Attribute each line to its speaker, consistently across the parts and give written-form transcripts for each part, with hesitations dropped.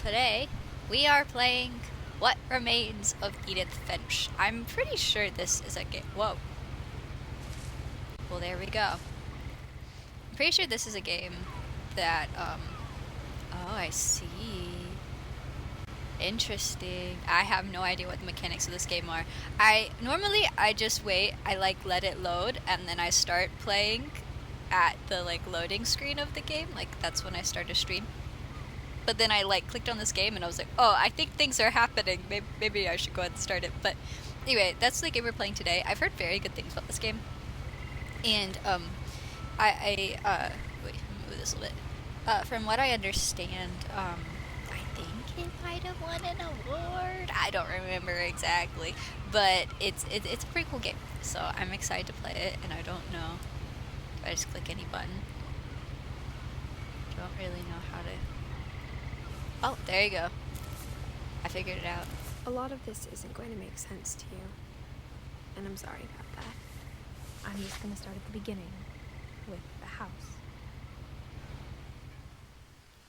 Speaker 1: today we are playing What Remains of Edith Finch. I'm pretty sure this is a game. Whoa. Well, there we go. I'm pretty sure this is a game that, oh, I see. Interesting. I have no idea what the mechanics of this game are. I just wait, let it load, and then I start playing at the, loading screen of the game. That's when I start a stream. But then I clicked on this game and I was like, oh, I think things are happening. Maybe I should go ahead and start it. But anyway, that's the game we're playing today. I've heard very good things about this game. And wait, let me move this a little bit. From what I understand, I think it might have won an award. I don't remember exactly, but it's a pretty cool game. So I'm excited to play it, and I don't know if I just click any button. Don't really know how to. Oh, there you go. I figured it out.
Speaker 2: A lot of this isn't going to make sense to you, and I'm sorry about that. I'm just going to start at the beginning, with the house.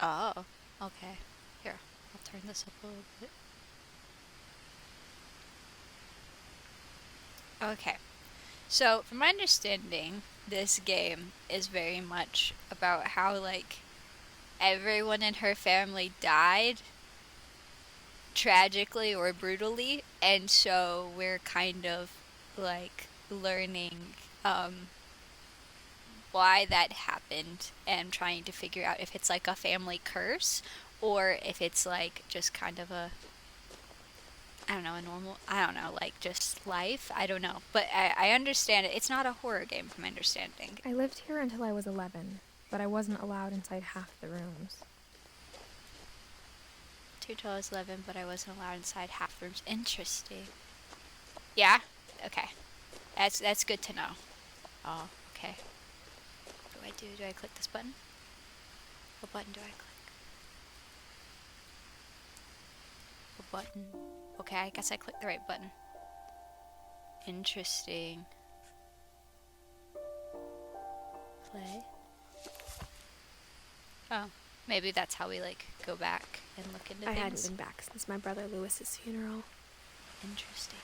Speaker 1: Oh, okay. Here, I'll turn this up a little bit. Okay. So, from my understanding, this game is very much about how, everyone in her family died tragically or brutally, and so we're kind of learning why that happened and trying to figure out if it's a family curse or if it's just kind of a just life. I don't know, but I understand it. It's not a horror game from my understanding.
Speaker 2: I lived here until I was 11, but I wasn't allowed inside half the rooms.
Speaker 1: 2 till I was 11, but I wasn't allowed inside half the rooms. Interesting. Yeah? Okay. That's good to know. Oh, okay. What do I do? Do I click this button? What button do I click? What button? Okay, I guess I clicked the right button. Interesting. Play. Oh, maybe that's how we go back and look into things.
Speaker 2: I hadn't been back since my brother Lewis's funeral.
Speaker 1: Interesting.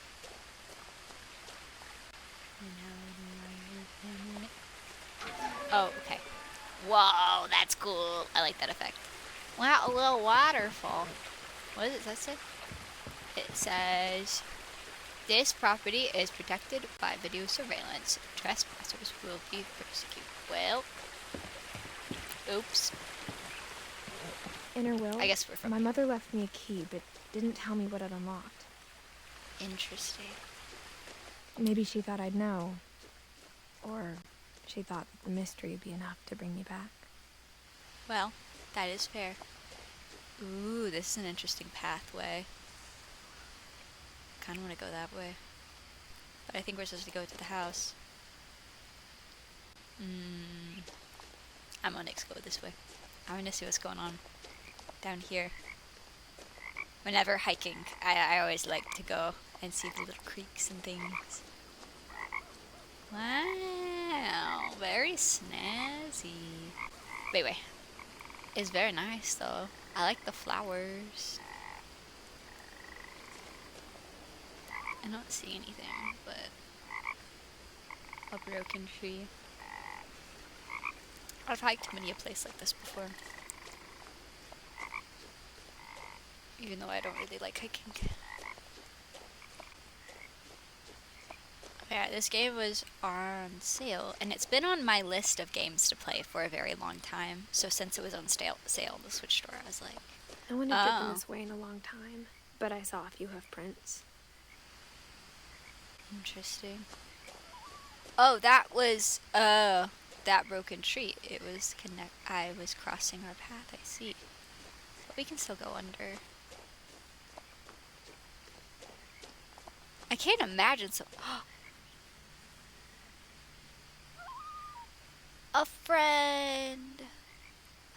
Speaker 1: Oh, okay. Whoa, that's cool. I like that effect. Wow, a little waterfall. What does that say? It says, this property is protected by video surveillance. Trespassers will be persecuted. Well, oops.
Speaker 2: In her will,
Speaker 1: I guess we're from.
Speaker 2: My mother left me a key, but didn't tell me what it unlocked.
Speaker 1: Interesting.
Speaker 2: Maybe she thought I'd know. Or she thought that the mystery would be enough to bring me back.
Speaker 1: Well, that is fair. Ooh, this is an interesting pathway. Kind of want to go that way. But I think we're supposed to go to the house. I'm gonna go this way. I want to see what's going on down here. Whenever hiking, I always like to go and see the little creeks and things. Wow, very snazzy. Wait. It's very nice though. I like the flowers. I don't see anything but a broken tree. I've hiked many a place like this before. Even though I don't really like hiking. Yeah, this game was on sale, and it's been on my list of games to play for a very long time. So since it was on sale in the Switch store, I was like,
Speaker 2: no one had driven this way in a long time, but I saw a few hoof prints.
Speaker 1: Interesting. Oh, that was that broken tree. It was I was crossing our path. I see. But we can still go under. I can't imagine so. A friend.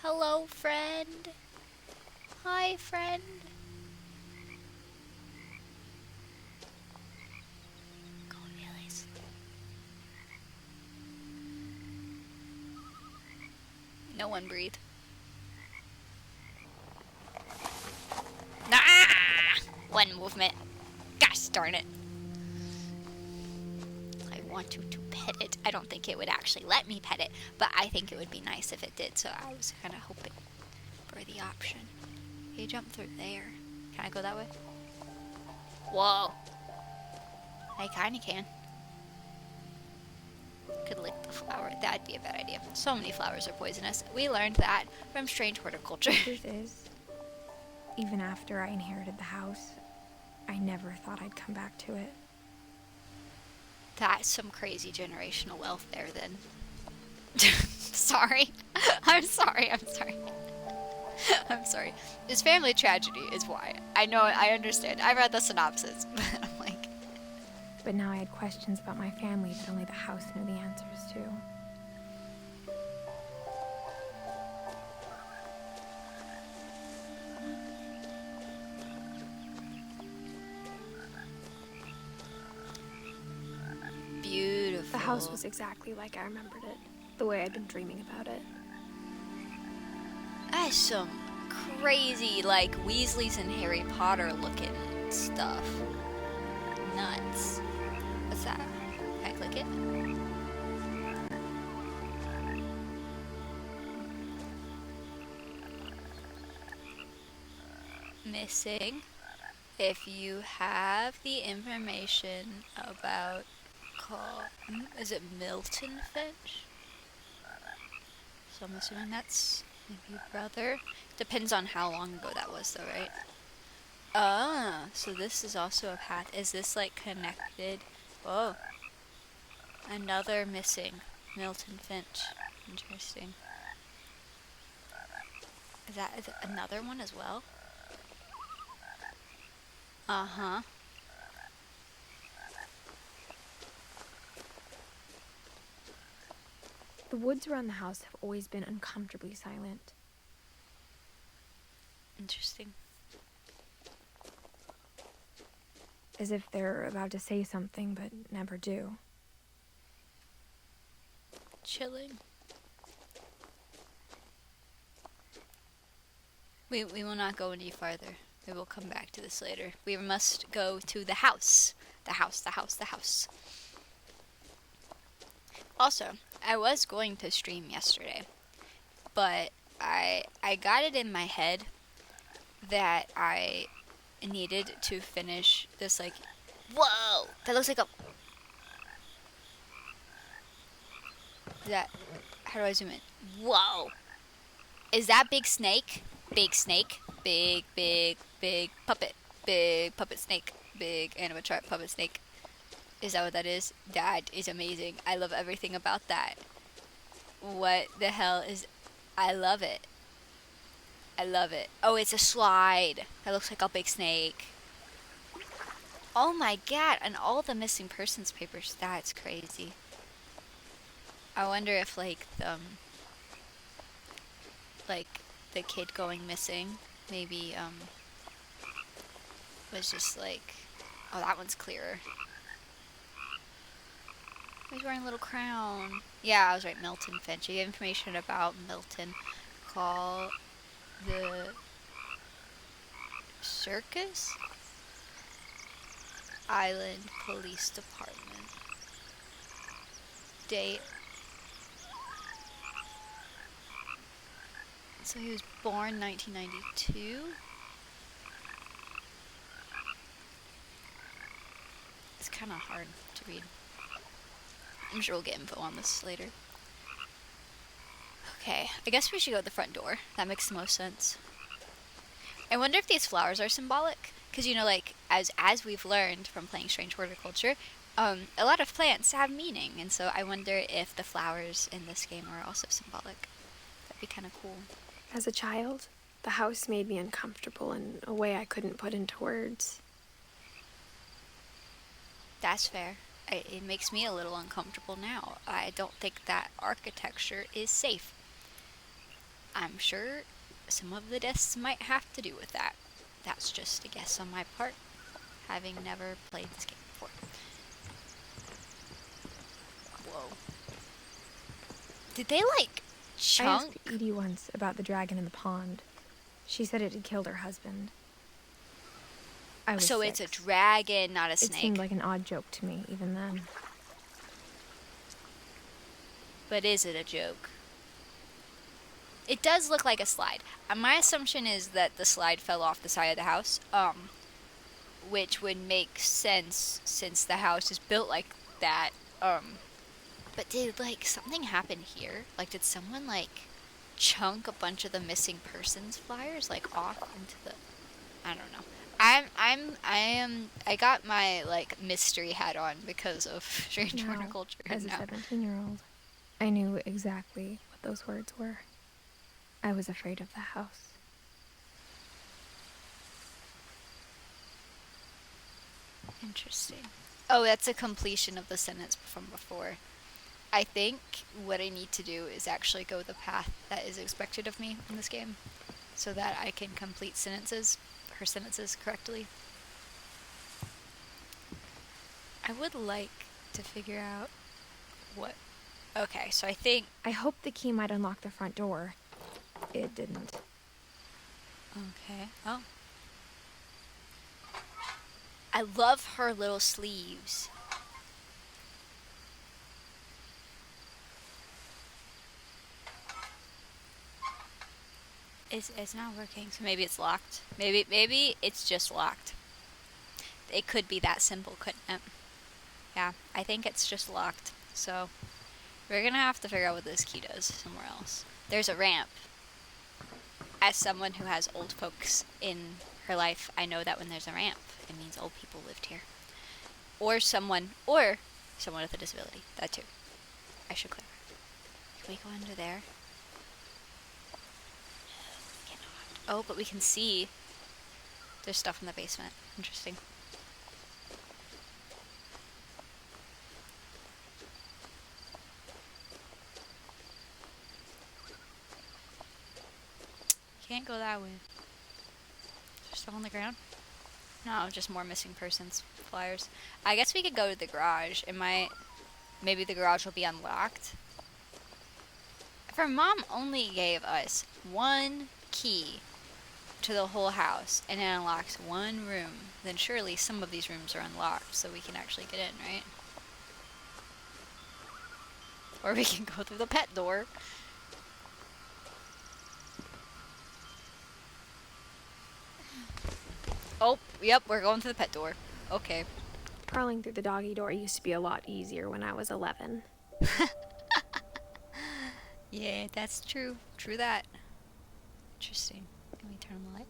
Speaker 1: Hello, friend. Hi, friend. Go really slow. No one breathe. one movement. Gosh darn it. I want to pet it. I don't think it would actually let me pet it, but I think it would be nice if it did, so I was kind of hoping for the option. You jump through there. Can I go that way? Whoa. I kind of can. Could lick the flower. That'd be a bad idea. So many flowers are poisonous. We learned that from strange horticulture.
Speaker 2: The truth is, even after I inherited the house, I never thought I'd come back to it.
Speaker 1: That's some crazy generational wealth there, then. Sorry. I'm sorry. I'm sorry. I'm sorry. This family tragedy is why. I know, I understand. I read the synopsis, but I'm like...
Speaker 2: But now I had questions about my family that only the house knew the answers to.
Speaker 1: Beautiful.
Speaker 2: The house was exactly like I remembered it, the way I'd been dreaming about it.
Speaker 1: That's some crazy, like, Weasleys and Harry Potter looking stuff. Nuts. What's that? Can I click it? Missing. If you have the information about is it Milton Finch? So I'm assuming that's maybe brother. Depends on how long ago that was though, right? Ah, so this is also a path. Is this like connected? Oh. Another missing. Milton Finch. Interesting. Is it another one as well? Uh-huh.
Speaker 2: The woods around the house have always been uncomfortably silent.
Speaker 1: Interesting.
Speaker 2: As if they're about to say something, but never do.
Speaker 1: Chilling. We will not go any farther. We will come back to this later. We must go to the house. The house, the house, the house. Also, I was going to stream yesterday, but I got it in my head that I needed to finish this, like, whoa! That looks like a... How do I zoom in? Whoa! Is that big snake? Big snake? Big puppet. Big puppet snake. Big animatronic puppet snake. Is that what that is? That is amazing. I love everything about that. What the hell is... I love it. I love it. Oh, it's a slide. That looks like a big snake. Oh my god, and all the missing persons papers. That's crazy. I wonder if, like, the kid going missing maybe, was just like... Oh, that one's clearer. He's wearing a little crown. Yeah, I was right, Milton Finch. You get information about Milton. Call the Circus Island Police Department. Date. So he was born 1992. It's kind of hard to read. I'm sure we'll get info on this later. Okay, I guess we should go to the front door. That makes the most sense. I wonder if these flowers are symbolic. Because, you know, like, as we've learned from playing Strange Horticulture, a lot of plants have meaning. And so I wonder if the flowers in this game are also symbolic. That'd be kind of cool.
Speaker 2: As a child, the house made me uncomfortable in a way I couldn't put into words.
Speaker 1: That's fair. It makes me a little uncomfortable now. I don't think that architecture is safe. I'm sure some of the deaths might have to do with that. That's just a guess on my part, having never played this game before. Whoa. Did they, like, chunk?
Speaker 2: I asked Edie once about the dragon in the pond. She said it had killed her husband. I was
Speaker 1: So
Speaker 2: 6.
Speaker 1: it's a dragon, not a
Speaker 2: It
Speaker 1: snake.
Speaker 2: seemed like an odd joke to me, even then.
Speaker 1: But is it a joke? It does look like a slide. My assumption is that the slide fell off the side of the house, which would make sense since the house is built like that. But did, like, something happen here? Like, did someone, like, chunk a bunch of the missing persons flyers, like, off into the... I don't know. I got my, like, mystery hat on because of Strange
Speaker 2: Now,
Speaker 1: Horticulture.
Speaker 2: as a 17-year-old, I knew exactly what those words were. I was afraid of the house.
Speaker 1: Interesting. Oh, that's a completion of the sentence from before. I think what I need to do is actually go the path that is expected of me in this game so that I can complete her sentences correctly. I would like to figure out what... Okay, so I think...
Speaker 2: I hoped the key might unlock the front door. It didn't.
Speaker 1: Okay. Oh. I love her little sleeves. It's not working, so maybe it's locked. Maybe it's just locked. It could be that simple, couldn't it? Yeah, I think it's just locked. So we're gonna have to figure out what this key does somewhere else. There's a ramp. As someone who has old folks in her life, I know that when there's a ramp, it means old people lived here. Or someone with a disability. That too. I should clarify. Can we go under there? Oh, but we can see there's stuff in the basement. Interesting. Can't go that way. Is there stuff on the ground? No, just more missing persons flyers. I guess we could go to the garage. Maybe the garage will be unlocked. If our mom only gave us one key to the whole house and it unlocks one room, then surely some of these rooms are unlocked so we can actually get in, right? Or we can go through the pet door. Oh, yep, we're going through the pet door. Okay.
Speaker 2: Crawling through the doggy door used to be a lot easier when I was 11.
Speaker 1: Yeah, that's true. True that. Interesting. Can we turn on the light?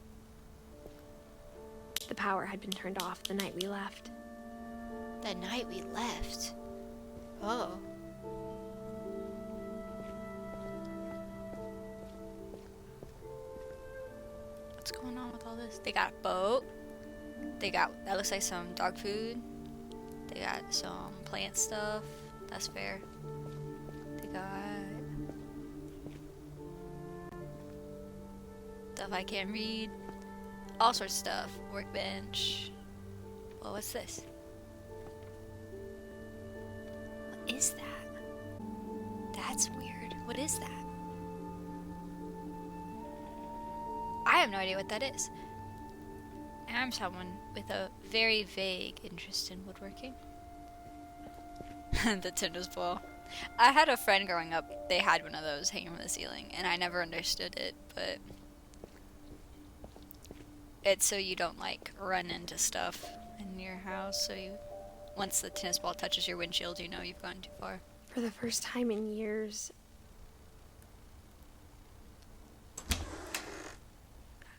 Speaker 2: The power had been turned off the night we left.
Speaker 1: The night we left? Oh. What's going on with all this? They got a boat. That looks like some dog food. They got some plant stuff. That's fair. They got stuff I can't read. All sorts of stuff. Workbench. Well, what's this? What is that? That's weird. What is that? I have no idea what that is. And I'm someone with a very vague interest in woodworking. The tennis ball. I had a friend growing up, they had one of those hanging from the ceiling, and I never understood it, but it's so you don't, like, run into stuff in your house, so once the tennis ball touches your windshield, you know you've gone too far.
Speaker 2: For the first time in years,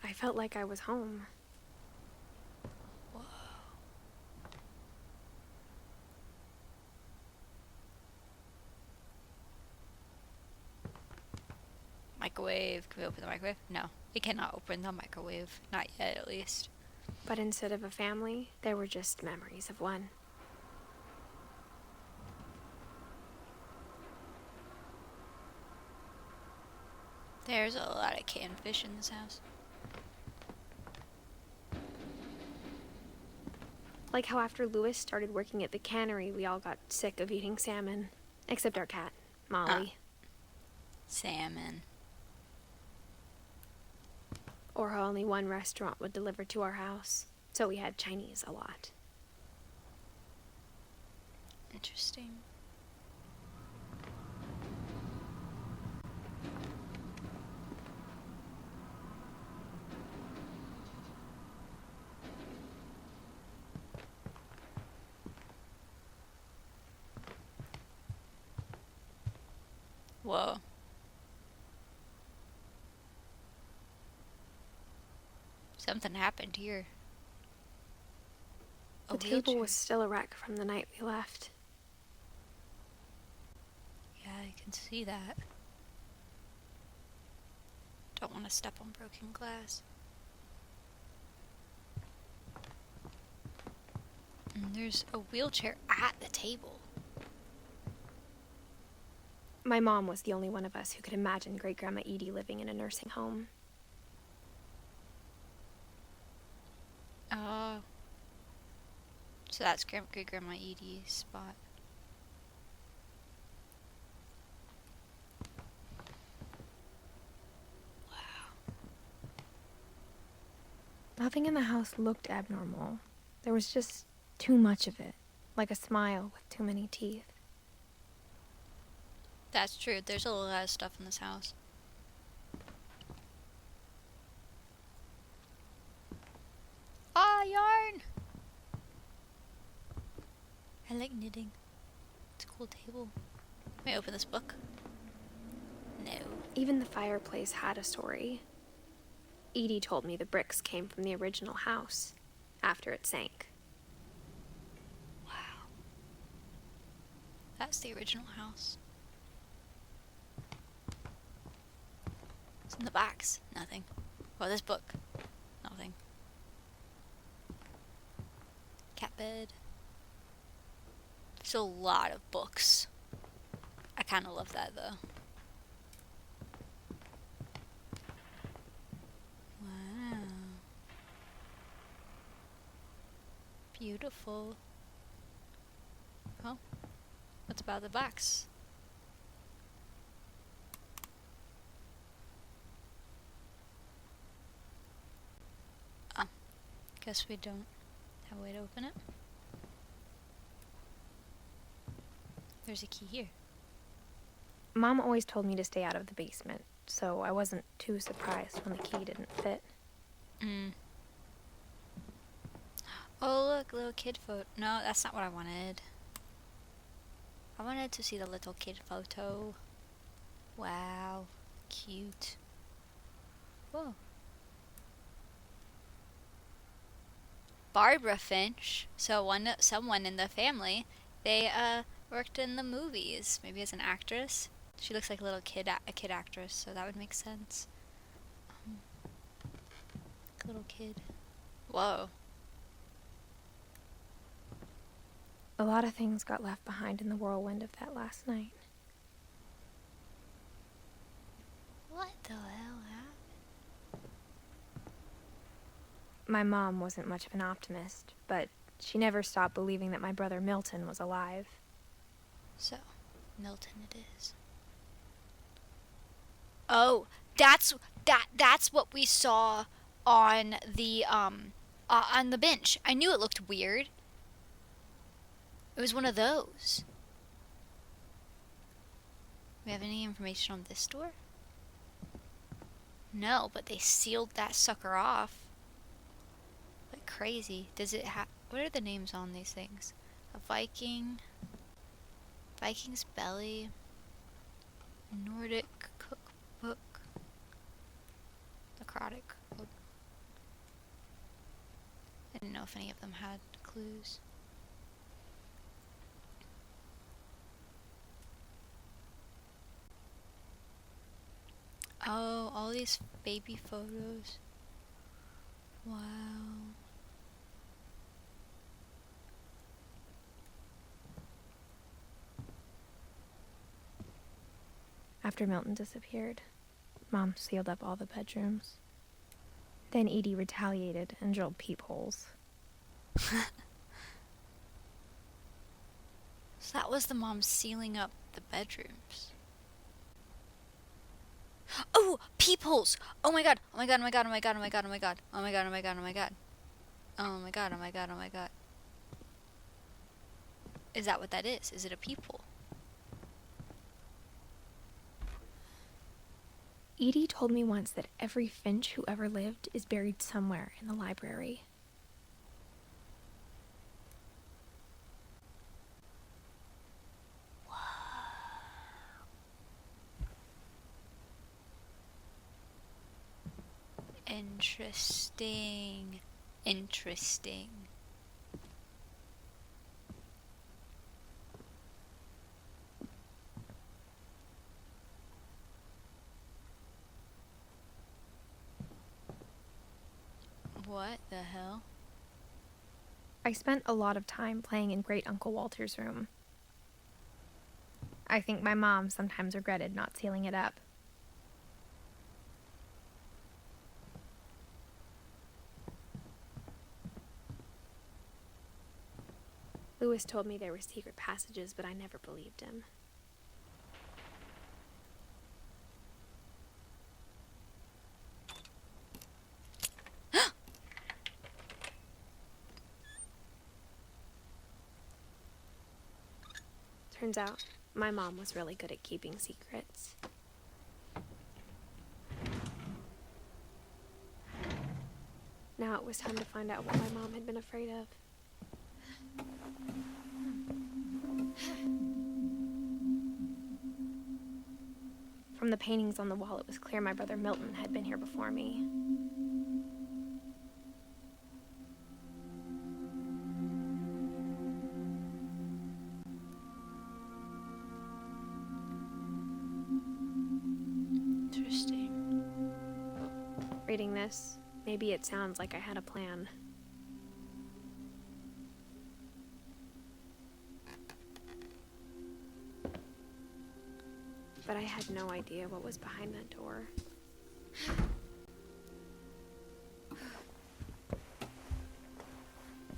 Speaker 2: I felt like I was home.
Speaker 1: Whoa. Microwave. Can we open the microwave? No. We cannot open the microwave. Not yet, at least.
Speaker 2: But instead of a family, there were just memories of one.
Speaker 1: There's a lot of canned fish in this house.
Speaker 2: Like how after Louis started working at the cannery, we all got sick of eating salmon. Except our cat, Molly.
Speaker 1: Salmon.
Speaker 2: Or how only one restaurant would deliver to our house. so we had Chinese a lot.
Speaker 1: Interesting. Whoa. Something happened here.
Speaker 2: The table was still a wreck from the night we left.
Speaker 1: Yeah, I can see that. Don't want to step on broken glass. And there's a wheelchair at the table.
Speaker 2: My mom was the only one of us who could imagine Great-Grandma Edie living in a nursing home.
Speaker 1: Oh. So that's Great-Grandma Edie's spot. Wow.
Speaker 2: Nothing in the house looked abnormal. There was just too much of it, like a smile with too many teeth.
Speaker 1: That's true. There's a lot of stuff in this house. Ah, yarn! I like knitting. It's a cool table. May I open this book? No.
Speaker 2: Even the fireplace had a story. Edie told me the bricks came from the original house, after it sank.
Speaker 1: Wow. That's the original house. What's in the box? Nothing. Oh, this book. Nothing. Cat bed. There's a lot of books. I kind of love that, though. Wow. Beautiful. Oh, what's about the box? Oh, guess we don't have a way to open it. There's a key here.
Speaker 2: Mom always told me to stay out of the basement, so I wasn't too surprised when the key didn't fit.
Speaker 1: Oh, look, little kid photo. No, that's not what I wanted. I wanted to see the little kid photo. Wow, cute. Whoa. Barbara Finch. So someone in the family, they worked in the movies, maybe as an actress. She looks like a kid actress, so that would make sense. Little kid. Whoa.
Speaker 2: A lot of things got left behind in the whirlwind of that last night.
Speaker 1: What the hell happened?
Speaker 2: My mom wasn't much of an optimist, but she never stopped believing that my brother Milton was alive.
Speaker 1: So, Milton it is. Oh, that's what we saw on the bench. I knew it looked weird. It was one of those. We have any information on this door? No, but they sealed that sucker off. Like crazy. Does it have... What are the names on these things? A Viking. Viking's Belly. Nordic Cookbook. Necrotic Code. I didn't know if any of them had clues. Oh, all these baby photos. Wow.
Speaker 2: After Milton disappeared, Mom sealed up all the bedrooms. Then Edie retaliated and drilled peepholes.
Speaker 1: So that was the mom sealing up the bedrooms. Oh, peepholes! Oh my god, oh my god, oh my god, oh my god, oh my god, oh my god, oh my god, oh my god, oh my god. Oh my god, oh my god, oh my god. Is that what that is? Is it a peephole?
Speaker 2: Edie told me once that every Finch who ever lived is buried somewhere in the library.
Speaker 1: Interesting. Interesting. What the hell?
Speaker 2: I spent a lot of time playing in Great Uncle Walter's room. I think my mom sometimes regretted not sealing it up. Lewis told me there were secret passages, but I never believed him. Turns out, my mom was really good at keeping secrets. Now it was time to find out what my mom had been afraid of. From the paintings on the wall, it was clear my brother Milton had been here before me.
Speaker 1: Interesting.
Speaker 2: Reading this, maybe it sounds like I had a plan. But I had no idea what was behind that door.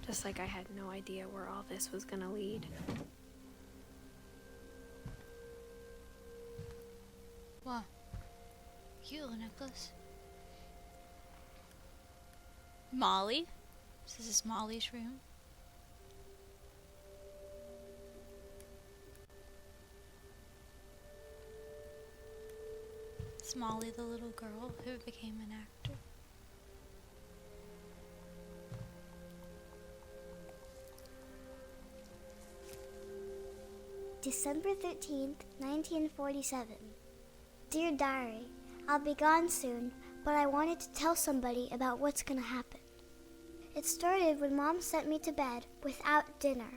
Speaker 2: Just like I had no idea where all this was gonna lead.
Speaker 1: Wow. Cute little necklace. Molly? This is Molly's room. It's Molly, the little girl who became an actor.
Speaker 3: December 13th, 1947. Dear Diary, I'll be gone soon, but I wanted to tell somebody about what's gonna happen. It started when Mom sent me to bed without dinner.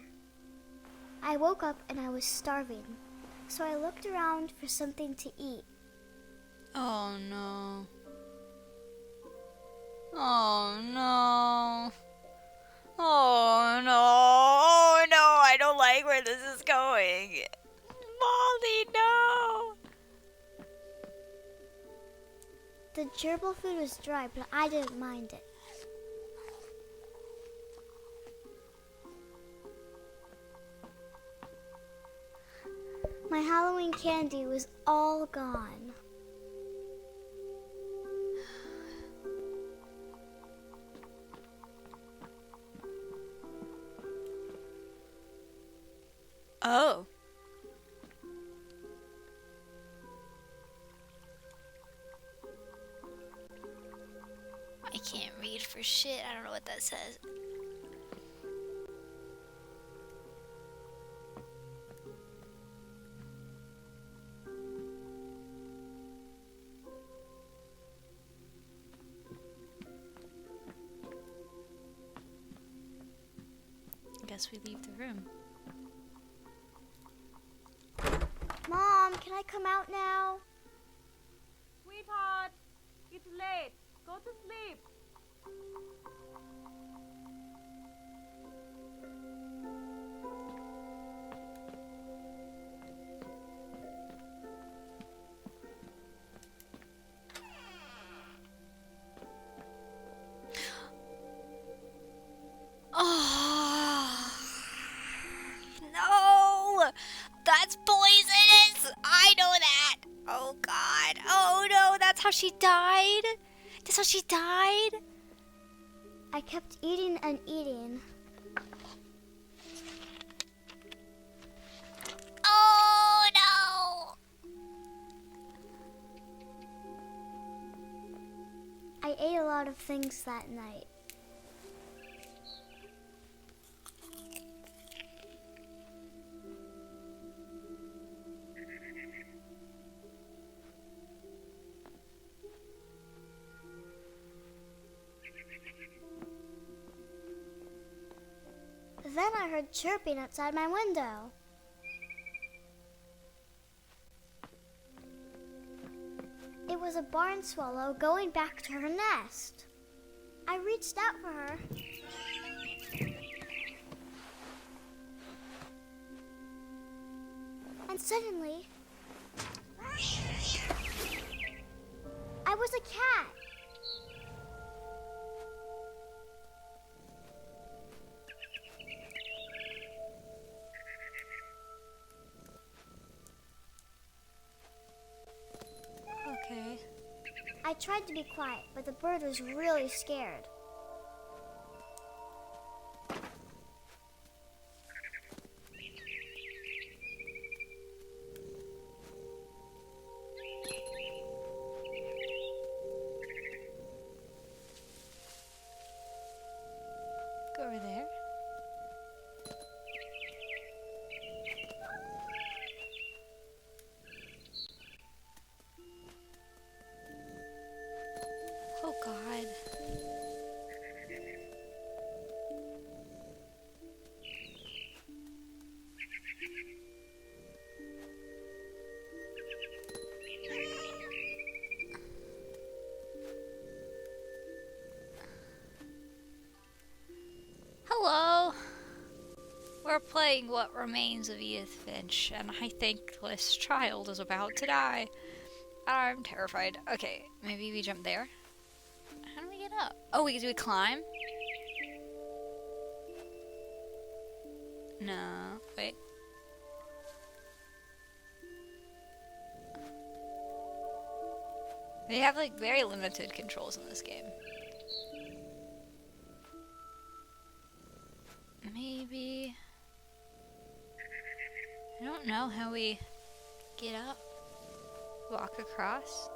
Speaker 3: I woke up and I was starving, so I looked around for something to eat.
Speaker 1: Oh no. Oh no. Oh no. Oh no, I don't like where this is going. Molly, no.
Speaker 3: The gerbil food was dry, but I didn't mind it. My Halloween candy was all gone.
Speaker 1: Oh. I can't read for shit. I don't know what that says. I guess we leave the room.
Speaker 3: Mom, can I come out now?
Speaker 4: Sweetheart, it's late. Go to sleep.
Speaker 1: Oh no! That's poisonous! I know that! Oh god. Oh no, that's how she died? That's how she died?
Speaker 3: I kept eating and eating.
Speaker 1: Oh no!
Speaker 3: I ate a lot of things that night. Then I heard chirping outside my window. It was a barn swallow going back to her nest. I reached out for her. And suddenly, I was a cat.
Speaker 1: Okay.
Speaker 3: I tried to be quiet, but the bird was really scared.
Speaker 1: Go over there. Oh God. Hello. We're playing What Remains of Edith Finch, and I think this child is about to die. I'm terrified. Okay, maybe we jump there. How do we get up? Oh, do we climb? No, wait. They have like very limited controls in this game. Maybe. I don't know how we get up. Walk across.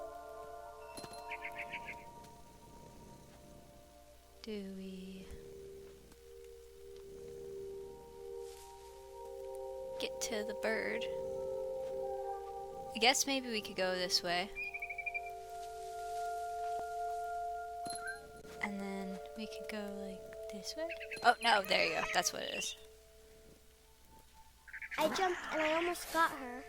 Speaker 1: Do we get to the bird? I guess maybe we could go this way. And then we could go like this way. Oh no, there you go. That's what it is.
Speaker 3: I jumped and I almost got her.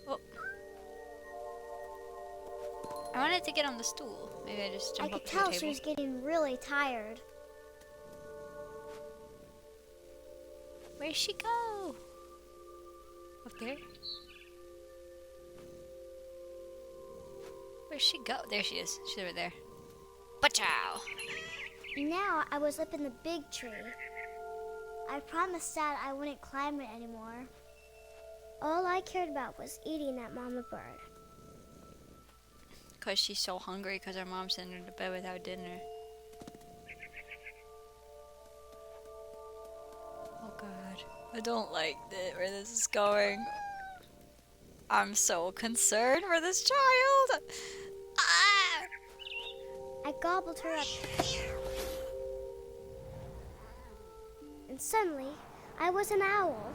Speaker 1: Oh. I wanted to get on the stool. Maybe I just jump
Speaker 3: I
Speaker 1: up
Speaker 3: could
Speaker 1: to the
Speaker 3: tell
Speaker 1: table.
Speaker 3: she was getting really tired.
Speaker 1: Where'd she go? Up there? Where'd she go? There she is. She's over there. Pachow!
Speaker 3: Now I was up in the big tree. I promised Dad I wouldn't climb it anymore. All I cared about was eating that mama bird.
Speaker 1: Because she's so hungry because her mom sent her to bed without dinner. Oh God. I don't like where this is going. I'm so concerned for this child. Ah!
Speaker 3: I gobbled her up. And suddenly, I was an owl.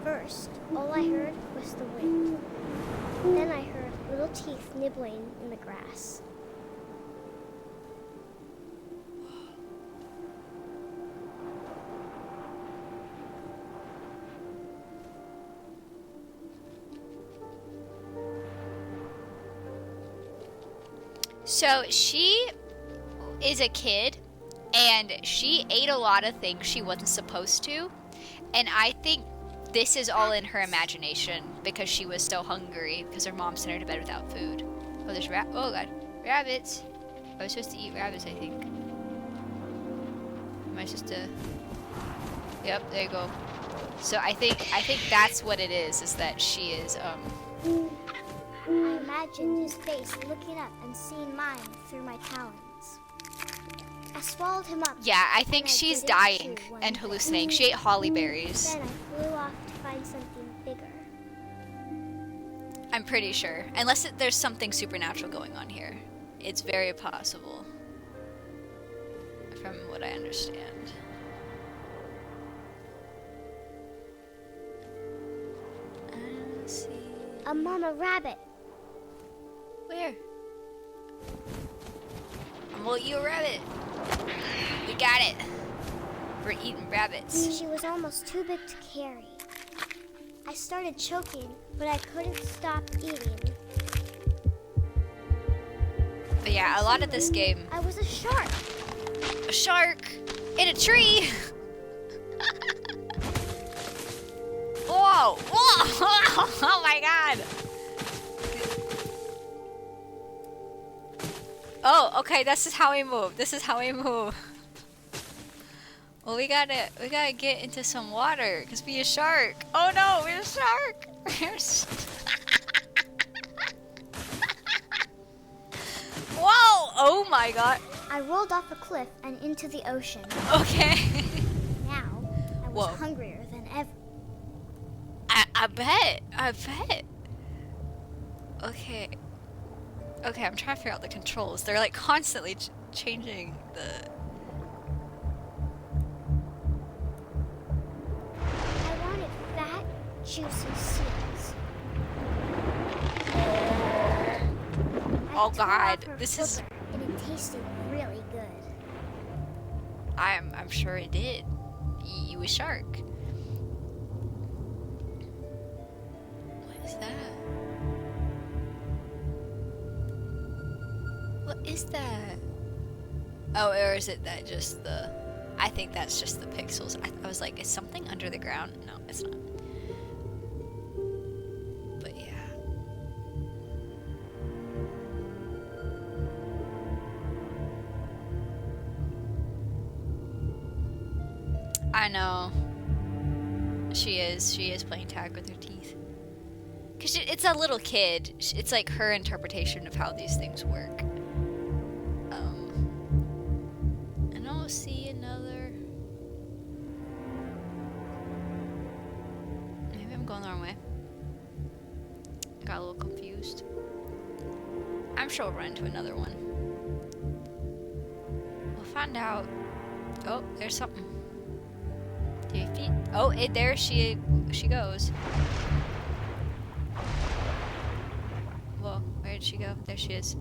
Speaker 3: First, all I heard was the wind. Then I heard little teeth nibbling in the grass.
Speaker 1: So she is a kid and she ate a lot of things she wasn't supposed to. And I think this is all in her imagination because she was so hungry because her mom sent her to bed without food. Oh, there's oh God, rabbits. I was supposed to eat rabbits, I think. Am I supposed to? Yep, there you go. So I think that's what it is that she is
Speaker 3: I imagined his face looking up and seeing mine through my talons. I swallowed him up.
Speaker 1: yeah, I think
Speaker 3: and I
Speaker 1: she's
Speaker 3: didn't
Speaker 1: dying
Speaker 3: chew one
Speaker 1: and
Speaker 3: bit.
Speaker 1: hallucinating. She ate holly berries.
Speaker 3: Then I flew off to find something bigger.
Speaker 1: I'm pretty sure. Unless there's something supernatural going on here. It's very possible. From what I understand. Let's see.
Speaker 3: A mama rabbit.
Speaker 1: Where? I'm gonna eat a rabbit. We got it. We're eating rabbits.
Speaker 3: She was almost too big to carry. I started choking, but I couldn't stop eating.
Speaker 1: But yeah, a lot of this game.
Speaker 3: I was a shark.
Speaker 1: A shark in a tree. Whoa! Whoa! Oh my god! Oh, okay. This is how we move. This is how we move. Well, we gotta get into some water because we a shark. Oh no, we're a shark. Whoa! Oh my god.
Speaker 3: I rolled off a cliff and into the ocean.
Speaker 1: Okay.
Speaker 3: Now, I was
Speaker 1: Whoa.
Speaker 3: hungrier than ever.
Speaker 1: I bet. Okay. Okay, I'm trying to figure out the controls. They're like constantly changing the.
Speaker 3: I wanted fat, juicy seeds.
Speaker 1: Oh,
Speaker 3: I tore
Speaker 1: God,
Speaker 3: off her
Speaker 1: this is-
Speaker 3: flipper, and it tasted really good.
Speaker 1: I'm sure it did. You a shark. What is that? What is that? Oh, or is it that just the... I think that's just the pixels. I was like, is something under the ground? No, it's not. But yeah. I know. She is playing tag with her teeth. Because it's a little kid. It's like her interpretation of how these things work. I don't see another... Maybe I'm going the wrong way. I got a little confused. I'm sure we'll run into another one. We'll find out. Oh, there's something. Oh, there she goes. Whoa, where did she go? There she is.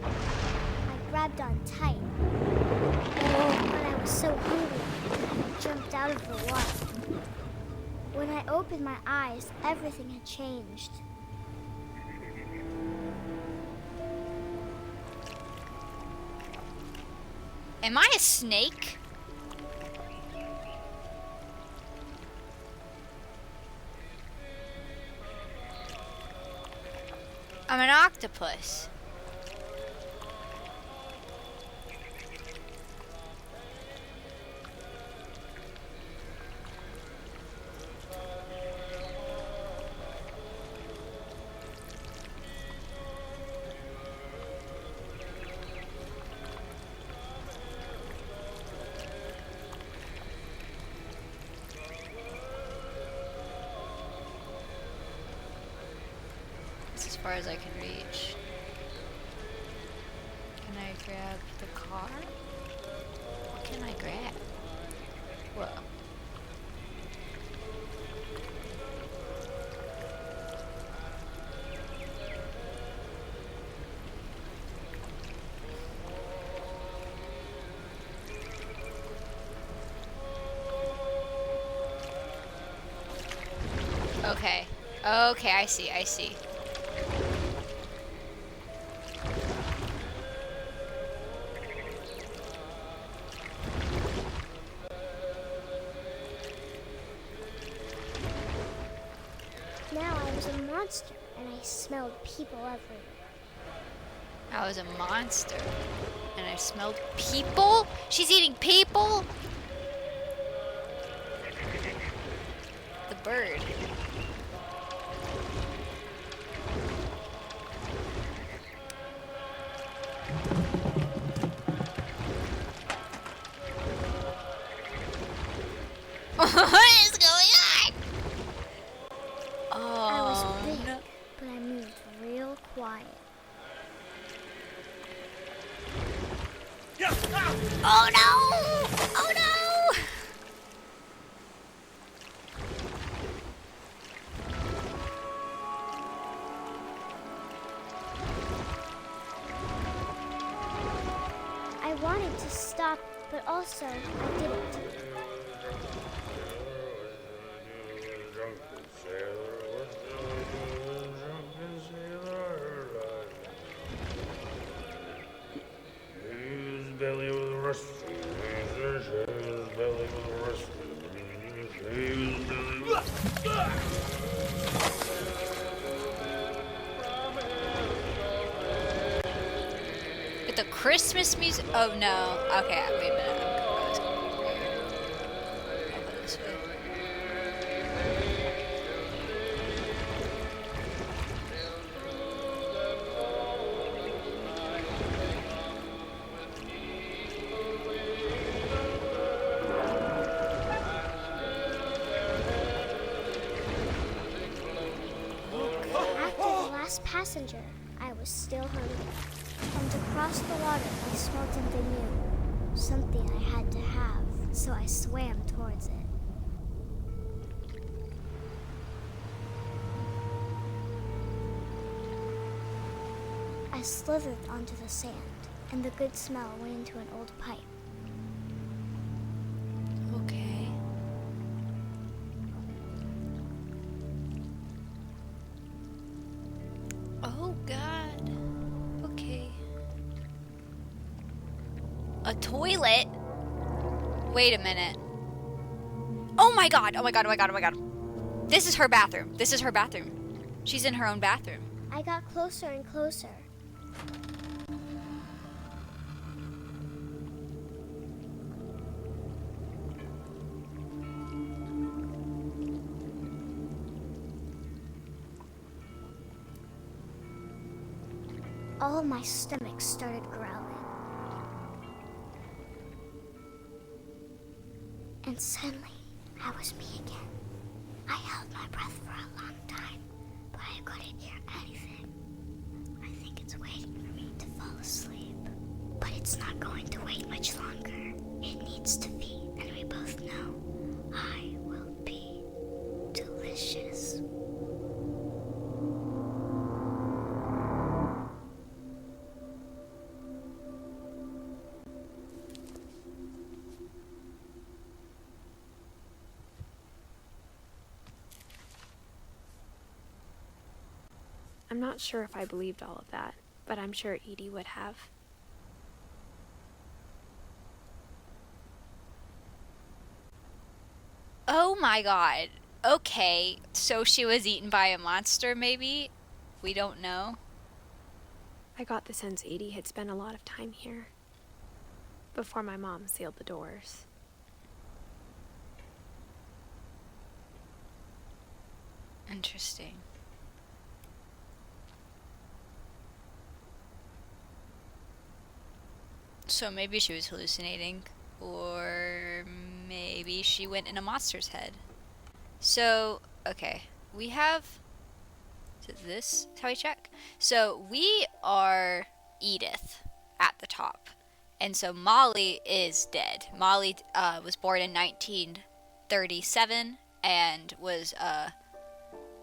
Speaker 3: I grabbed on tight. But I was so hungry, I jumped out of the water. When I opened my eyes, everything had changed.
Speaker 1: Am I a snake? I'm an octopus. That's as far as I can reach. Can I grab the car? What can I grab? Whoa. Okay. Okay, I see.
Speaker 3: Now I was a monster, and I smelled people everywhere.
Speaker 1: I was a monster. And I smelled people? She's eating people? The bird. What is going on? Oh,
Speaker 3: I was big,
Speaker 1: no.
Speaker 3: but I moved real quiet.
Speaker 1: Oh no! Oh no!
Speaker 3: I wanted to stop, but also I didn't.
Speaker 1: With the Christmas music. Oh no. Okay, wait a minute. I'll go this way.
Speaker 3: After the last passenger, I was still hungry. And across the water, I smelled something new. Something I had to have, so I swam towards it. I slithered onto the sand, and the good smell went into an old pipe.
Speaker 1: Okay. Oh god. Okay. A toilet? Wait a minute. Oh my god. Oh my god. Oh my god. Oh my god. This is her bathroom. This is her bathroom. She's in her own bathroom.
Speaker 3: I got closer and closer. All my stomach started growling. And suddenly, I was me again. I held my breath for a long time, but I couldn't hear anything. I think it's waiting for me to fall asleep. But it's not going to wait much longer. It needs to feed, and we both know I will be delicious.
Speaker 2: I'm not sure if I believed all of that, but I'm sure Edie would have.
Speaker 1: Oh my god. Okay. So she was eaten by a monster, maybe? We don't know.
Speaker 2: I got the sense Edie had spent a lot of time here before my mom sealed the doors.
Speaker 1: Interesting. So maybe she was hallucinating, or maybe she went in a monster's head. So, okay, we have, is this how we check? So we are Edith at the top, and so Molly is dead. Molly was born in 1937 and was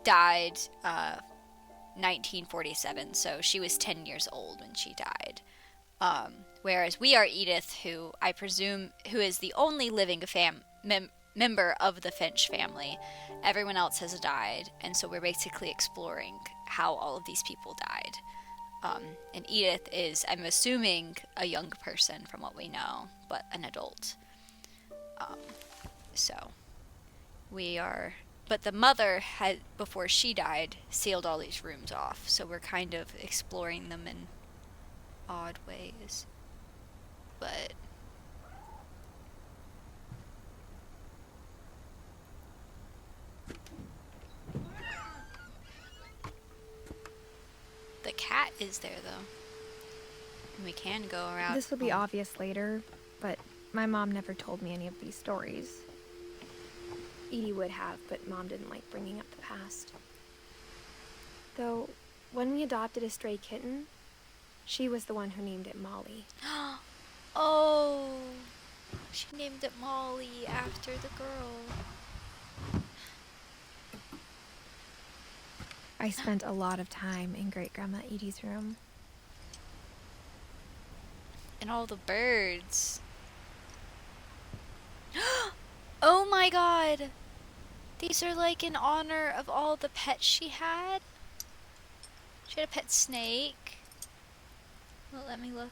Speaker 1: died 1947, so she was 10 years old when she died. Whereas we are Edith, who I presume who is the only living member of the Finch family. Everyone else has died, and so we're basically exploring how all of these people died. And Edith is, I'm assuming, a young person from what we know, but an adult. So we are, but the mother had, before she died, sealed all these rooms off, so we're kind of exploring them in odd ways. but the cat is there though. And we can go around.
Speaker 2: This will be obvious later, but my mom never told me any of these stories. Edie would have, but Mom didn't like bringing up the past. Though, when we adopted a stray kitten, she was the one who named it Molly.
Speaker 1: Oh, she named it Molly after the girl.
Speaker 2: I spent a lot of time in Great-Grandma Edie's room.
Speaker 1: And all the birds. Oh my god! These are like in honor of all the pets she had. She had a pet snake. Well, let me look.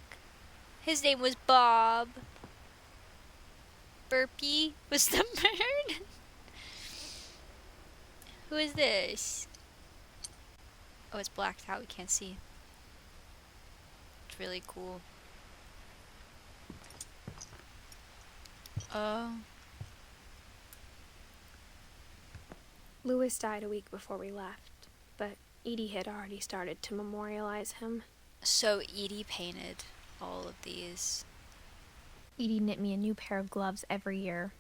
Speaker 1: His name was Bob. Burpee was the bird. Who is this? Oh, it's blacked out. We can't see. It's really cool. Oh.
Speaker 2: Louis died a week before we left, but Edie had already started to memorialize him.
Speaker 1: So Edie painted all of these.
Speaker 2: Edie knit me a new pair of gloves every year,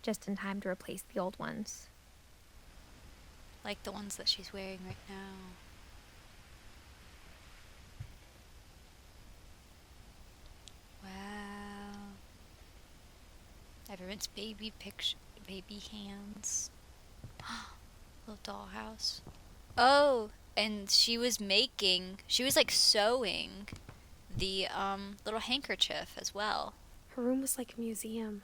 Speaker 2: just in time to replace the old ones.
Speaker 1: Like the ones that she's wearing right now. Wow. Everyone's baby hands. Little dollhouse. Oh, and she was like sewing the little handkerchief as well.
Speaker 2: Her room was like a museum.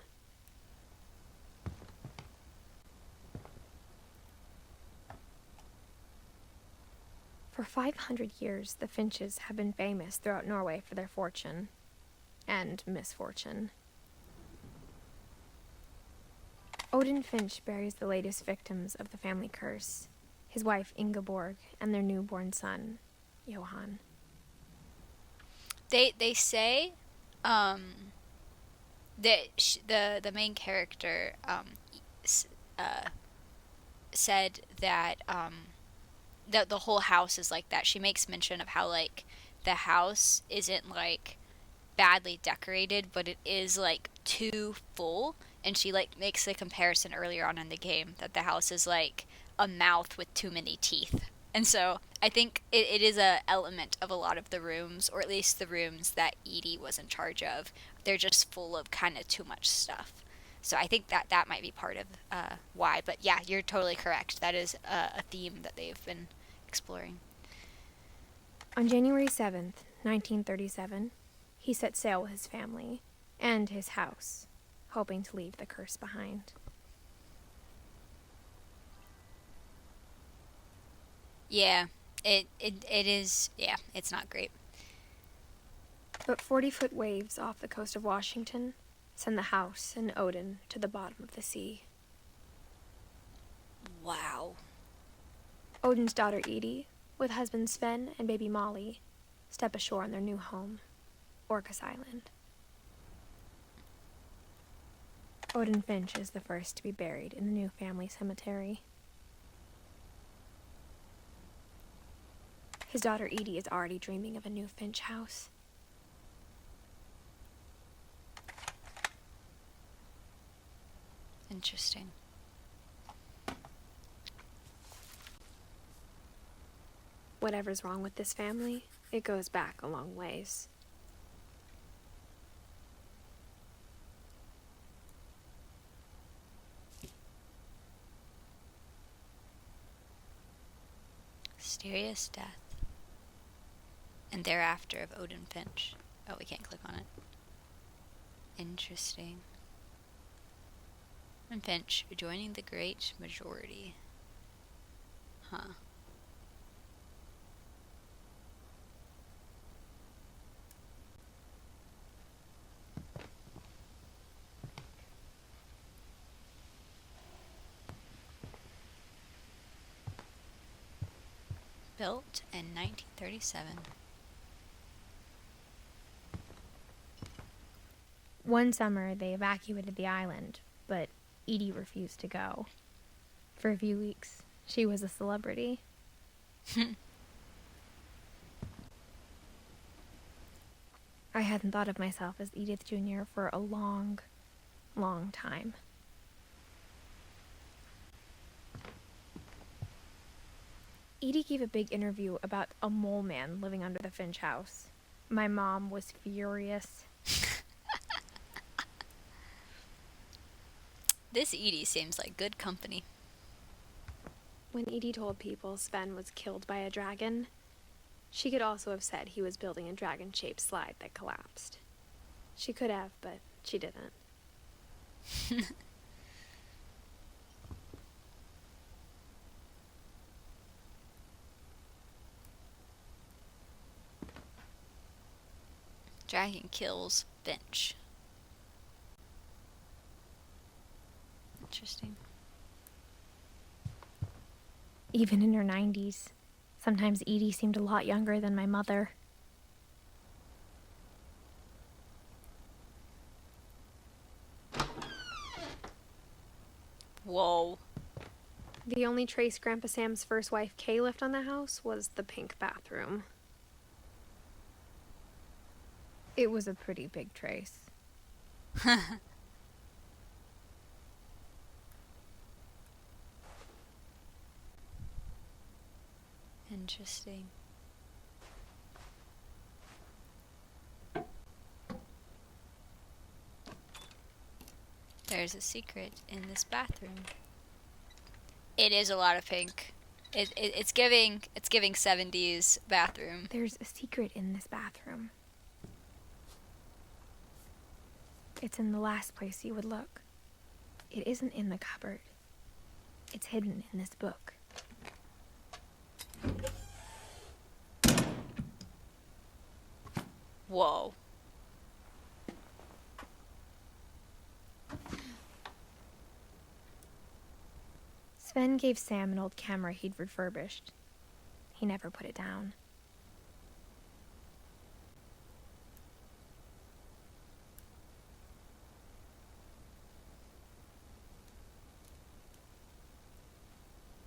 Speaker 2: For 500 years, the Finches have been famous throughout Norway for their fortune and misfortune. Odin Finch buries the latest victims of the family curse, his wife Ingeborg and their newborn son, Johan.
Speaker 1: They say that the main character said that that the whole house is like that. She makes mention of how like the house isn't like badly decorated, but it is like too full. And she like makes the comparison earlier on in the game that the house is like a mouth with too many teeth. And so I think it is a element of a lot of the rooms, or at least the rooms that Edie was in charge of. They're just full of kind of too much stuff. So I think that might be part of why. But yeah, you're totally correct. That is a theme that they've been exploring.
Speaker 2: On January 7th, 1937, he set sail with his family and his house, hoping to leave the curse behind.
Speaker 1: Yeah, it is, yeah, it's not great.
Speaker 2: But 40-foot waves off the coast of Washington send the house and Odin to the bottom of the sea.
Speaker 1: Wow.
Speaker 2: Odin's daughter Edie, with husband Sven and baby Molly, step ashore on their new home, Orcas Island. Odin Finch is the first to be buried in the new family cemetery. His daughter Edie is already dreaming of a new Finch house.
Speaker 1: Interesting.
Speaker 2: Whatever's wrong with this family, it goes back a long ways.
Speaker 1: Mysterious death. And thereafter of Odin Finch. Oh, we can't click on it. Interesting. Odin Finch joining the great majority. Huh. Built in 1937.
Speaker 2: One summer, they evacuated the island, but Edie refused to go. For a few weeks, she was a celebrity. I hadn't thought of myself as Edith Jr. for a long, long time. Edie gave a big interview about a mole man living under the Finch house. My mom was furious.
Speaker 1: This Edie seems like good company.
Speaker 2: When Edie told people Sven was killed by a dragon, she could also have said he was building a dragon-shaped slide that collapsed. She could have, but she didn't.
Speaker 1: Dragon kills Finch. Interesting.
Speaker 2: Even in her 90s, sometimes Edie seemed a lot younger than my mother.
Speaker 1: Whoa.
Speaker 2: The only trace Grandpa Sam's first wife Kay left on the house was the pink bathroom. It was a pretty big trace.
Speaker 1: Interesting. There's a secret in this bathroom. It is a lot of pink. It's giving 70s bathroom.
Speaker 2: There's a secret in this bathroom. It's in the last place you would look. It isn't in the cupboard. It's hidden in this book.
Speaker 1: Whoa.
Speaker 2: Sven gave Sam an old camera he'd refurbished. He never put it down.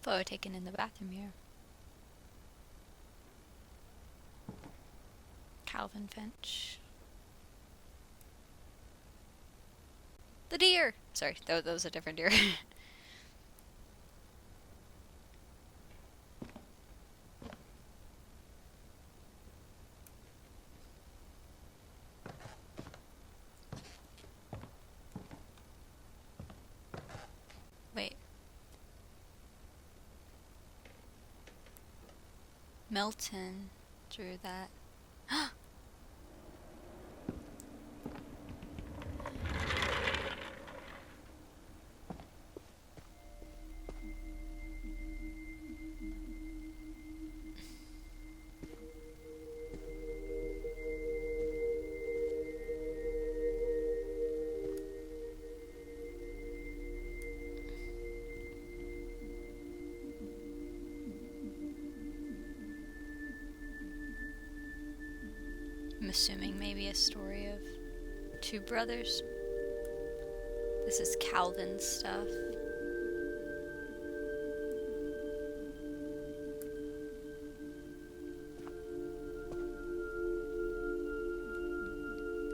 Speaker 1: Photo taken in the bathroom mirror. Calvin Finch. The deer! Sorry, that was a different deer. Wait. Milton drew that. I'm assuming maybe a story of two brothers. This is Calvin's stuff.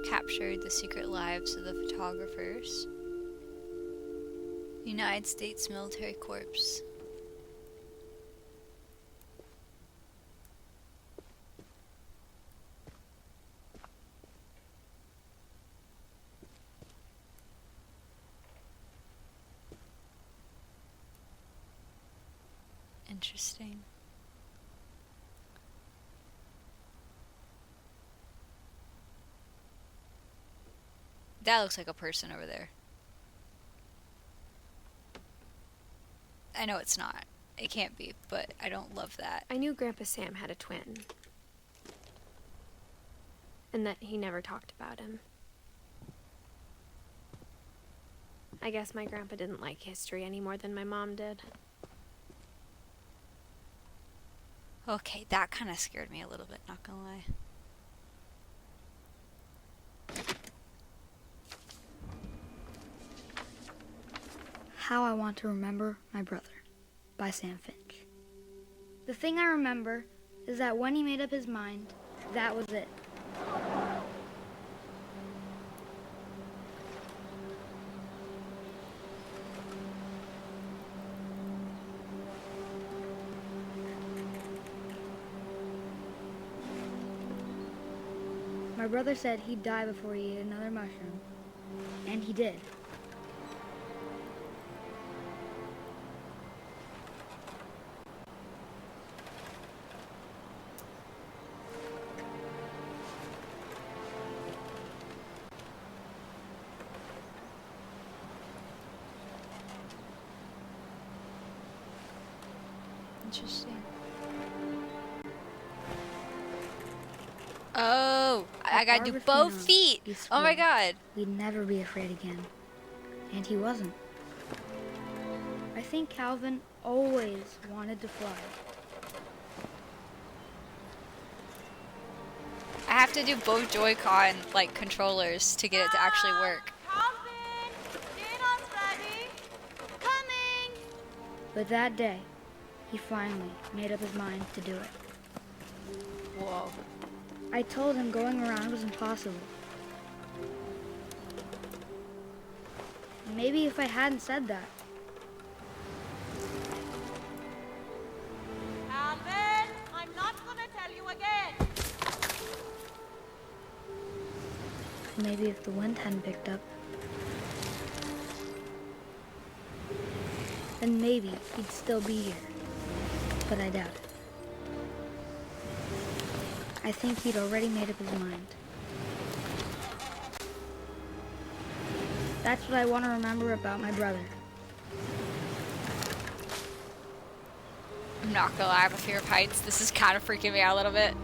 Speaker 1: Captured the secret lives of the photographers. United States Military Corps. Interesting. That looks like a person over there. I know it's not. It can't be, but I don't love that.
Speaker 2: I knew Grandpa Sam had a twin. And that he never talked about him. I guess my grandpa didn't like history any more than my mom did.
Speaker 1: Okay, that kind of scared me a little bit, not gonna lie.
Speaker 5: How I Want to Remember My Brother by Sam Finch. The thing I remember is that when he made up his mind, that was it. My brother said he'd die before he ate another mushroom, and he did.
Speaker 1: Interesting. Oh, I gotta do both feet. Oh my god.
Speaker 5: He'd never be afraid again. And he wasn't. I think Calvin always wanted to fly.
Speaker 1: I have to do both Joy-Con like controllers to get it to actually work.
Speaker 4: Calvin, dinner's ready. Coming.
Speaker 5: But that day, he finally made up his mind to do it.
Speaker 1: Whoa.
Speaker 5: I told him going around was impossible. Maybe if I hadn't said that,
Speaker 4: Calvin, I'm not gonna tell you again.
Speaker 5: maybe if the wind hadn't picked up, then maybe he'd still be here. But I doubt it. I think he'd already made up his mind. That's what I want to remember about my brother.
Speaker 1: I'm not gonna lie, I have a fear of heights. This is kind of freaking me out a little bit.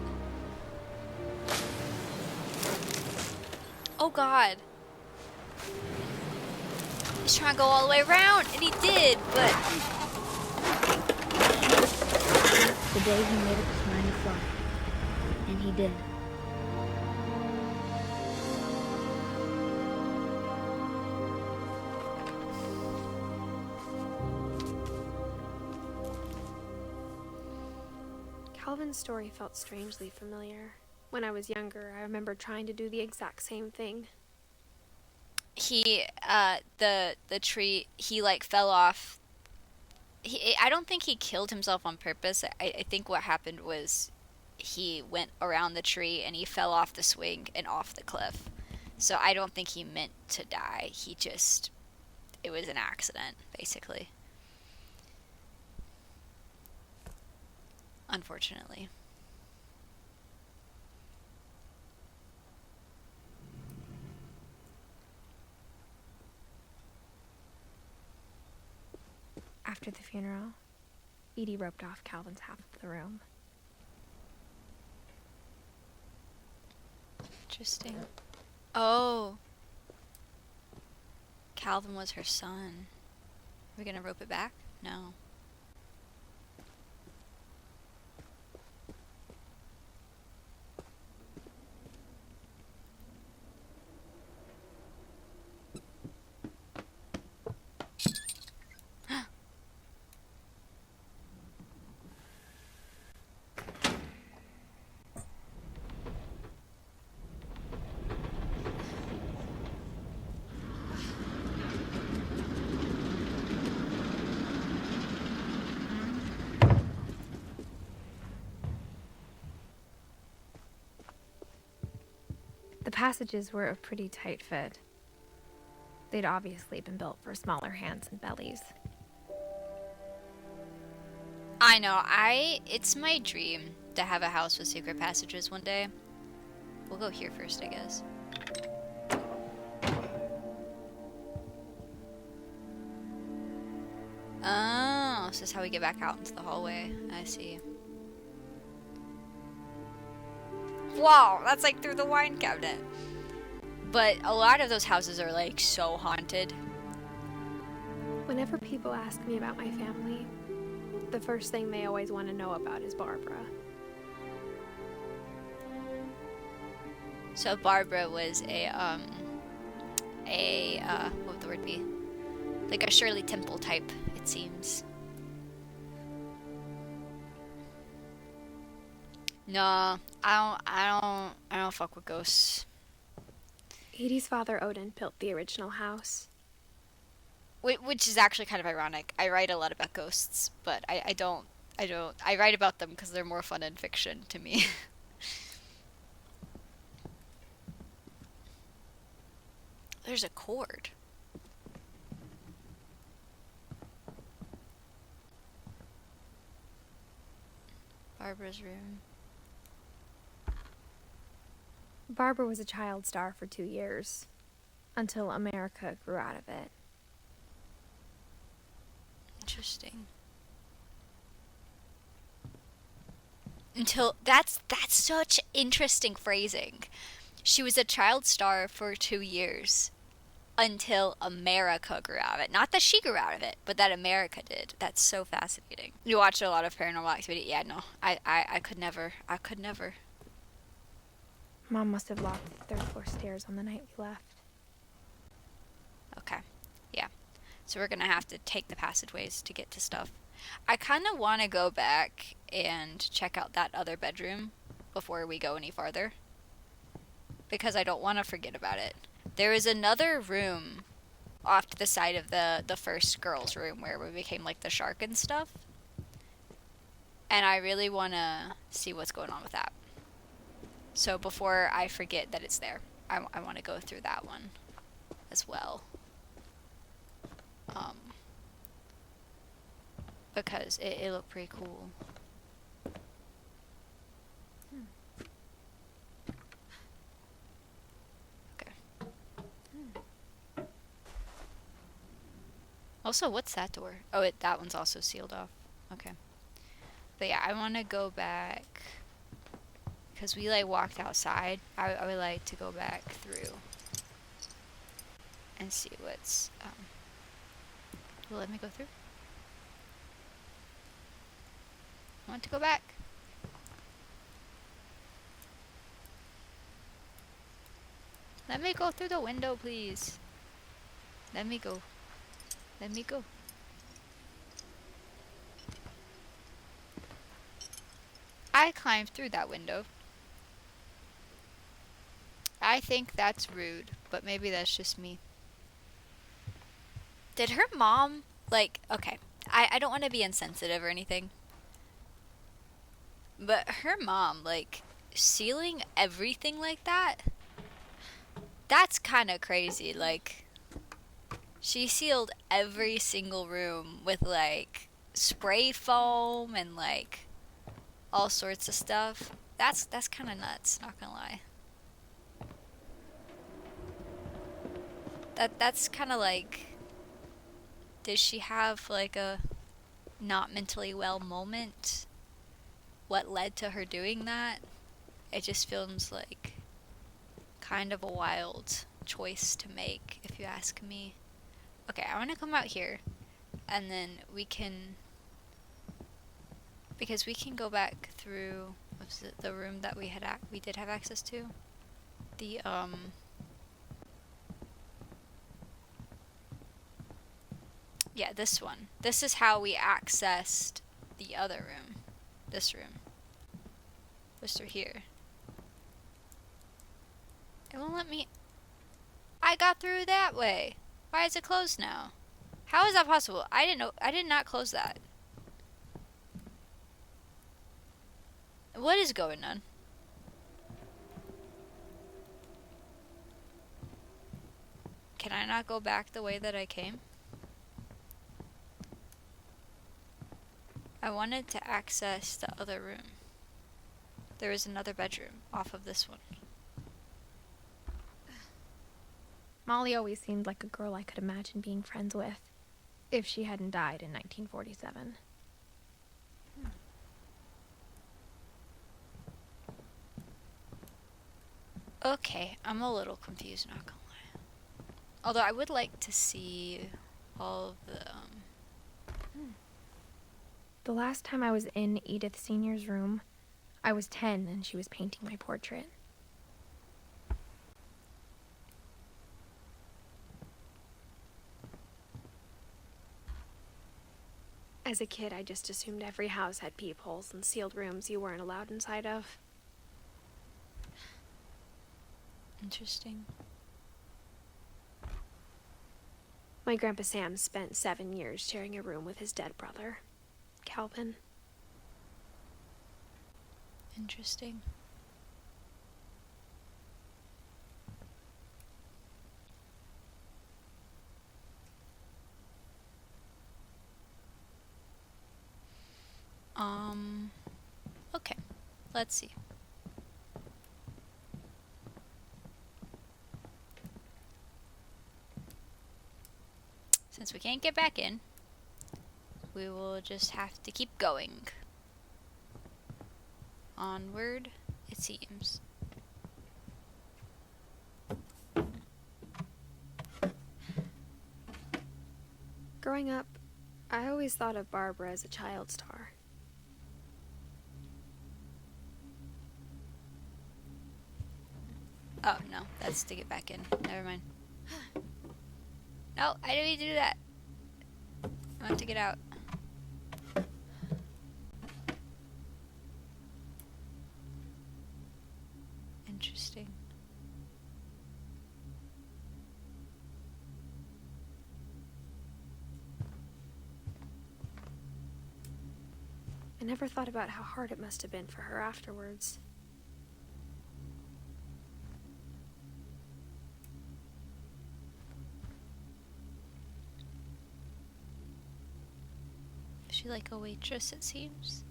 Speaker 1: Oh god. He's trying to go all the way around, and he did, but...
Speaker 5: The day he made up his mind to fly. And he did.
Speaker 2: Calvin's story felt strangely familiar. When I was younger, I remember trying to do the exact same thing.
Speaker 1: He, the tree, he, like, fell off. I don't think he killed himself on purpose. I think what happened was he went around the tree and he fell off the swing and off the cliff. So I don't think he meant to die. It was an accident, basically. Unfortunately.
Speaker 2: After the funeral, Edie roped off Calvin's half of the room.
Speaker 1: Interesting. Oh. Calvin was her son. Are we gonna rope it back? No.
Speaker 2: The passages were a pretty tight fit. They'd obviously been built for smaller hands and bellies.
Speaker 1: I know, it's my dream to have a house with secret passages one day. We'll go here first, I guess. Oh, so this is how we get back out into the hallway. I see. Wow, that's like through the wine cabinet. But a lot of those houses are like so haunted.
Speaker 2: Whenever people ask me about my family, the first thing they always want to know about is Barbara.
Speaker 1: So Barbara was what would the word be? Like a Shirley Temple type, it seems. No, I don't fuck with ghosts.
Speaker 2: Edie's father Odin built the original house.
Speaker 1: Which is actually kind of ironic. I write a lot about ghosts, but I don't. I write about them because they're more fun in fiction to me. There's a cord. Barbara's room.
Speaker 2: Barbara was a child star for 2 years, until America grew out of it.
Speaker 1: Interesting. Until that's such interesting phrasing. She was a child star for 2 years until America grew out of it. Not that she grew out of it, but that America did. That's so fascinating. You watch a lot of Paranormal Activity. Yeah, no. I could never. I could never.
Speaker 2: Mom must have locked the 3rd floor stairs on the night we left.
Speaker 1: Okay. Yeah. So we're going to have to take the passageways to get to stuff. I kind of want to go back and check out that other bedroom before we go any farther, because I don't want to forget about it. There is another room off to the side of the first girl's room where we became like the shark and stuff. And I really want to see what's going on with that. So before I forget that it's there, I want to go through that one as well. Because it looked pretty cool. Okay. Also, what's that door? Oh, that one's also sealed off. Okay. But yeah, I want to go back, because we like walked outside. I would like to go back through and see what's will it let me go through? I want to go back. Let me go through the window, please. Let me go. Let me go. I climbed through that window. I think that's rude, but maybe that's just me. Did her mom, like, okay, I don't want to be insensitive or anything, but her mom, like, sealing everything like that, that's kind of crazy. Like, she sealed every single room with, like, spray foam and, like, all sorts of stuff. That's kind of nuts, not gonna lie. That's kind of like, did she have, like, a not mentally well moment? What led to her doing that? It just feels like kind of a wild choice to make, if you ask me. Okay, I want to come out here, and then we can, because we can go back through, what's it, the room that we did have access to? The, yeah, this one. This is how we accessed the other room. This room. Was through here. It won't let me. I got through that way. Why is it closed now? How is that possible? I didn't know. I did not close that. What is going on? Can I not go back the way that I came? I wanted to access the other room. There is another bedroom off of this one.
Speaker 2: Molly always seemed like a girl I could imagine being friends with, if she hadn't died in 1947.
Speaker 1: Okay, I'm a little confused, not gonna lie. Although I would like to see all of the,
Speaker 2: The last time I was in Edith Sr.'s room, I was 10 and she was painting my portrait. As a kid, I just assumed every house had peepholes and sealed rooms you weren't allowed inside of.
Speaker 1: Interesting.
Speaker 2: My Grandpa Sam spent 7 years sharing a room with his dead brother, Calvin.
Speaker 1: Interesting. Okay. Let's see. Since we can't get back in, we will just have to keep going. Onward, it seems.
Speaker 2: Growing up, I always thought of Barbara as a child star.
Speaker 1: Oh, no, that's to get back in. Never mind. No, I didn't mean to do that. I want to get out. Interesting.
Speaker 2: I never thought about how hard it must have been for her afterwards.
Speaker 1: Is she like a waitress, it seems?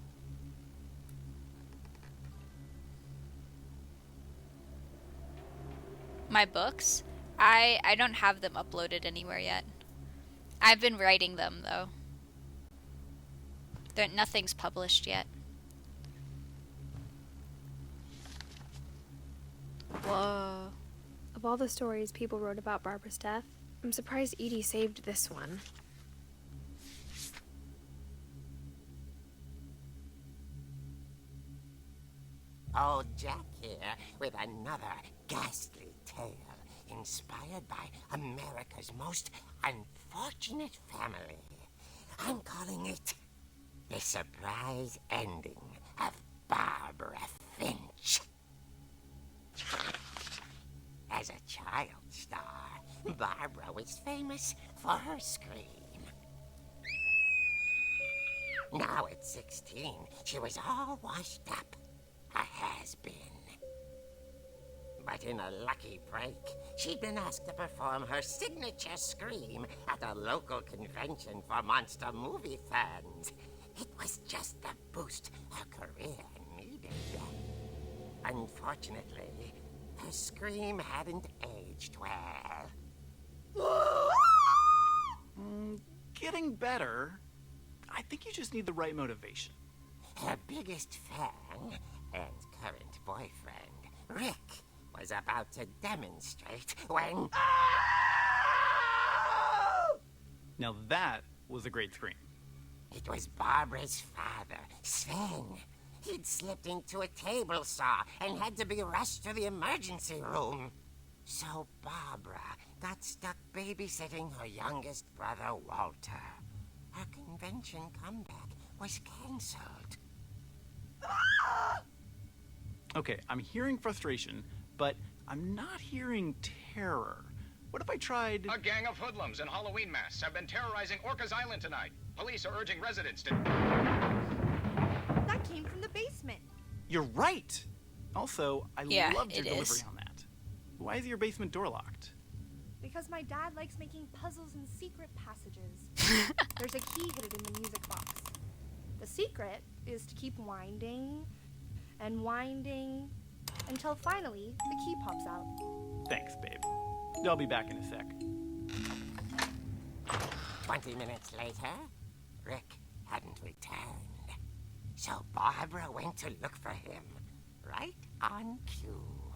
Speaker 1: My books? I don't have them uploaded anywhere yet. I've been writing them, though. Nothing's published yet. Whoa.
Speaker 2: Of all the stories people wrote about Barbara's death, I'm surprised Edie saved this one.
Speaker 6: Old Jack here with another ghastly tale inspired by America's most unfortunate family. I'm calling it The Surprise Ending of Barbara Finch. As a child star, Barbara was famous for her scream. Now at 16, she was all washed up. A has-been. But in a lucky break, she'd been asked to perform her signature scream at a local convention for monster movie fans. It was just the boost her career needed. Unfortunately, her scream hadn't aged well.
Speaker 7: Getting better. I think you just need the right motivation.
Speaker 6: Her biggest fan and current boyfriend, Rick, was about to demonstrate when...
Speaker 7: Now that was a great scream.
Speaker 6: It was Barbara's father, Sven. He'd slipped into a table saw and had to be rushed to the emergency room. So Barbara got stuck babysitting her youngest brother, Walter. Her convention comeback was cancelled.
Speaker 7: Okay, I'm hearing frustration, but I'm not hearing terror. What if I tried...
Speaker 8: A gang of hoodlums in Halloween masks have been terrorizing Orcas Island tonight. Police are urging residents to...
Speaker 4: That came from the basement.
Speaker 7: You're right! Also, I
Speaker 1: Yeah,
Speaker 7: loved your
Speaker 1: it
Speaker 7: delivery
Speaker 1: is.
Speaker 7: on that. Why is your basement door locked?
Speaker 4: Because my dad likes making puzzles and secret passages. There's a key hidden in the music box. The secret is to keep winding and winding until finally the key pops out.
Speaker 7: Thanks, babe. I'll be back in a sec.
Speaker 6: 20 minutes later, Rick hadn't returned. So Barbara went to look for him, right on cue.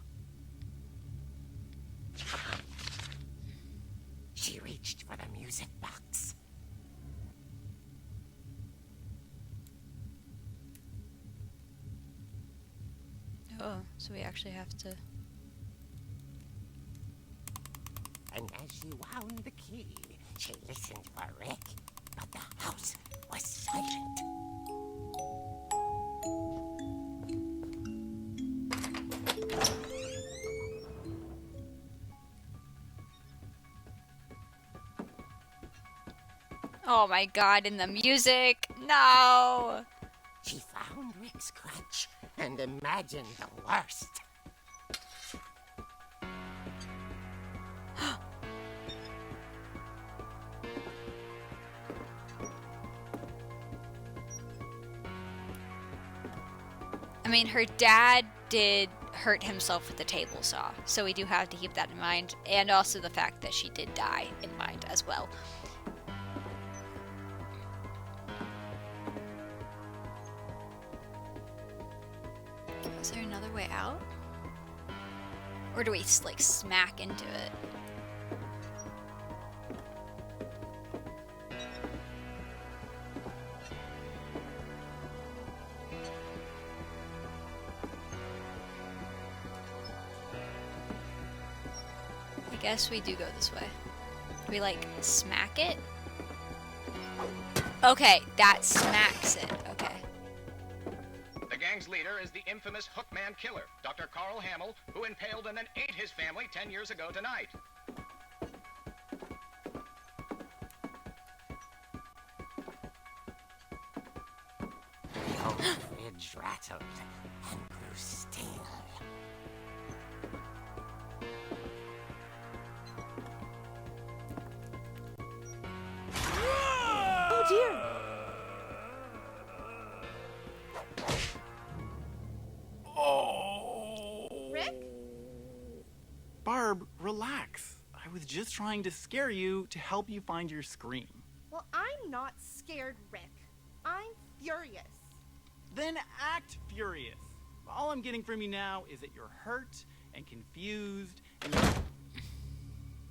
Speaker 6: She reached for the music box.
Speaker 1: Oh, so we actually have to...
Speaker 6: And as she wound the key, she listened for Rick, but The house was silent.
Speaker 1: Oh my god, and the music! No!
Speaker 6: She found Rick's crutch and imagined the worst.
Speaker 1: I mean, her dad did hurt himself with the table saw, so we do have to keep that in mind, and also the fact that she did die in mind as well. Is there another way out? Or do we, like, smack into it? I guess we do go this way. We, like, smack it? Okay, that smacks it. Okay.
Speaker 8: The gang's leader is the infamous Hookman killer, Dr. Carl Hamill, who impaled and then ate his family 10 years ago tonight.
Speaker 6: The old fridge rattled and grew still.
Speaker 4: Oh dear! Rick?
Speaker 7: Barb, relax. I was just trying to scare you to help you find your scream.
Speaker 4: Well, I'm not scared, Rick. I'm furious.
Speaker 7: Then act furious. All I'm getting from you now is that you're hurt and confused and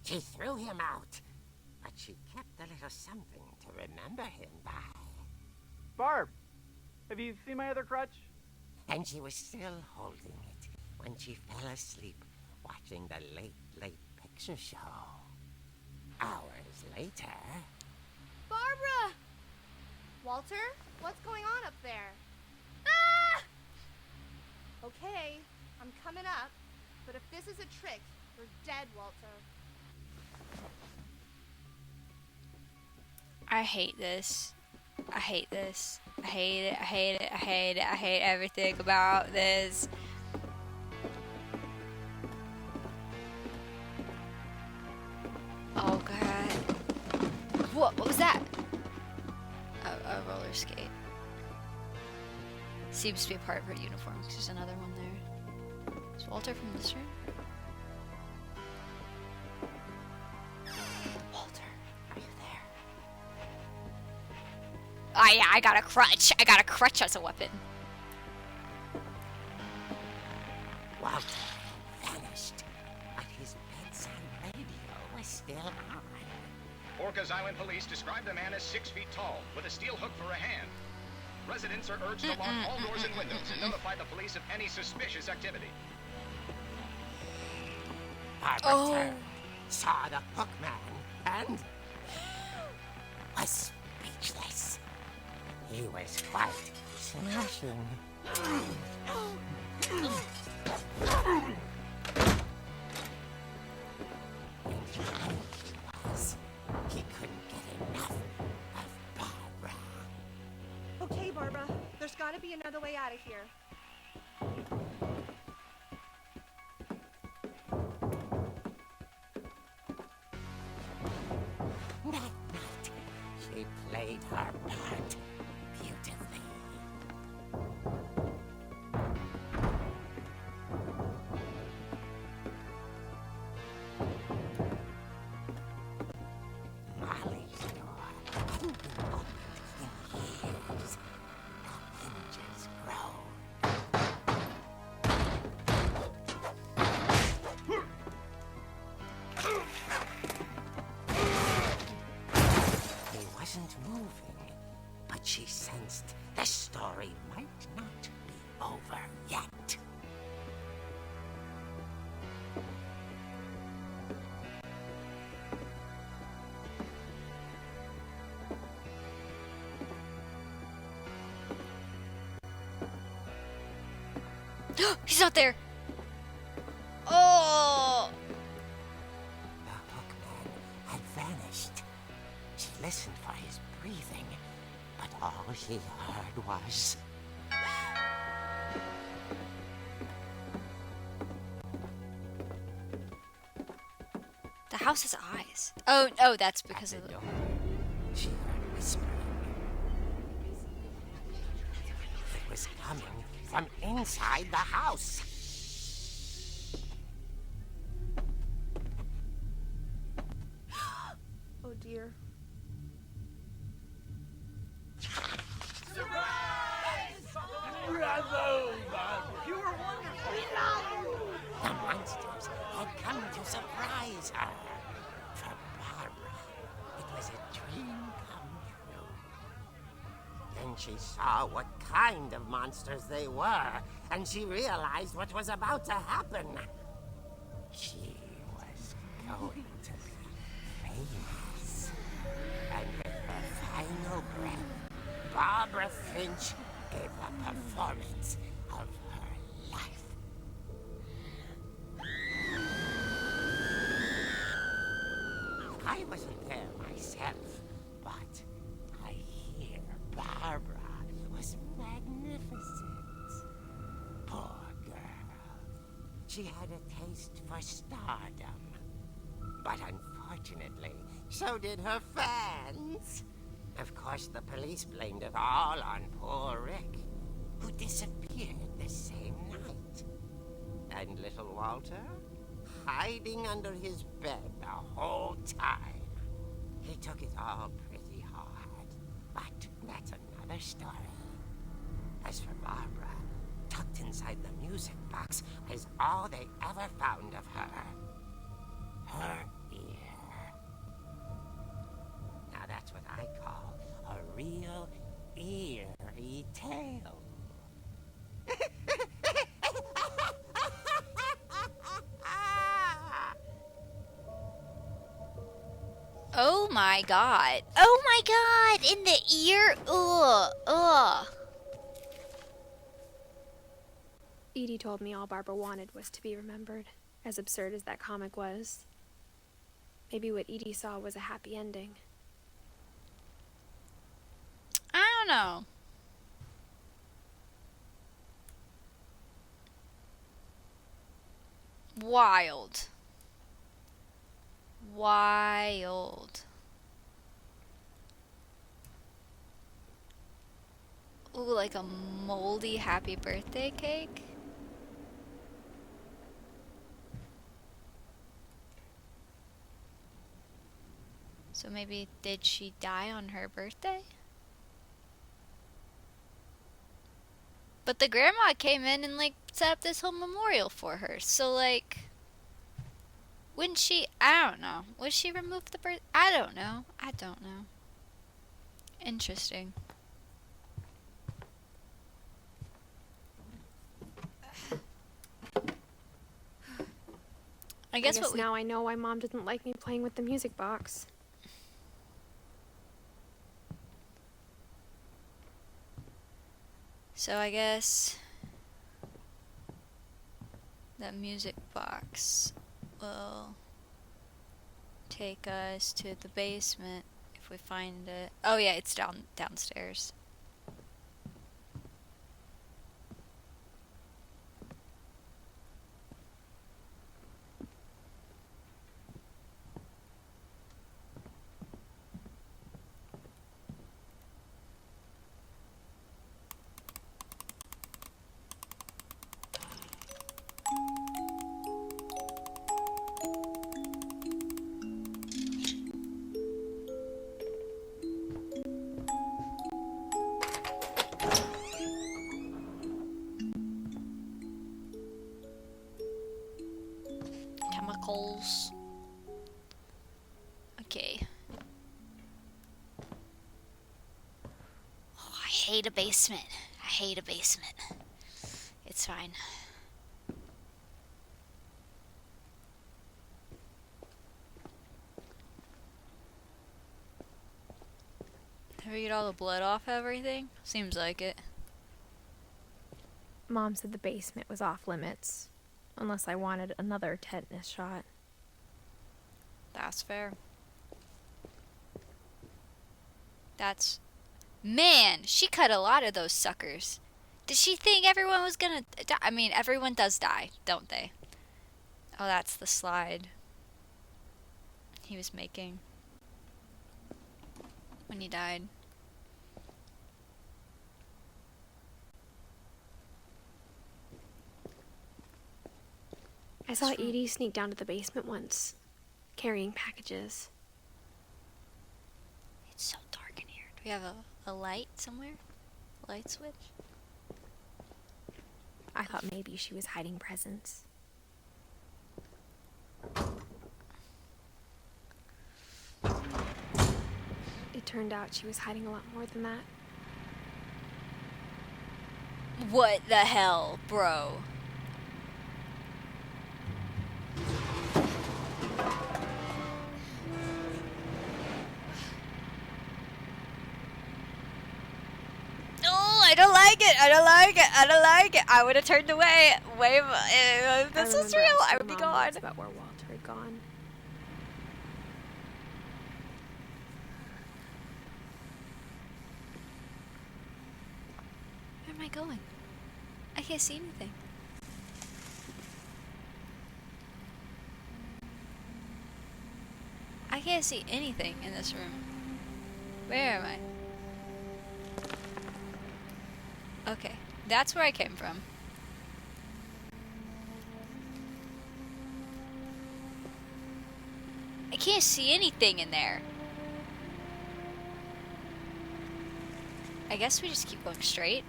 Speaker 6: She threw him out, but she kept a little something to remember him by.
Speaker 7: Barb, have you seen my other crutch?
Speaker 6: And she was still holding it when she fell asleep watching the late picture show. Hours later...
Speaker 4: Barbara! Walter, what's going on up there? Ah! Okay, I'm coming up, but if this is a trick, you're dead, Walter.
Speaker 1: I hate this. I hate this. I hate it. I hate it. I hate it. I hate everything about this. Oh god. What was that? A roller skate. Seems to be a part of her uniform because there's another one there. Is Walter from this room? Walter, are you there? Oh yeah, I got a crutch. I got a crutch as a weapon.
Speaker 6: Walter vanished, but his bedside radio was still on.
Speaker 8: Orcas Island police describe the man as 6 feet tall, with a steel hook for a hand. Residents are urged to lock all doors and windows and notify the police of any suspicious activity.
Speaker 6: Barbara turned, saw the hookman, and was speechless. He was quite smashing. And he was. He couldn't get enough of Barbara.
Speaker 4: Okay, Barbara, there's gotta be another way out of here.
Speaker 6: That night, she played her part beautifully. Molly's door hadn't been opened in years. The hinges groaned. He wasn't moving, but she sensed the story might not be over yet.
Speaker 1: He's not there. Oh!
Speaker 6: The hookman had vanished. She listened for his breathing, but all she heard was...
Speaker 1: The house has eyes. Oh, that's because
Speaker 6: At
Speaker 1: of
Speaker 6: the
Speaker 1: the...
Speaker 6: door, she heard whispering. It was coming from inside the house.
Speaker 4: Oh dear.
Speaker 6: The monsters had come to surprise her. For Barbara, it was a dream come true. Then she saw what kind of monsters they were, and she realized what was about to happen. She was going to be famous. And with her final breath, Barbara Finch gave the performance of her life. I wasn't there myself, but I hear Barbara was magnificent. Poor girl. She had a taste for stardom. But unfortunately, so did her fans. Of course, the police blamed it all on poor Rick, who disappeared the same night. And little Walter? Hiding under his bed the whole time. He took it all pretty hard, but that's another story. As for Barbara, tucked inside the music box is all they ever found of her. Her ear. Now that's what I call a real eerie tale.
Speaker 1: Oh my god. Oh my god! In the ear? Ugh.
Speaker 2: Edie told me all Barbara wanted was to be remembered, as absurd as that comic was. Maybe what Edie saw was a happy ending.
Speaker 1: I don't know. Wild. Ooh, like a moldy happy birthday cake? So maybe did she die on her birthday? But the grandma came in and like set up this whole memorial for her. So like, wouldn't she? I don't know. Would she remove the birth? I don't know. Interesting. I guess what
Speaker 2: now I know why Mom didn't like me playing with the music box.
Speaker 1: So I guess that music box will take us to the basement if we find it. Oh yeah, it's downstairs. Chemicals. Okay. Oh, I hate a basement. It's fine. Have we get all the blood off everything? Seems like it.
Speaker 2: Mom said the basement was off limits, unless I wanted another tetanus shot.
Speaker 1: That's fair. That's... Man, she cut a lot of those suckers. Did she think everyone was gonna die? I mean, everyone does die, don't they? Oh, that's the slide he was making when he died.
Speaker 2: I saw Edie sneak down to the basement once, carrying packages.
Speaker 1: It's so dark in here. Do we have a light somewhere? Light switch?
Speaker 2: I thought maybe she was hiding presents. It turned out she was hiding a lot more than that.
Speaker 1: What the hell, bro? I don't like it. I don't like it. I don't like it. I would have turned away. This was real. I would be gone.
Speaker 2: About where Walter had gone.
Speaker 1: Where am I going? I can't see anything. I can't see anything in this room. Where am I? Okay, that's where I came from. I can't see anything in there. I guess we just keep going straight.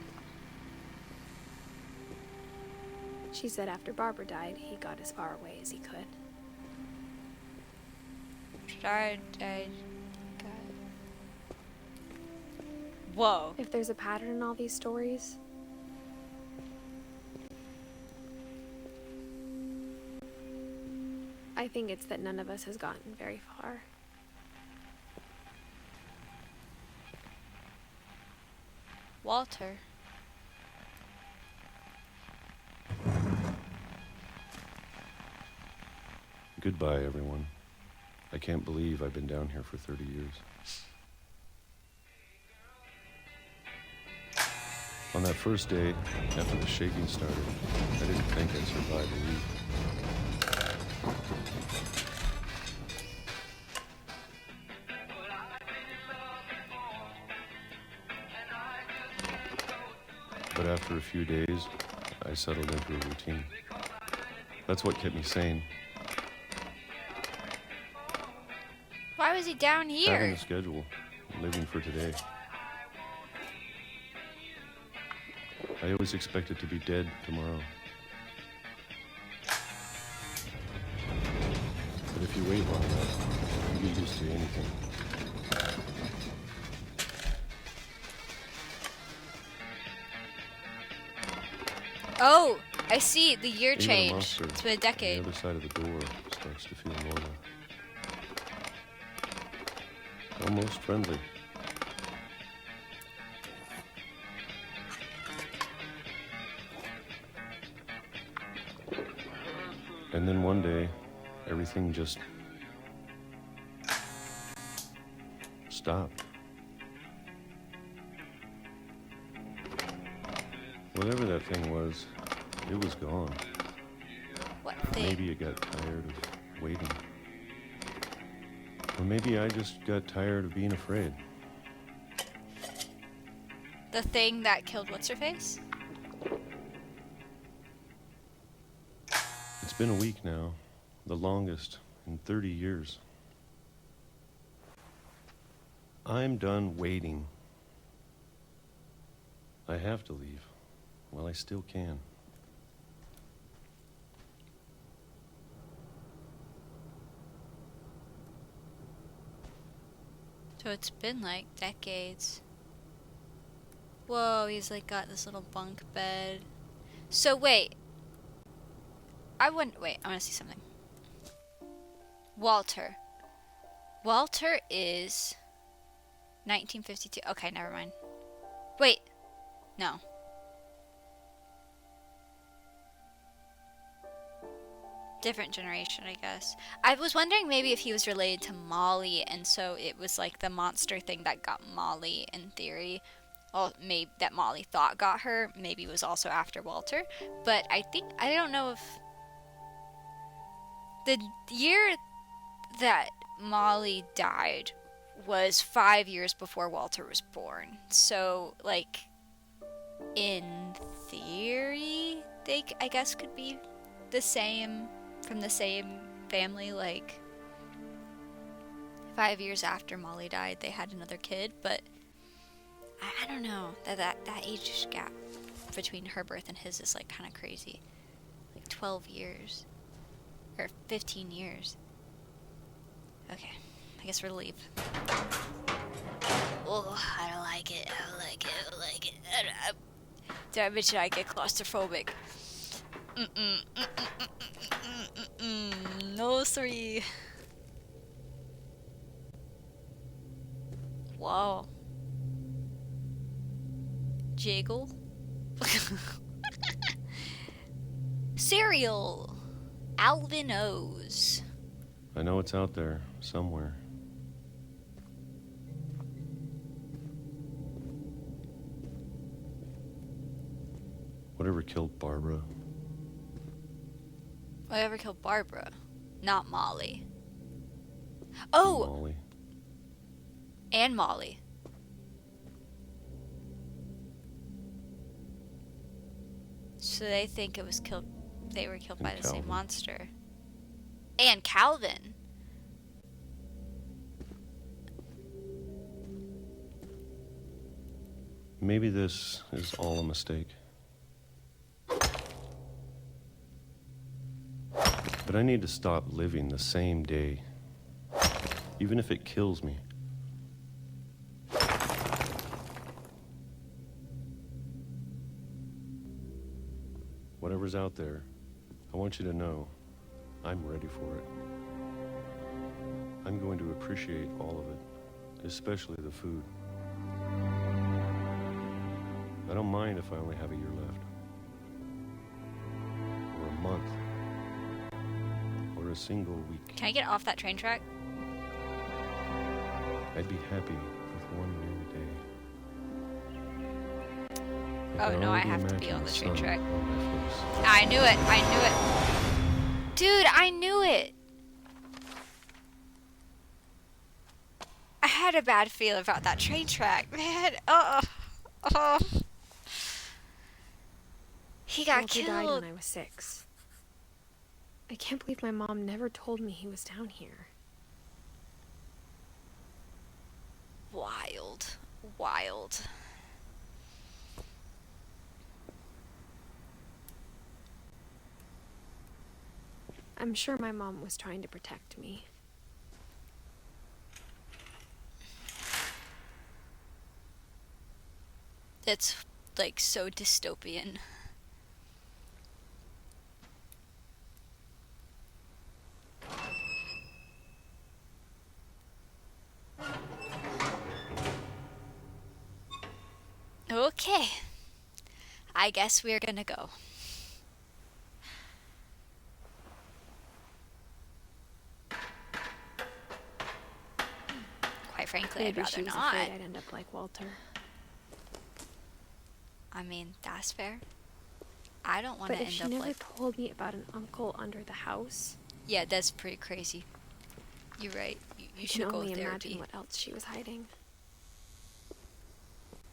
Speaker 2: She said after Barbara died, he got as far away as he could.
Speaker 1: Whoa.
Speaker 2: If there's a pattern in all these stories, I think it's that none of us has gotten very far.
Speaker 1: Walter.
Speaker 9: Goodbye, everyone. I can't believe I've been down here for 30 years. On that first day, after the shaking started, I didn't think I'd survive a week. But after a few days, I settled into a routine. That's what kept me sane.
Speaker 1: Why was he down here?
Speaker 9: Having a schedule, living for today. I always expected to be dead tomorrow. But if you wait long enough, you get used to anything.
Speaker 1: Oh, I see. The year
Speaker 9: Even a
Speaker 1: changed.
Speaker 9: monster
Speaker 1: It's been a
Speaker 9: on
Speaker 1: decade.
Speaker 9: the other side of the door starts to feel normal. Almost friendly. And then one day, everything just stopped. Whatever that thing was, it was gone.
Speaker 1: What thing?
Speaker 9: Maybe it got tired of waiting. Or maybe I just got tired of being afraid.
Speaker 1: The thing that killed what's-her-face?
Speaker 9: It's been a week now, the longest in 30 years. I'm done waiting. I have to leave. Well, I still can.
Speaker 1: So it's been like decades. Whoa, he's like got this little bunk bed. So wait. I want to see something. Walter. Walter is 1952. Okay, never mind. Wait. No. Different generation, I guess. I was wondering maybe if he was related to Molly, and so it was like the monster thing that got Molly in theory. Well, maybe that Molly thought got her. Maybe it was also after Walter. But I don't know if the year that Molly died was 5 years before Walter was born. So, like, in theory, they, I guess, could be the same, from the same family. Like, 5 years after Molly died, they had another kid, but I don't know. That age gap between her birth and his is, like, kind of crazy. Like, 12 years. Or 15 years. Okay, I guess we're to leave. Oh, I don't like it. I don't like it. I don't like it. Did I mention I get claustrophobic? No, sorry. Wow. Jiggle. Cereal. Alvin O's.
Speaker 9: I know it's out there somewhere. Whatever killed Barbara?
Speaker 1: Whatever killed Barbara, not Molly. Oh!
Speaker 9: Molly.
Speaker 1: And Molly. So they think it was killed. They were killed
Speaker 9: And
Speaker 1: by the same
Speaker 9: Calvin.
Speaker 1: monster. And Calvin.
Speaker 9: Maybe this is all a mistake. But I need to stop living the same day, even if it kills me. Whatever's out there, I want you to know I'm ready for it. I'm going to appreciate all of it, especially the food. I don't mind if I only have a year left, or a month, or a single week.
Speaker 1: Can I get off that train track?
Speaker 9: I'd be happy with one new day.
Speaker 1: Oh,
Speaker 9: can
Speaker 1: no, I
Speaker 9: already
Speaker 1: have to be
Speaker 9: imagine
Speaker 1: on the train
Speaker 9: sun
Speaker 1: track.
Speaker 9: on my face.
Speaker 1: I knew it. I knew it. Dude, I knew it. I had a bad feeling about that train track, man. Oh. He got
Speaker 2: Walter died
Speaker 1: killed.
Speaker 2: when I was 6. I can't believe my mom never told me he was down here.
Speaker 1: Wild. Wild.
Speaker 2: I'm sure my mom was trying to protect me.
Speaker 1: It's, like, so dystopian. Okay. I guess we're gonna go. Quite frankly,
Speaker 2: Maybe
Speaker 1: I'd
Speaker 2: she
Speaker 1: rather
Speaker 2: was
Speaker 1: not.
Speaker 2: afraid I'd end up like Walter.
Speaker 1: I mean, that's fair. I don't want to
Speaker 2: But if
Speaker 1: end
Speaker 2: she
Speaker 1: up
Speaker 2: never
Speaker 1: like...
Speaker 2: told me about an uncle under the house,
Speaker 1: Yeah, that's pretty crazy. You're right. You
Speaker 2: I
Speaker 1: should
Speaker 2: can
Speaker 1: go
Speaker 2: only
Speaker 1: therapy.
Speaker 2: imagine what else she was hiding.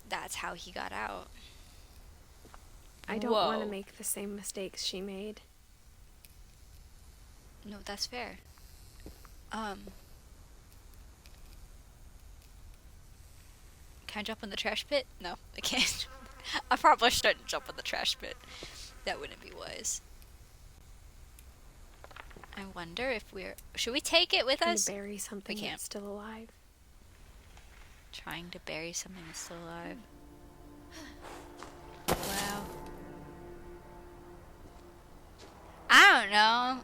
Speaker 1: That's how he got out.
Speaker 2: I don't want
Speaker 1: Whoa.
Speaker 2: to make the same mistakes she made.
Speaker 1: No, that's fair. Can I jump in the trash pit? No, I can't. I probably shouldn't jump in the trash pit. That wouldn't be wise. I wonder if we're... Should we take it with
Speaker 2: Trying
Speaker 1: us?
Speaker 2: to bury something
Speaker 1: can't.
Speaker 2: that's still alive.
Speaker 1: Trying to bury something that's still alive. Wow. I don't know.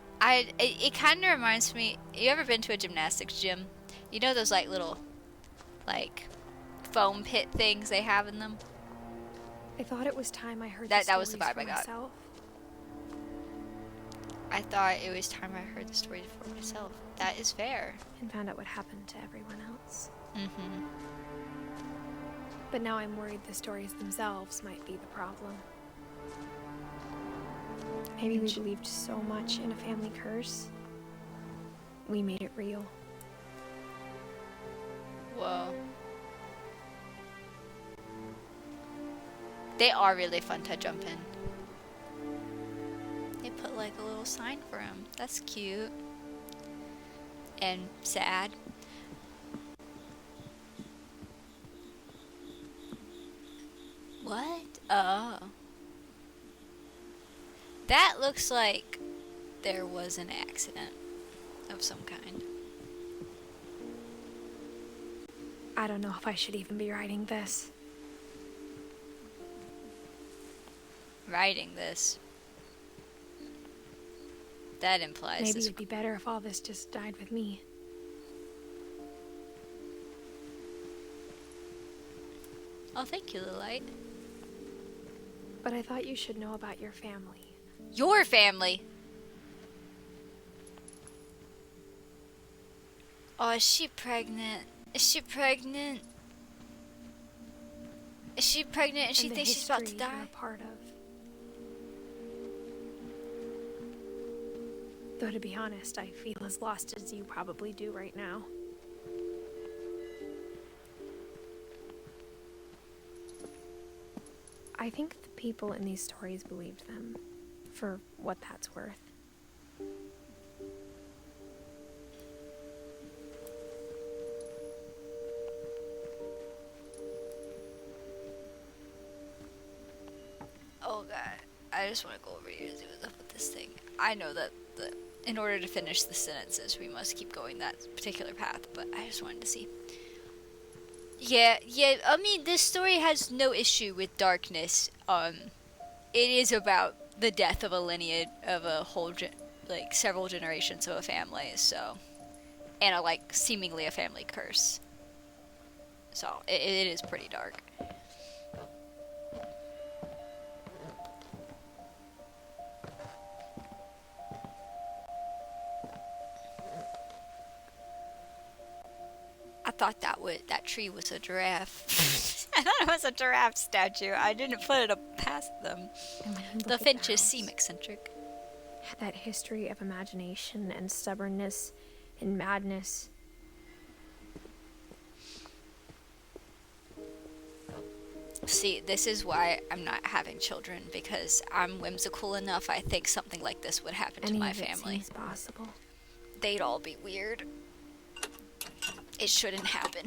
Speaker 1: It kind of reminds me... You ever been to a gymnastics gym? You know those, like, little, like, foam pit things they have in them?
Speaker 2: I thought it was time I heard
Speaker 1: That
Speaker 2: the
Speaker 1: was the
Speaker 2: stories
Speaker 1: vibe
Speaker 2: for
Speaker 1: I got.
Speaker 2: myself.
Speaker 1: I thought it was time I heard the story for myself. That is fair.
Speaker 2: And found out what happened to everyone else.
Speaker 1: Mm-hmm.
Speaker 2: But now I'm worried the stories themselves might be the problem. Maybe we believed so much in a family curse, we made it real.
Speaker 1: Whoa. They are really fun to jump in. They put like a little sign for him. That's cute. And sad. What? Oh. That looks like there was an accident of some kind.
Speaker 2: I don't know if I should even be writing this.
Speaker 1: Writing this. That implies
Speaker 2: Maybe
Speaker 1: this.
Speaker 2: it'd be better if all this just died with me.
Speaker 1: Oh, thank you, Lilite.
Speaker 2: But I thought you should know about your family.
Speaker 1: Your family. Oh, is she pregnant? Is she pregnant? Is she pregnant and she
Speaker 2: And the
Speaker 1: thinks she's about to
Speaker 2: history you're
Speaker 1: die?
Speaker 2: a part of. Though to be honest, I feel as lost as you probably do right now. I think the people in these stories believed them, for what that's worth.
Speaker 1: Oh god, I just want to go over here and see what's up with this thing. I know that in order to finish the sentences, we must keep going that particular path, but I just wanted to see. Yeah, I mean, this story has no issue with darkness. It is about the death of a lineage, of a whole, like, several generations of a family, so. And seemingly a family curse. So, it is pretty dark. I thought that tree was a giraffe. I thought it was a giraffe statue. I didn't put it up past them.
Speaker 2: And when you look
Speaker 1: The
Speaker 2: at
Speaker 1: Finches
Speaker 2: house,
Speaker 1: seem eccentric.
Speaker 2: had that history of imagination and stubbornness and madness.
Speaker 1: See, this is why I'm not having children, because I'm whimsical enough. I think something like this would happen to
Speaker 2: Any
Speaker 1: my
Speaker 2: of it
Speaker 1: family.
Speaker 2: seems possible.
Speaker 1: They'd all be weird. It shouldn't happen.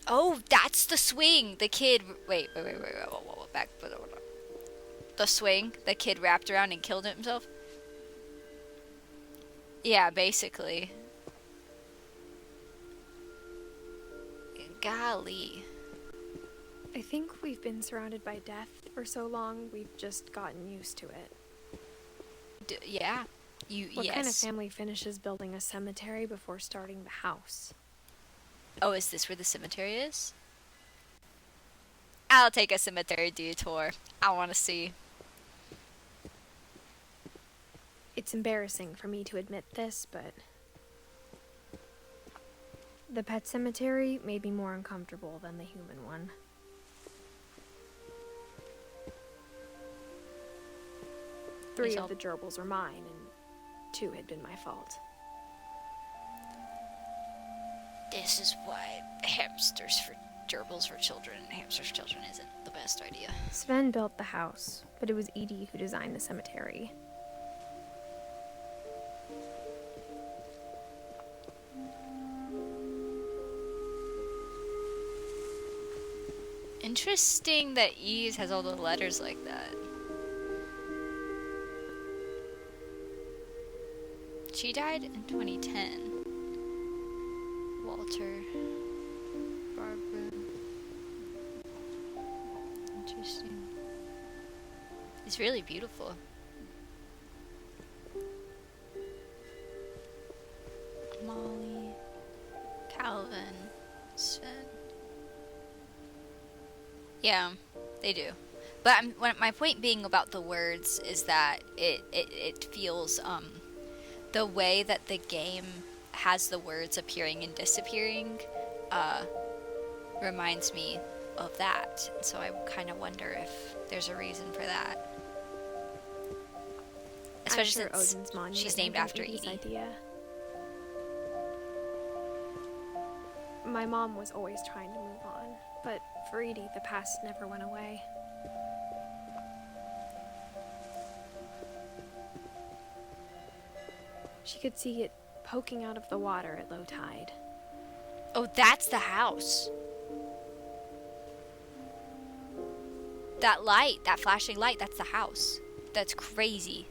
Speaker 1: Oh, that's the swing. The kid. Wait. Back. The swing. The kid wrapped around and killed himself. Yeah, basically. Golly.
Speaker 2: I think we've been surrounded by death for so long, we've just gotten used to it.
Speaker 1: Yeah.
Speaker 2: What kind of
Speaker 1: Yes.
Speaker 2: family finishes building a cemetery before starting the house?
Speaker 1: Oh, is this where the cemetery is? I'll take a cemetery detour. I want to see.
Speaker 2: It's embarrassing for me to admit this, but the pet cemetery may be more uncomfortable than the human one. Three
Speaker 1: Yourself.
Speaker 2: of the gerbils were mine, and 2 had been my fault.
Speaker 1: This is why gerbils for children and hamsters for children isn't the best idea.
Speaker 2: Sven built the house, but it was Edie who designed the cemetery.
Speaker 1: Interesting that Ease has all the letters like that. She died in 2010. Walter. Barbara. Interesting. It's really beautiful. Molly. Calvin. Sven. Yeah, they do. But my point being about the words is that it feels the way that the game has the words appearing and disappearing reminds me of that. So I kind of wonder if there's a reason for that. Especially
Speaker 2: I'm sure
Speaker 1: since
Speaker 2: Odin's monument
Speaker 1: she's named
Speaker 2: was
Speaker 1: after
Speaker 2: Edie's
Speaker 1: Edie.
Speaker 2: idea. My mom was always trying to move on, but for Edie, the past never went away. She could see it poking out of the water at low tide.
Speaker 1: Oh, that's the house. That light, that flashing light, that's the house. That's crazy.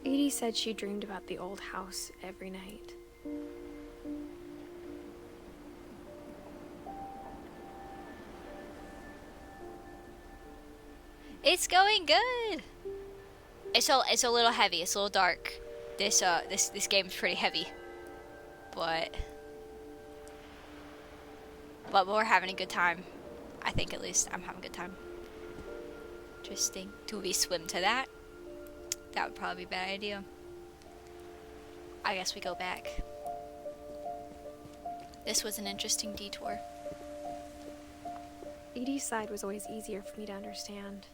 Speaker 2: Edie said she dreamed about the old house every night.
Speaker 1: It's going good. It's a little heavy. It's a little dark. This game's pretty heavy, but we're having a good time. I think at least I'm having a good time. Interesting. Do we swim to that? That would probably be a bad idea. I guess we go back. This was an interesting detour.
Speaker 2: Edie's side was always easier for me to understand.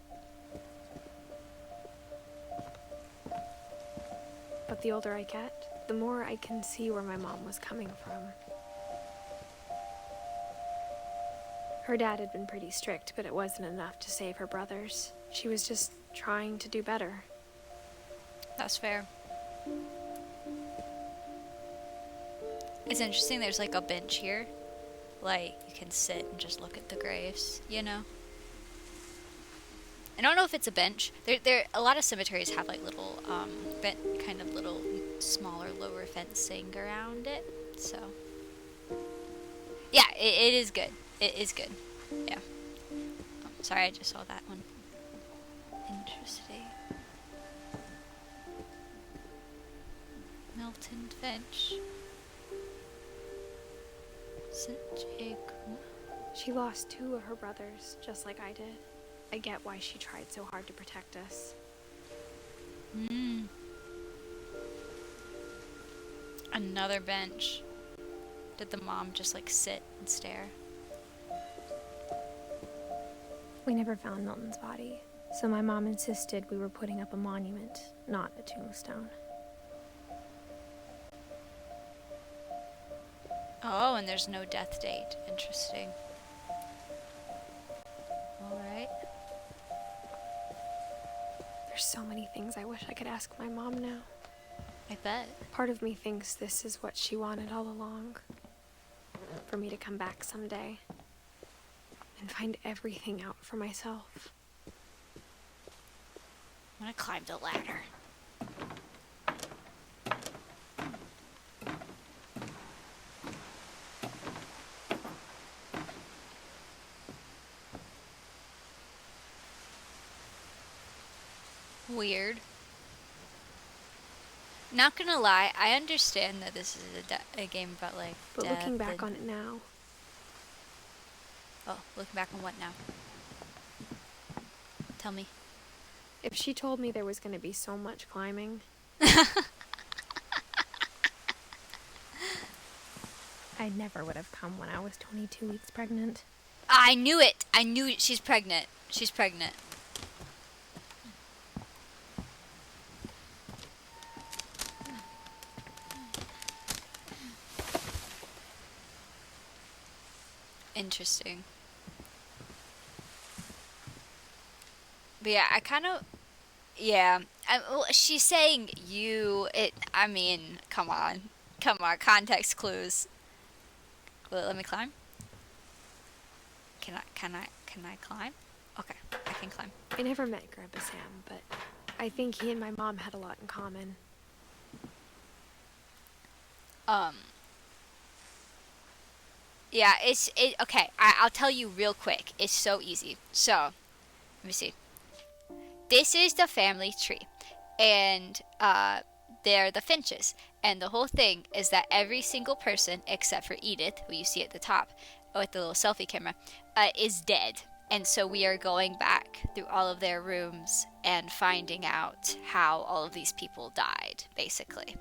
Speaker 2: But the older I get, the more I can see where my mom was coming from. Her dad had been pretty strict, but it wasn't enough to save her brothers. She was just trying to do better.
Speaker 1: That's fair. It's interesting, there's like a bench here. Like, you can sit and just look at the graves, you know? I don't know if it's a bench. A lot of cemeteries have like little, kind of little smaller, lower fencing around it. So, yeah, it is good. It is good. Yeah. Oh, sorry, I just saw that one. Interesting. Milton Finch. St. Jacob.
Speaker 2: She lost 2 of her brothers, just like I did. I get why she tried so hard to protect us.
Speaker 1: Another bench. Did the mom just like sit and stare?
Speaker 2: We never found Milton's body, so my mom insisted we were putting up a monument, not a tombstone.
Speaker 1: Oh, and there's no death date. Interesting. Alright.
Speaker 2: There's so many things I wish I could ask my mom now.
Speaker 1: I bet.
Speaker 2: Part of me thinks this is what she wanted all along. For me to come back someday and find everything out for myself.
Speaker 1: I'm gonna climb the ladder. Weird. Not gonna lie, I understand that this is a game about like
Speaker 2: But
Speaker 1: death
Speaker 2: looking back
Speaker 1: and...
Speaker 2: on it now,
Speaker 1: Oh, looking back on what now? Tell me.
Speaker 2: if she told me there was going to be so much climbing, I never would have come when I was 22 weeks pregnant.
Speaker 1: I knew it! I knew it. She's pregnant. She's pregnant. Interesting. But yeah, I kind of... Yeah. Well, she's saying you... I mean, come on. Come on, context clues. Well, let me climb. Can I climb? Okay, I can climb.
Speaker 2: I never met Grandpa Sam, but I think he and my mom had a lot in common.
Speaker 1: Yeah, okay, I'll tell you real quick. It's so easy. So, let me see. This is the family tree. And, they're the Finches. And the whole thing is that every single person, except for Edith, who you see at the top with the little selfie camera, is dead. And so we are going back through all of their rooms and finding out how all of these people died, basically.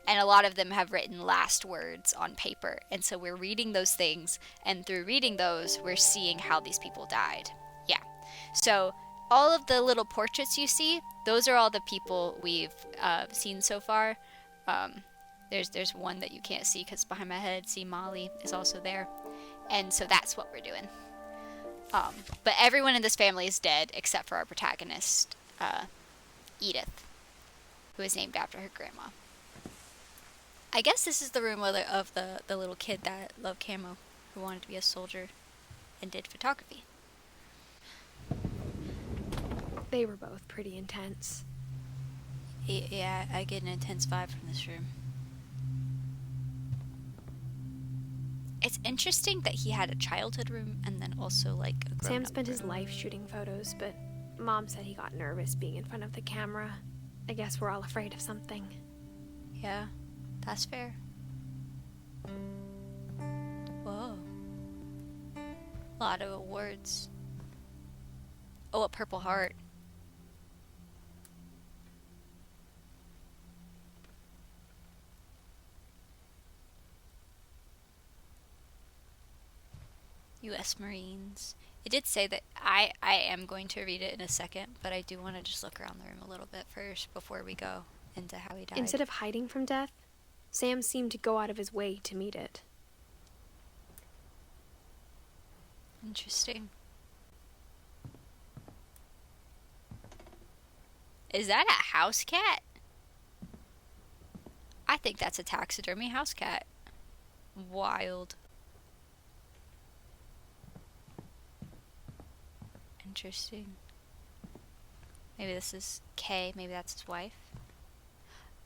Speaker 1: And a lot of them have written last words on paper. And so we're reading those things, and through reading those, we're seeing how these people died. Yeah. So all of the little portraits you see, those are all the people we've seen so far. There's one that you can't see because behind my head. See, Molly is also there. And so that's what we're doing. But everyone in this family is dead except for our protagonist, Edith, who is named after her grandma. I guess this is the room of the little kid that loved camo, who wanted to be a soldier and did photography.
Speaker 2: They were both pretty intense.
Speaker 1: Yeah, I get an intense vibe from this room. It's interesting that he had a childhood room and then also like a grown-up
Speaker 2: Sam spent his
Speaker 1: room.
Speaker 2: life shooting photos, but Mom said he got nervous being in front of the camera. I guess we're all afraid of something.
Speaker 1: Yeah, that's fair. Whoa. A lot of awards. Oh, a Purple Heart. U.S. Marines. It did say that I am going to read it in a second, but I do want to just look around the room a little bit first before we go into how he died.
Speaker 2: Instead of hiding from death, Sam seemed to go out of his way to meet it.
Speaker 1: Interesting. Is that a house cat? I think that's a taxidermy house cat. Wild. Interesting. Maybe this is Kay. Maybe that's his wife.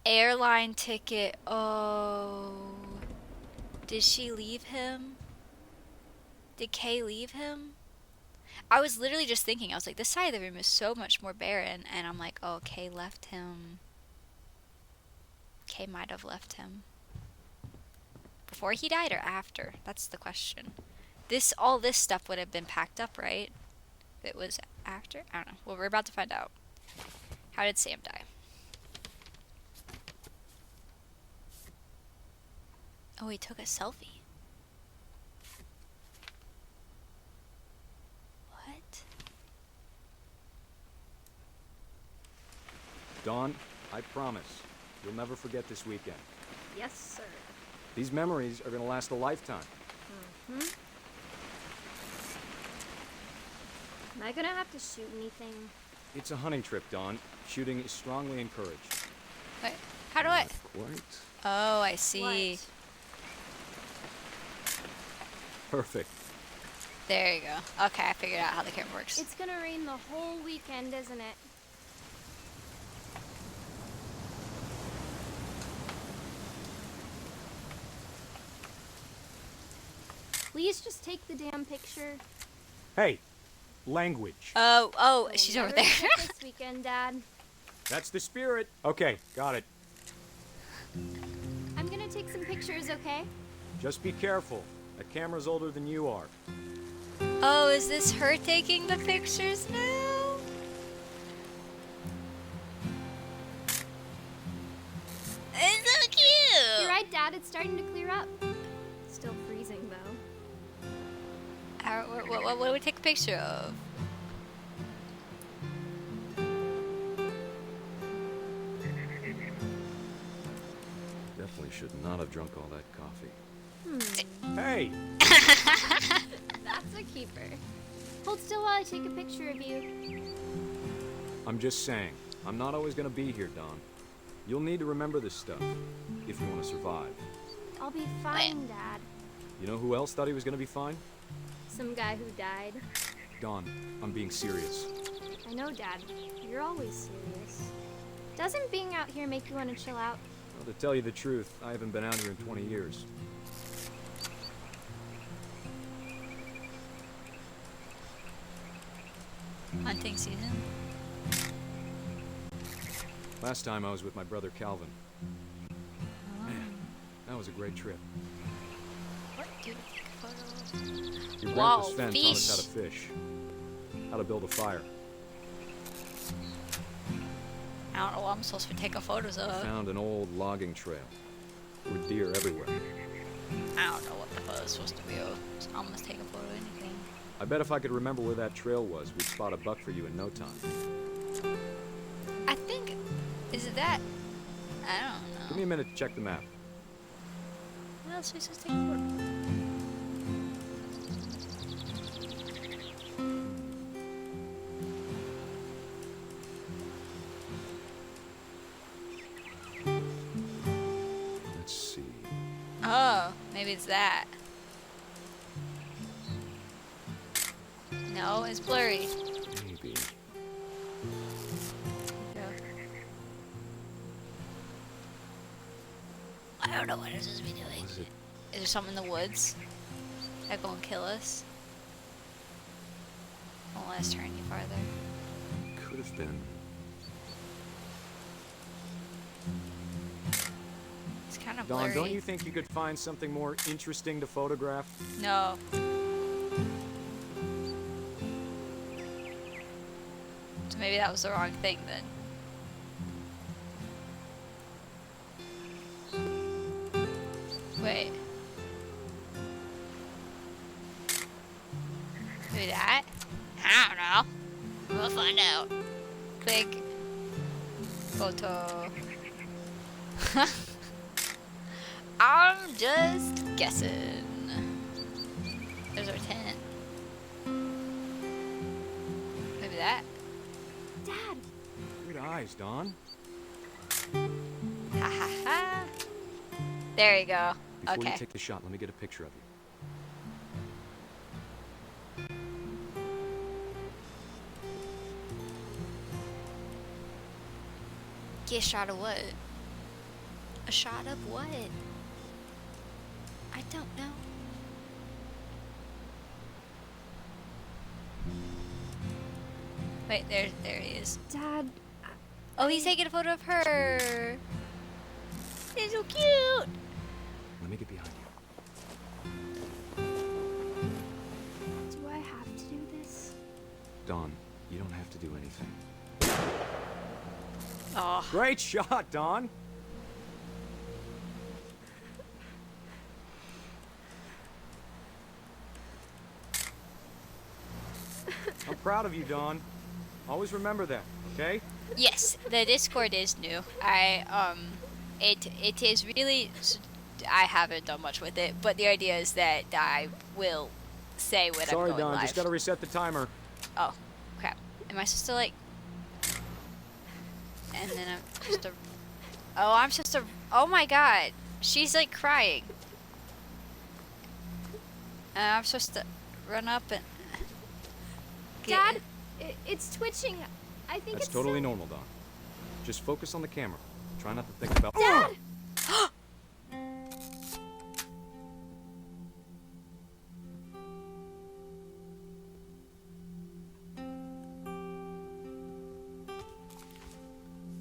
Speaker 1: Airline ticket. Oh. Did she leave him? Did Kay leave him? I was literally just thinking, I was like, this side of the room is so much more barren, and I'm like, oh, Kay left him. Kay might have left him. Before he died or after? That's the question. All this stuff would have been packed up, right? If it was after? I don't know. Well, we're about to find out. How did Sam die? Oh, he took a selfie. What?
Speaker 10: Dawn, I promise, you'll never forget this weekend.
Speaker 4: Yes, sir.
Speaker 10: These memories are gonna last a lifetime.
Speaker 4: Mm-hmm. Am I gonna have to shoot anything?
Speaker 10: It's a hunting trip, Dawn. Shooting is strongly encouraged.
Speaker 1: Wait, how do I?
Speaker 10: Not quite.
Speaker 1: Oh, I see.
Speaker 4: What?
Speaker 10: Perfect.
Speaker 1: There you go. Okay, I figured out how the camera works.
Speaker 4: It's gonna rain the whole weekend, isn't it? Please just take the damn picture.
Speaker 10: Hey, language.
Speaker 1: Oh, she's over
Speaker 4: Never
Speaker 1: there.
Speaker 4: forget this weekend, Dad.
Speaker 10: That's the spirit. Okay, got it.
Speaker 4: I'm gonna take some pictures, okay?
Speaker 10: Just be careful. That camera's older than you are.
Speaker 1: Oh, is this her taking the pictures now? It's so cute.
Speaker 4: You're right, Dad. It's starting to clear up. Still freezing, though.
Speaker 1: What do we take a picture of?
Speaker 9: Definitely should not have drunk all that coffee.
Speaker 10: Hey!
Speaker 4: That's a keeper. Hold still while I take a picture of you.
Speaker 10: I'm just saying, I'm not always gonna be here, Dawn. You'll need to remember this stuff, if you want to survive.
Speaker 4: I'll be fine, Dad.
Speaker 10: You know who else thought he was gonna be fine?
Speaker 4: Some guy who died.
Speaker 10: Dawn, I'm being serious.
Speaker 4: I know, Dad. You're always serious. Doesn't being out here make you want to chill out?
Speaker 10: Well, to tell you the truth, I haven't been out here in 20 years.
Speaker 1: Hunting season.
Speaker 10: Last time I was with my brother Calvin. Man, was a great trip.
Speaker 1: What do you take a photo of?
Speaker 10: Your
Speaker 1: Wow,
Speaker 10: grandpa Sven taught us how to fish, how to build a fire.
Speaker 1: I don't know what I'm supposed to take a photos of.
Speaker 10: Found an old logging trail with deer everywhere.
Speaker 1: I don't know what the photo's supposed to be of. So I'm gonna take a photo of anything.
Speaker 10: I bet if I could remember where that trail was, we'd spot a buck for you in no time.
Speaker 1: I think, is it that? I don't know.
Speaker 10: Give me a minute to check the map.
Speaker 1: Well, let's just take a photo.
Speaker 10: Let's see.
Speaker 1: Oh, maybe it's that. No, it's blurry.
Speaker 10: Maybe.
Speaker 1: I don't know what it's supposed to be doing.
Speaker 10: Was it?
Speaker 1: Is there something in the woods that gonna kill us? Won't let us turn any farther.
Speaker 10: Could have been.
Speaker 1: It's kind of
Speaker 10: Dawn,
Speaker 1: blurry.
Speaker 10: don't you think you could find something more interesting to photograph?
Speaker 1: No. So maybe that was the wrong thing then. Wait. Maybe that? I don't know. We'll find out. Click. Photo. I'm just guessing. There's our tent. Maybe that.
Speaker 4: Dad!
Speaker 10: Good eyes, Dawn.
Speaker 1: Ha ha ha. There you go.
Speaker 10: Before
Speaker 1: Okay.
Speaker 10: you take the shot, let me get a picture of you.
Speaker 1: Get a shot of what? A shot of what? I don't know. Wait, there he is.
Speaker 2: Dad,
Speaker 1: Oh, he's taking a photo of her. It's so cute.
Speaker 10: Let me get behind you.
Speaker 2: do I have to do this?
Speaker 10: Dawn, you don't have to do anything.
Speaker 1: Oh,
Speaker 10: Great shot, Dawn. I'm proud of you, Dawn. Always remember that, okay?
Speaker 1: yes, the Discord is new. It is really. I haven't done much with it, but the idea is that I will say when
Speaker 10: Sorry,
Speaker 1: I'm going
Speaker 10: Dawn,
Speaker 1: live.
Speaker 10: just gotta reset the timer.
Speaker 1: Oh, crap. Am I supposed to, like... And then I'm supposed to... Oh, I'm supposed to... Oh my god. She's, like, crying. And I'm supposed to run up and...
Speaker 2: Dad, it's twitching. I think
Speaker 10: That's
Speaker 2: it's
Speaker 10: totally
Speaker 2: so-
Speaker 10: normal, Dawn. Just focus on the camera. Try not to think about...
Speaker 2: Dad!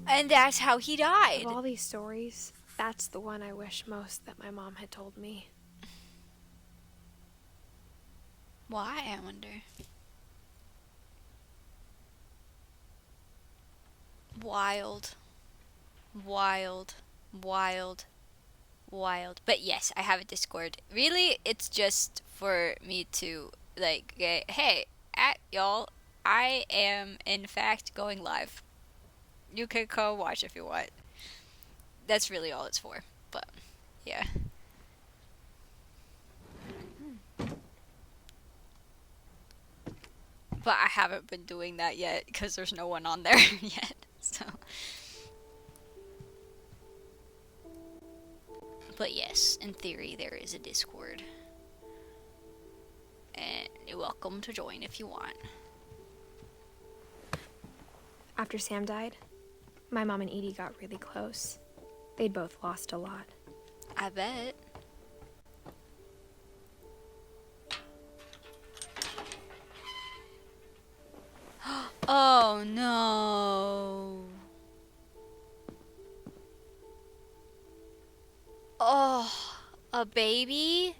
Speaker 1: And that's how he died.
Speaker 2: Of all these stories, that's the one I wish most that my mom had told me.
Speaker 1: Why, I wonder? Wild. Wild. Wild. Wild. But yes, I have a Discord. Really, it's just for me to, like, hey, y'all, I am, in fact, going live. You can go watch if you want. That's really all it's for. But, yeah. But I haven't been doing that yet because there's no one on there yet. So. But yes, in theory, there is a Discord. And you're welcome to join if you want.
Speaker 2: After Sam died, my mom and Edie got really close. They'd both lost a lot.
Speaker 1: I bet. Oh no. Oh. A baby?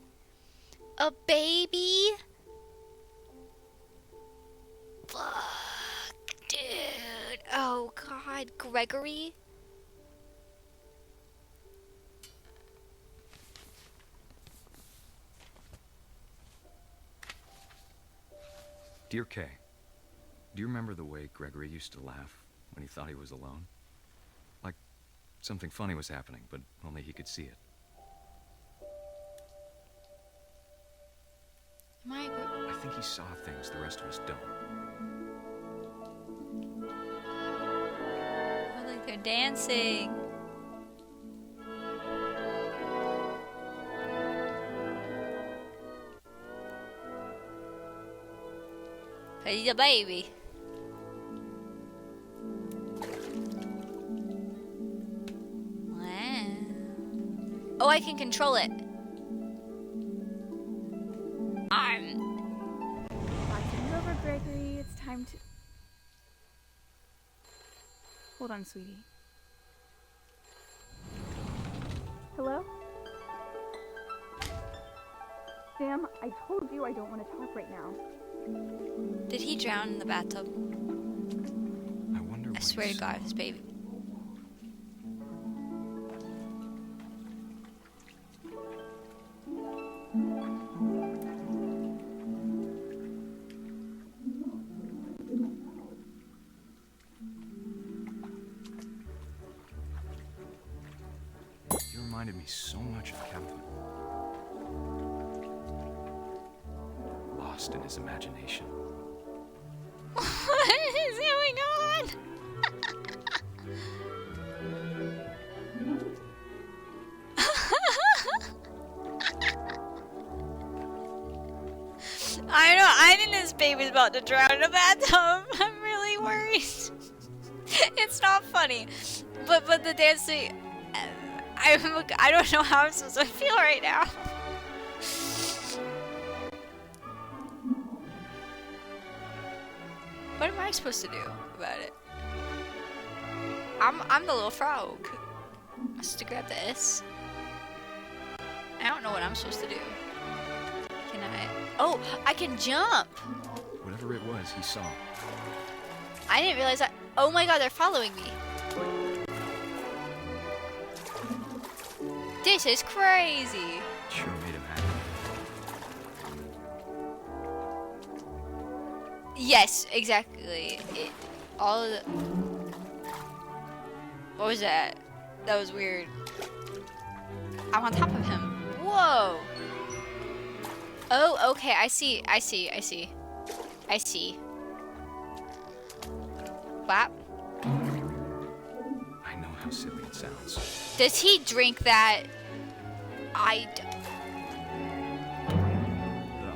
Speaker 1: A baby? Fuck, dude. Oh God, Gregory?
Speaker 10: Dear Kay, do you remember the way Gregory used to laugh when he thought he was alone? Like something funny was happening, but only he could see it. I think he saw things the rest of us don't.
Speaker 1: Oh, look, they're dancing. He's a baby. Wow. Oh, I can control it.
Speaker 11: Watching's over, Gregory. It's time to... Hold on, sweetie. Hello? Sam, I told you I don't want to talk right now.
Speaker 1: Did he drown in the bathtub?
Speaker 10: I wonder
Speaker 1: I swear to God, his baby.
Speaker 10: You reminded me so much of Kevin. Lost in his imagination.
Speaker 1: What is going on? I know. I think this baby's about to drown in a bathtub. I'm really worried. It's not funny, but the dancing. I don't know how I'm supposed to feel right now. What am I supposed to do about it? I'm the little frog. I'm supposed to grab this. I don't know what I'm supposed to do. Can I? Oh, I can jump.
Speaker 10: Whatever it was, he saw.
Speaker 1: I didn't realize that. Oh my God, they're following me. This is crazy.
Speaker 10: Sure made him happy.
Speaker 1: Yes, exactly. All of the... What was that? That was weird. I'm on top of him. Whoa. Oh, okay. I see. Wow.
Speaker 10: I know how silly it sounds.
Speaker 1: Does he drink that?
Speaker 10: But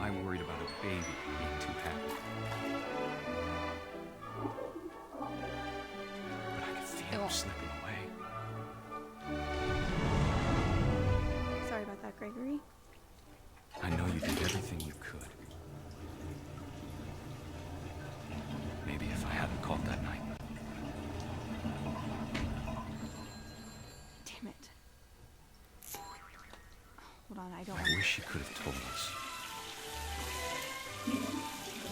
Speaker 10: I'm worried about a baby being too happy. But I could feel him slipping away.
Speaker 11: Sorry about that, Gregory.
Speaker 10: I know you did everything you could. Maybe if I hadn't called that night.
Speaker 11: Damn it. Hold on, I don't...
Speaker 10: I wish he could have told us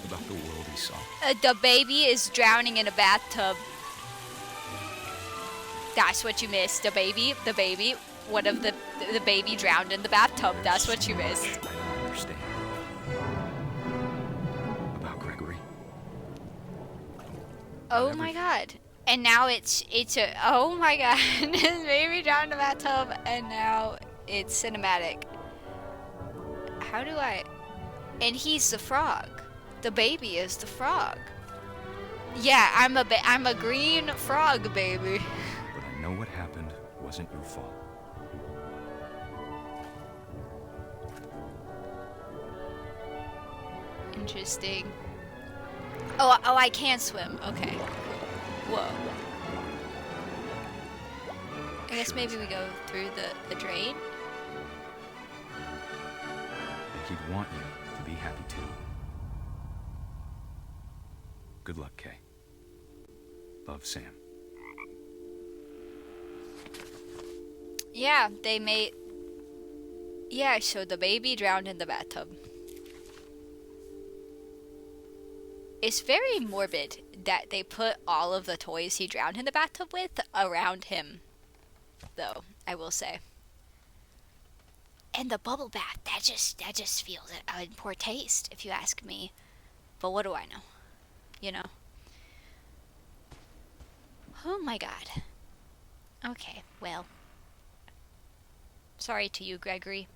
Speaker 10: about the world he saw.
Speaker 1: The baby is drowning in a bathtub. That's what you missed. The baby. One of the baby drowned in the bathtub. That's what you missed.
Speaker 10: I don't understand. About Gregory.
Speaker 1: Oh my God. And now it's a, oh my God. His baby drowned in the bathtub and now it's cinematic. How do I, and he's the frog. The baby is the frog. Yeah, I'm a green frog baby.
Speaker 10: But I know what happened wasn't your fault.
Speaker 1: Interesting. Oh, I can swim. Okay. Whoa. I guess maybe we go through the drain.
Speaker 10: And he'd want you to be happy too. Good luck, Kay. Love, Sam.
Speaker 1: Yeah, they made... Yeah, so the baby drowned in the bathtub. It's very morbid that they put all of the toys he drowned in the bathtub with around him, though, I will say. And the bubble bath, that just feels in poor taste, if you ask me. But what do I know? You know? Oh my god. Okay, well. Sorry to you, Gregory.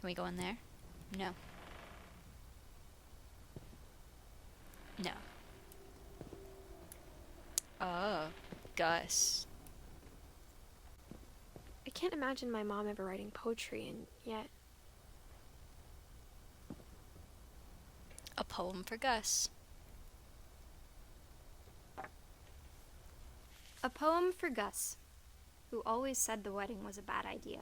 Speaker 1: Can we go in there? No. No. Oh, Gus.
Speaker 2: I can't imagine my mom ever writing poetry, and yet...
Speaker 1: A poem for Gus.
Speaker 12: A poem for Gus, who always said the wedding was a bad idea.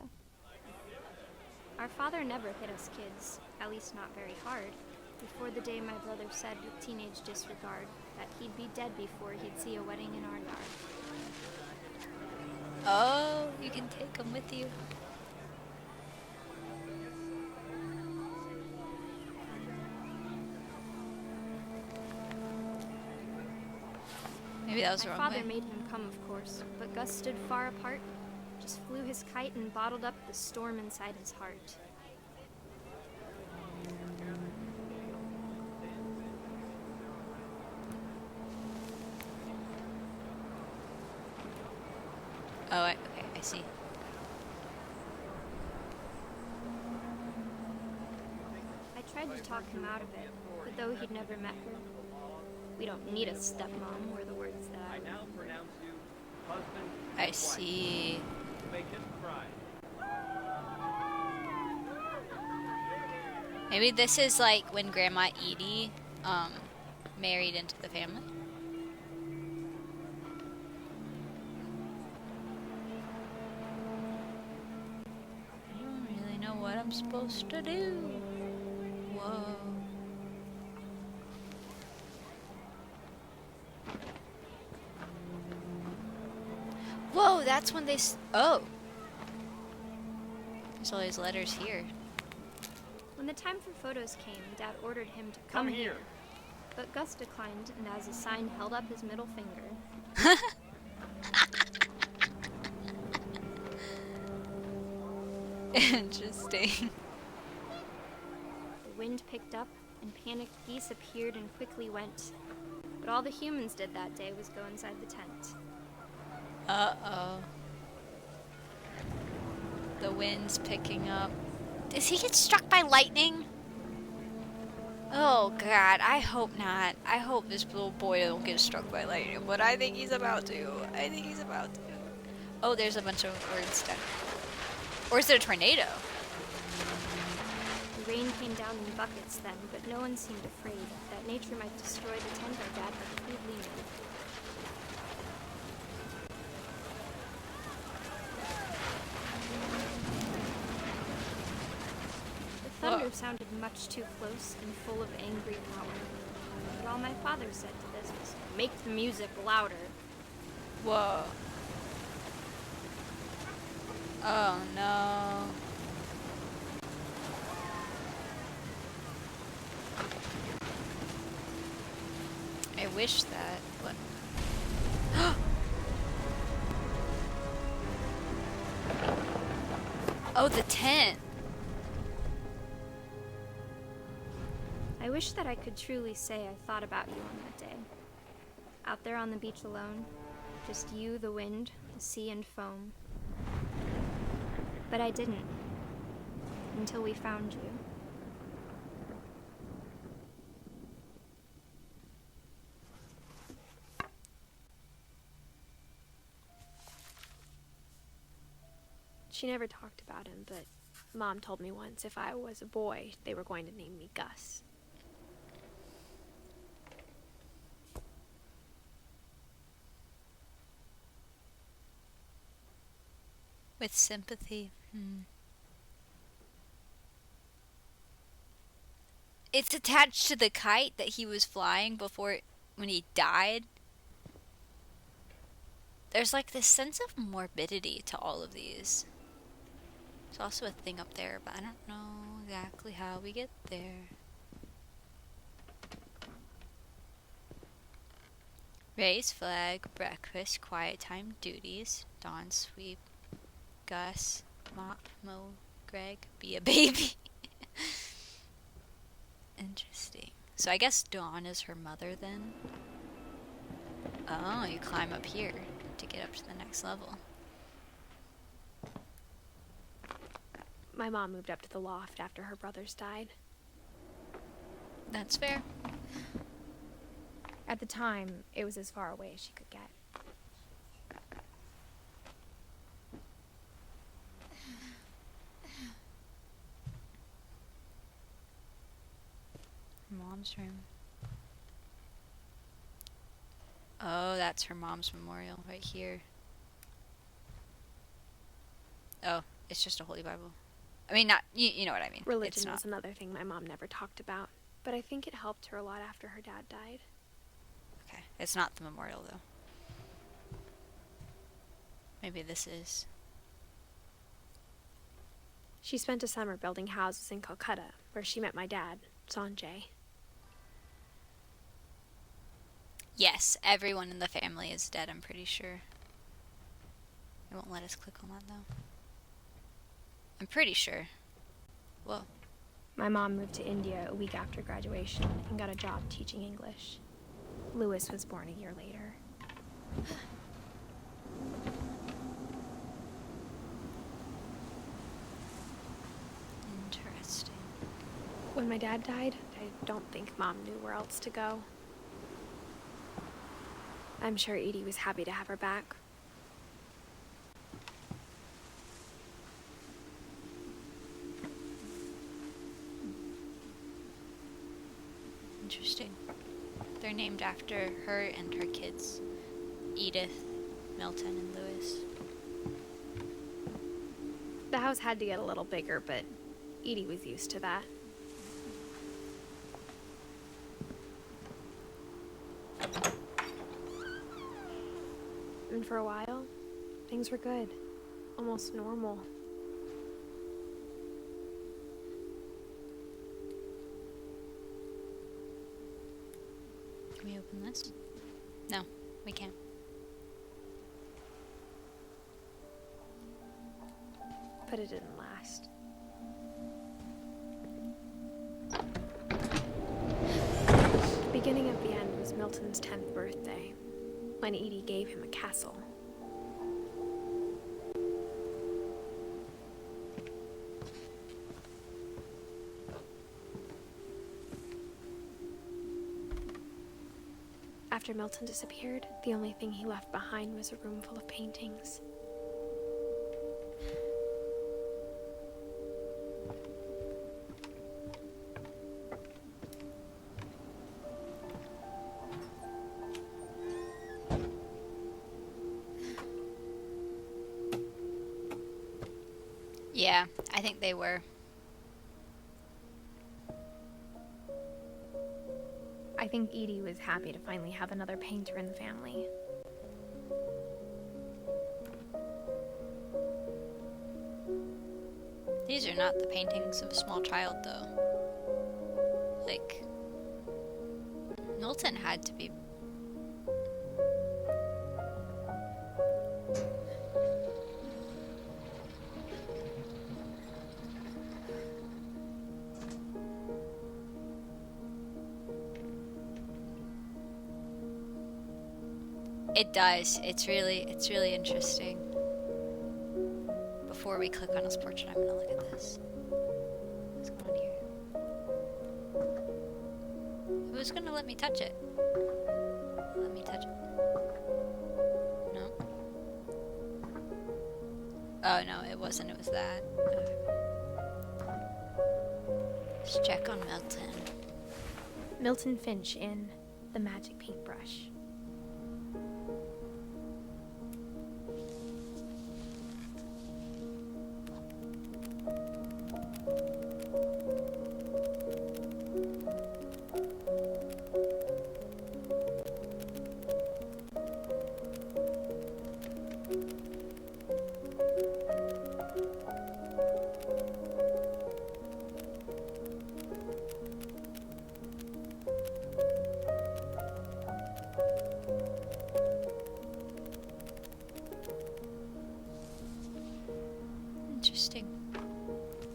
Speaker 12: Our father never hit us kids, at least not very hard, before the day my brother said with teenage disregard that he'd be dead before he'd see a wedding in our yard.
Speaker 1: Oh, you can take them with you. Maybe that was the wrong way.
Speaker 12: My father made him come, of course, but Gus stood far apart, just flew his kite and bottled up the storm inside his heart.
Speaker 1: Oh, okay, I see.
Speaker 12: I tried to talk him out of it, but though he'd never met her, we don't need a stepmom, were the words that I now pronounce you husband.
Speaker 1: I see.
Speaker 12: Make him cry.
Speaker 1: Maybe this is like when Grandma Edie married into the family. I don't really know what I'm supposed to do. Whoa. Whoa, that's when they oh. There's all these letters here.
Speaker 12: When the time for photos came, Dad ordered him to come here. But Gus declined, and as a sign held up his middle finger.
Speaker 1: Interesting.
Speaker 12: The wind picked up, and panicked geese appeared and quickly went. But all the humans did that day was go inside the tent.
Speaker 1: Uh-oh. The wind's picking up. Does he get struck by lightning? Oh god, I hope not. I hope this little boy don't get struck by lightning, but I think he's about to. I think he's about to. Oh, there's a bunch of words down. Or is it a tornado?
Speaker 12: The rain came down in buckets then, but no one seemed afraid that nature might destroy the tent our dad had crudely made. The thunder sounded much too close and full of angry power. But all my father said to this was, "Make the music louder."
Speaker 1: Whoa. Oh no. I wish that. What? Oh, the tent.
Speaker 12: I wish that I could truly say I thought about you on that day. Out there on the beach alone, just you, the wind, the sea and foam. But I didn't. Until we found you.
Speaker 2: She never talked about him, but Mom told me once if I was a boy, they were going to name me Gus.
Speaker 1: With sympathy. It's attached to the kite that he was flying when he died. There's like this sense of morbidity to all of these. There's also a thing up there, but I don't know exactly how we get there. Raise flag, breakfast, quiet time, duties, Dawn sweep, Gus, mop, mow, Greg, be a baby. Interesting. So I guess Dawn is her mother then? Oh, you climb up here to get up to the next level.
Speaker 2: My mom moved up to the loft after her brothers died.
Speaker 1: That's fair.
Speaker 2: At the time, it was as far away as she could get.
Speaker 1: Mom's room. Oh, that's her mom's memorial right here. Oh, it's just a Holy Bible. I mean, not, you know what I mean.
Speaker 2: Religion was another thing my mom never talked about, but I think it helped her a lot after her dad died.
Speaker 1: Okay, it's not the memorial though. Maybe this is.
Speaker 2: She spent a summer building houses in Calcutta, where she met my dad, Sanjay.
Speaker 1: Yes, everyone in the family is dead, I'm pretty sure. It won't let us click on that though. I'm pretty sure. Whoa.
Speaker 2: My mom moved to India a week after graduation and got a job teaching English. Lewis was born a year later.
Speaker 1: Interesting.
Speaker 2: When my dad died, I don't think Mom knew where else to go. I'm sure Edie was happy to have her back.
Speaker 1: Interesting. They're named after her and her kids, Edith, Milton, and Lewis.
Speaker 2: The house had to get a little bigger, but Edie was used to that. And for a while, things were good. Almost normal.
Speaker 1: Can we open this? No, we can't.
Speaker 2: But it didn't last. The beginning of the end was Milton's 10th birthday, when Edie gave him a castle. After Milton disappeared, the only thing he left behind was a room full of paintings.
Speaker 1: Yeah, I think they were.
Speaker 2: I think Edie was happy to finally have another painter in the family.
Speaker 1: These are not the paintings of a small child, though. Like, Milton had to be... It does. It's really interesting. Before we click on his portrait, I'm gonna look at this. What's going on here? Who's gonna let me touch it? Let me touch it. No? Oh no, it wasn't. It was that. Let's check on Milton.
Speaker 2: Milton Finch in The Magic Paintbrush.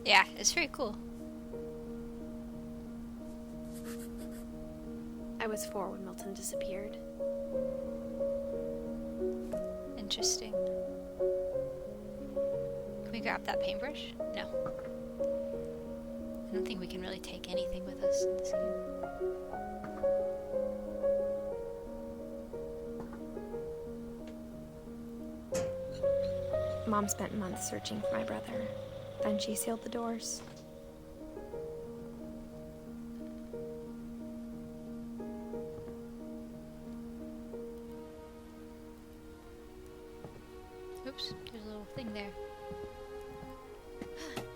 Speaker 1: Yeah, it's pretty cool.
Speaker 2: I was 4 when Milton disappeared.
Speaker 1: Interesting. Can we grab that paintbrush? No. I don't think we can really take anything with us in this game.
Speaker 2: Mom spent months searching for my brother. Then she sealed the doors.
Speaker 1: Oops, there's a little thing there.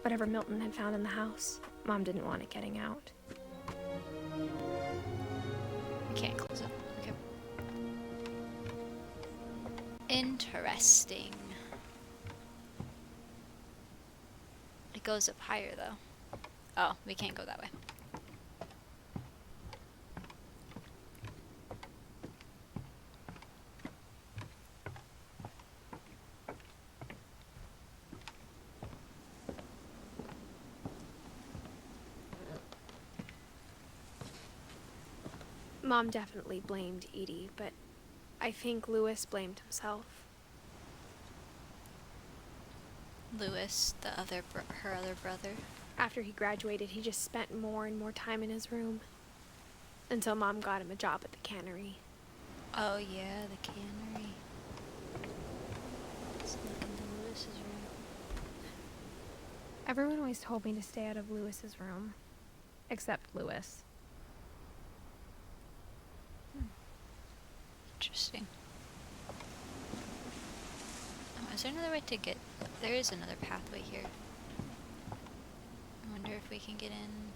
Speaker 2: Whatever Milton had found in the house, Mom didn't want it getting out.
Speaker 1: We can't close it. Okay. Interesting. It goes up higher though. Oh, we can't go that way.
Speaker 2: Mom definitely blamed Edie, but I think Lewis blamed himself.
Speaker 1: Lewis, her other brother.
Speaker 2: After he graduated, he just spent more and more time in his room. Until Mom got him a job at the cannery.
Speaker 1: Oh yeah, the cannery. Let's look into Lewis's room.
Speaker 2: Everyone always told me to stay out of Lewis's room. Except Lewis.
Speaker 1: Interesting. Oh, is there another way to get... There is another pathway here. I wonder if we can get in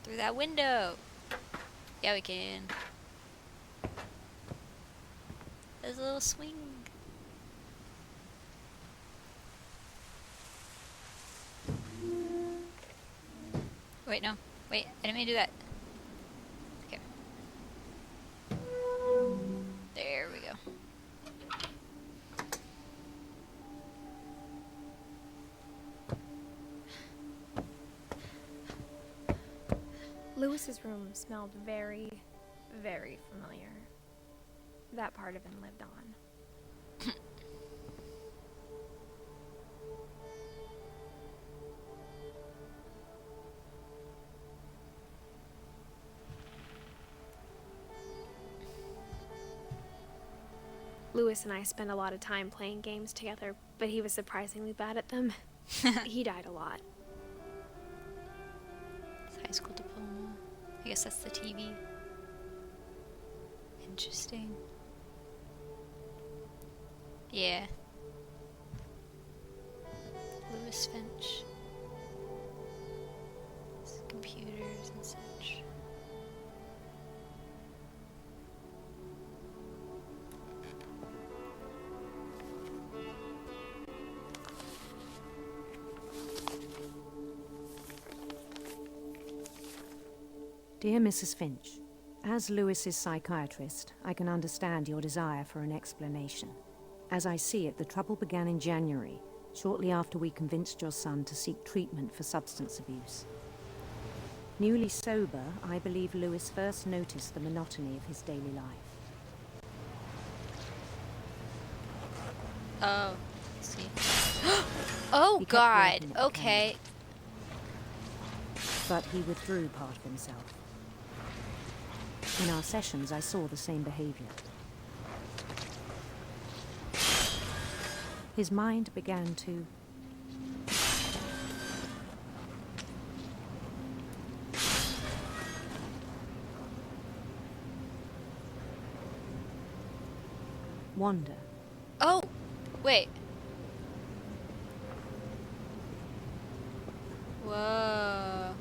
Speaker 1: through that window. Yeah, we can. There's a little swing. Wait, no. Wait, I didn't mean to do that. Okay. There we go.
Speaker 2: Lewis's room smelled very, very familiar. That part of him lived on. Lewis and I spent a lot of time playing games together, but he was surprisingly bad at them. He died a lot.
Speaker 1: High school diploma. I guess that's the TV. Interesting. Yeah. Lewis Finch. It's computers and such.
Speaker 13: Dear Mrs. Finch, as Lewis's psychiatrist, I can understand your desire for an explanation. As I see it, the trouble began in January, shortly after we convinced your son to seek treatment for substance abuse. Newly sober, I believe Lewis first noticed the monotony of his daily life.
Speaker 1: Oh, let's see. Oh
Speaker 13: He kept
Speaker 1: God.
Speaker 13: working at the
Speaker 1: Okay.
Speaker 13: But he withdrew part of himself. In our sessions, I saw the same behavior. His mind began to wander.
Speaker 1: Oh, wait. Whoa.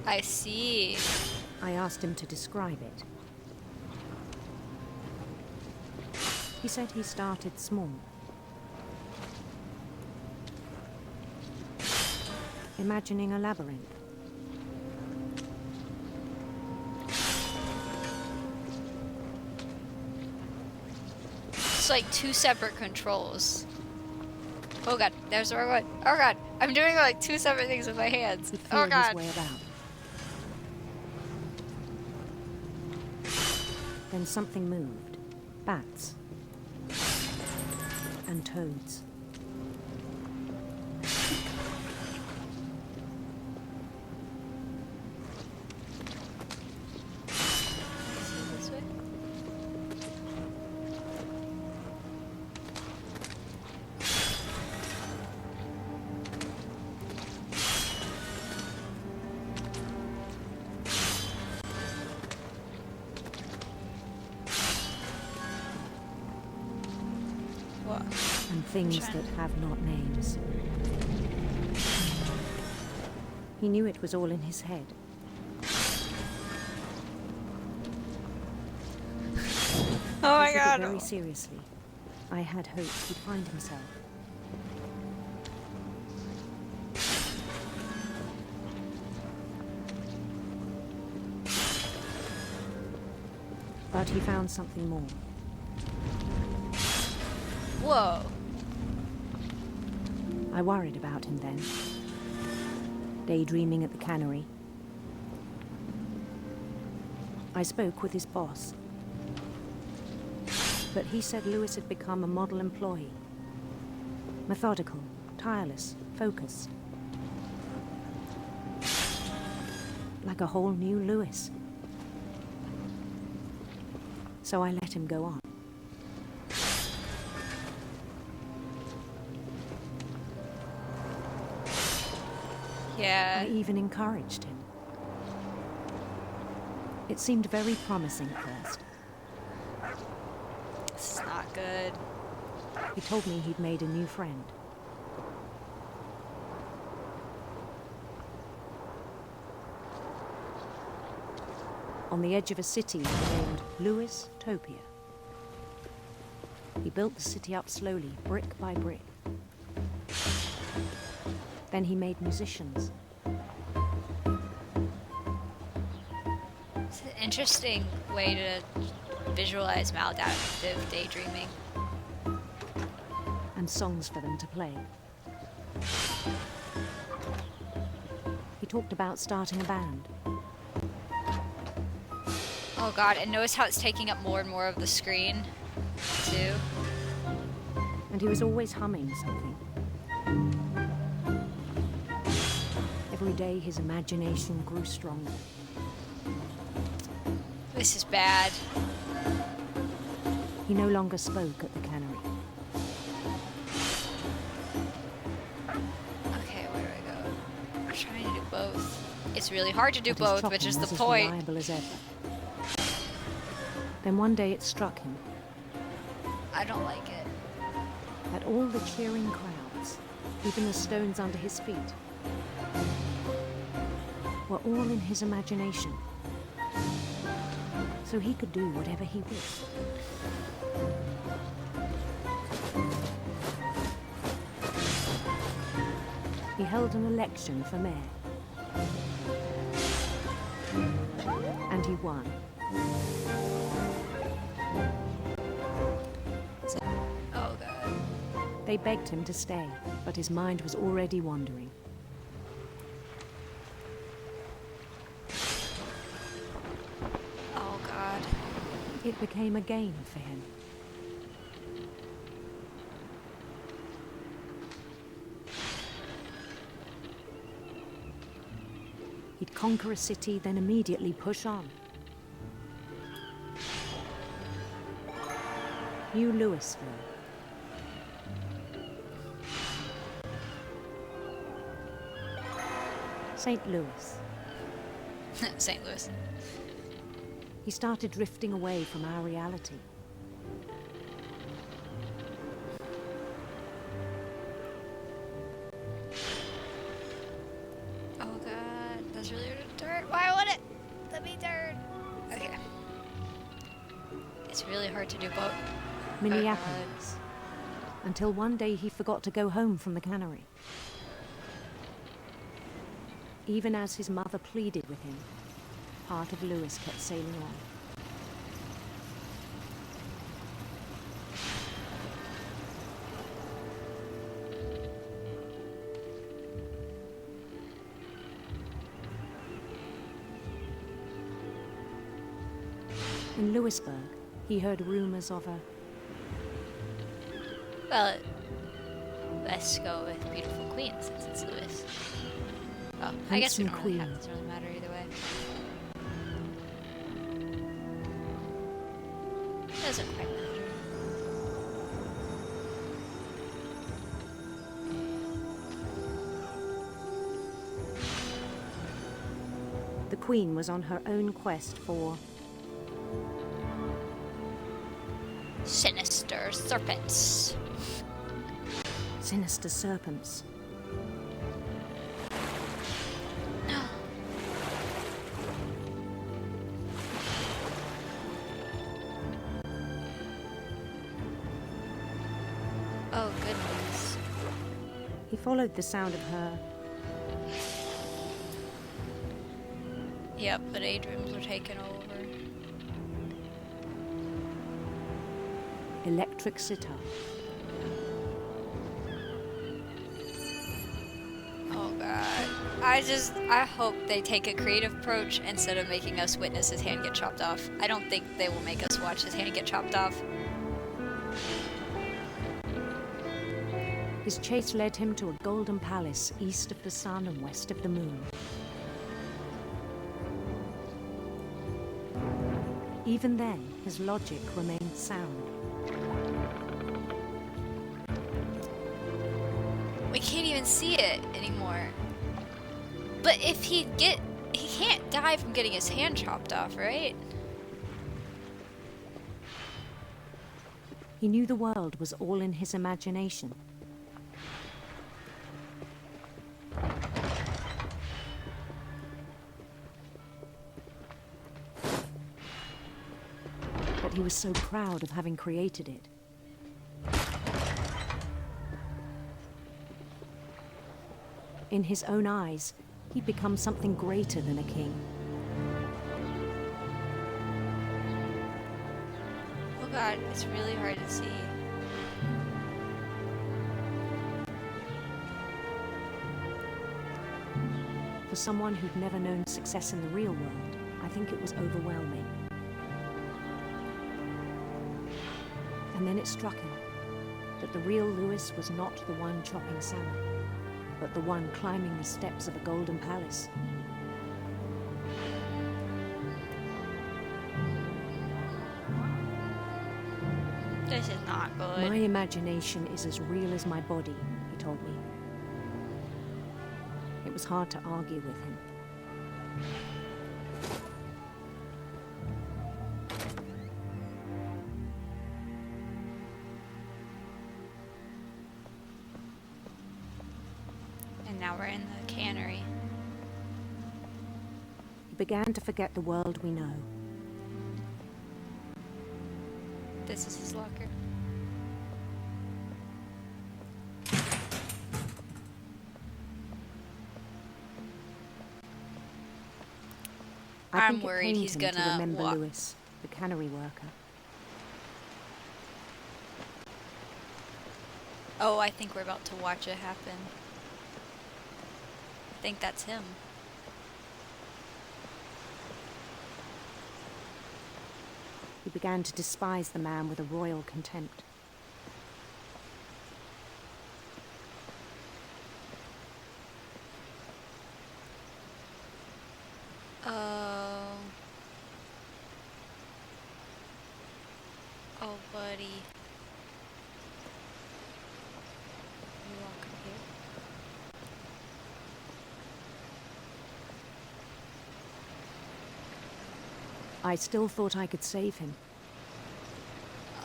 Speaker 1: I see.
Speaker 13: I asked him to describe it. He said he started small. Imagining a labyrinth.
Speaker 1: It's like two separate controls. Oh god, there's the wrong one. Oh god, I'm doing like 2 separate things with my hands.
Speaker 13: He'd
Speaker 1: Oh
Speaker 13: feel
Speaker 1: god.
Speaker 13: his way about. Then something moved. Bats. And toads.
Speaker 1: This way? What?
Speaker 13: And things that have not names. He knew it was all in his head.
Speaker 1: Oh my
Speaker 13: He took
Speaker 1: god.
Speaker 13: it very seriously. I had hoped he'd find himself. But he found something more.
Speaker 1: Whoa.
Speaker 13: I worried about him then. Daydreaming at the cannery. I spoke with his boss. But he said Lewis had become a model employee. Methodical, tireless, focused. Like a whole new Lewis. So I let him go on.
Speaker 1: Yeah.
Speaker 13: I even encouraged him. It seemed very promising at first.
Speaker 1: This is not good.
Speaker 13: He told me he'd made a new friend. On the edge of a city named Lewis Topia. He built the city up slowly, brick by brick. Then he made musicians.
Speaker 1: It's an interesting way to visualize maladaptive daydreaming.
Speaker 13: And songs for them to play. He talked about starting a band.
Speaker 1: Oh god, and notice how it's taking up more and more of the screen, too.
Speaker 13: And he was always humming something. Every day his imagination grew stronger.
Speaker 1: This is bad.
Speaker 13: He no longer spoke at the cannery.
Speaker 1: Okay, where do I go? I'm trying to do both. It's really hard to do
Speaker 13: But his
Speaker 1: both,
Speaker 13: chopping
Speaker 1: which is the
Speaker 13: was as
Speaker 1: point.
Speaker 13: reliable as ever. Then one day it struck him
Speaker 1: I don't like it.
Speaker 13: that all the cheering crowds, even the stones under his feet, were all in his imagination. So he could do whatever he wished. He held an election for mayor. And he won.
Speaker 1: Oh god.
Speaker 13: They begged him to stay, but his mind was already wandering.
Speaker 1: Oh god.
Speaker 13: It became a game for him. He'd conquer a city, then immediately push on. New Louisville. St. Louis.
Speaker 1: St. Louis.
Speaker 13: He started drifting away from our reality.
Speaker 1: Oh god, that's really hard to turn. Why would it? Let me turn. Okay. It's really hard to do both.
Speaker 13: Minneapolis. Until one day he forgot to go home from the cannery. Even as his mother pleaded with him, part of Lewis kept sailing on. In Louisburg, he heard rumors of a...
Speaker 1: Well, let's go with Beautiful Queen since it's Louis. Oh, I guess we don't really have, it doesn't really matter either way. Doesn't quite matter.
Speaker 13: The Queen was on her own quest for...
Speaker 1: sinister serpents.
Speaker 13: Sinister serpents.
Speaker 1: Oh, goodness.
Speaker 13: He followed the sound of her...
Speaker 1: Yep, the daydreams were taken over.
Speaker 13: electric sitar.
Speaker 1: Oh god. I hope they take a creative approach instead of making us witness his hand get chopped off. I don't think they will make us watch his hand get chopped off.
Speaker 13: His chase led him to a golden palace east of the sun and west of the moon. Even then, his logic remained sound.
Speaker 1: We can't even see it anymore. But if he can't die from getting his hand chopped off, right?
Speaker 13: He knew the world was all in his imagination. But he was so proud of having created it. In his own eyes, he'd become something greater than a king.
Speaker 1: Oh god, it's really hard to see.
Speaker 13: For someone who'd never known success in the real world, I think it was overwhelming. And then it struck him that the real Louis was not the one chopping salmon, but the one climbing the steps of a golden palace.
Speaker 1: This is not good.
Speaker 13: My imagination is as real as my body, he told me. It was hard to argue with him.
Speaker 1: And now we're in the cannery.
Speaker 13: He began to forget the world we know.
Speaker 1: This is his locker. I'm worried he's
Speaker 13: to
Speaker 1: gonna
Speaker 13: remember
Speaker 1: walk.
Speaker 13: Louis, the cannery worker.
Speaker 1: Oh, I think we're about to watch it happen. I think that's him.
Speaker 13: He began to despise the man with a royal contempt.
Speaker 1: Oh, buddy. You walk up here.
Speaker 13: I still thought I could save him.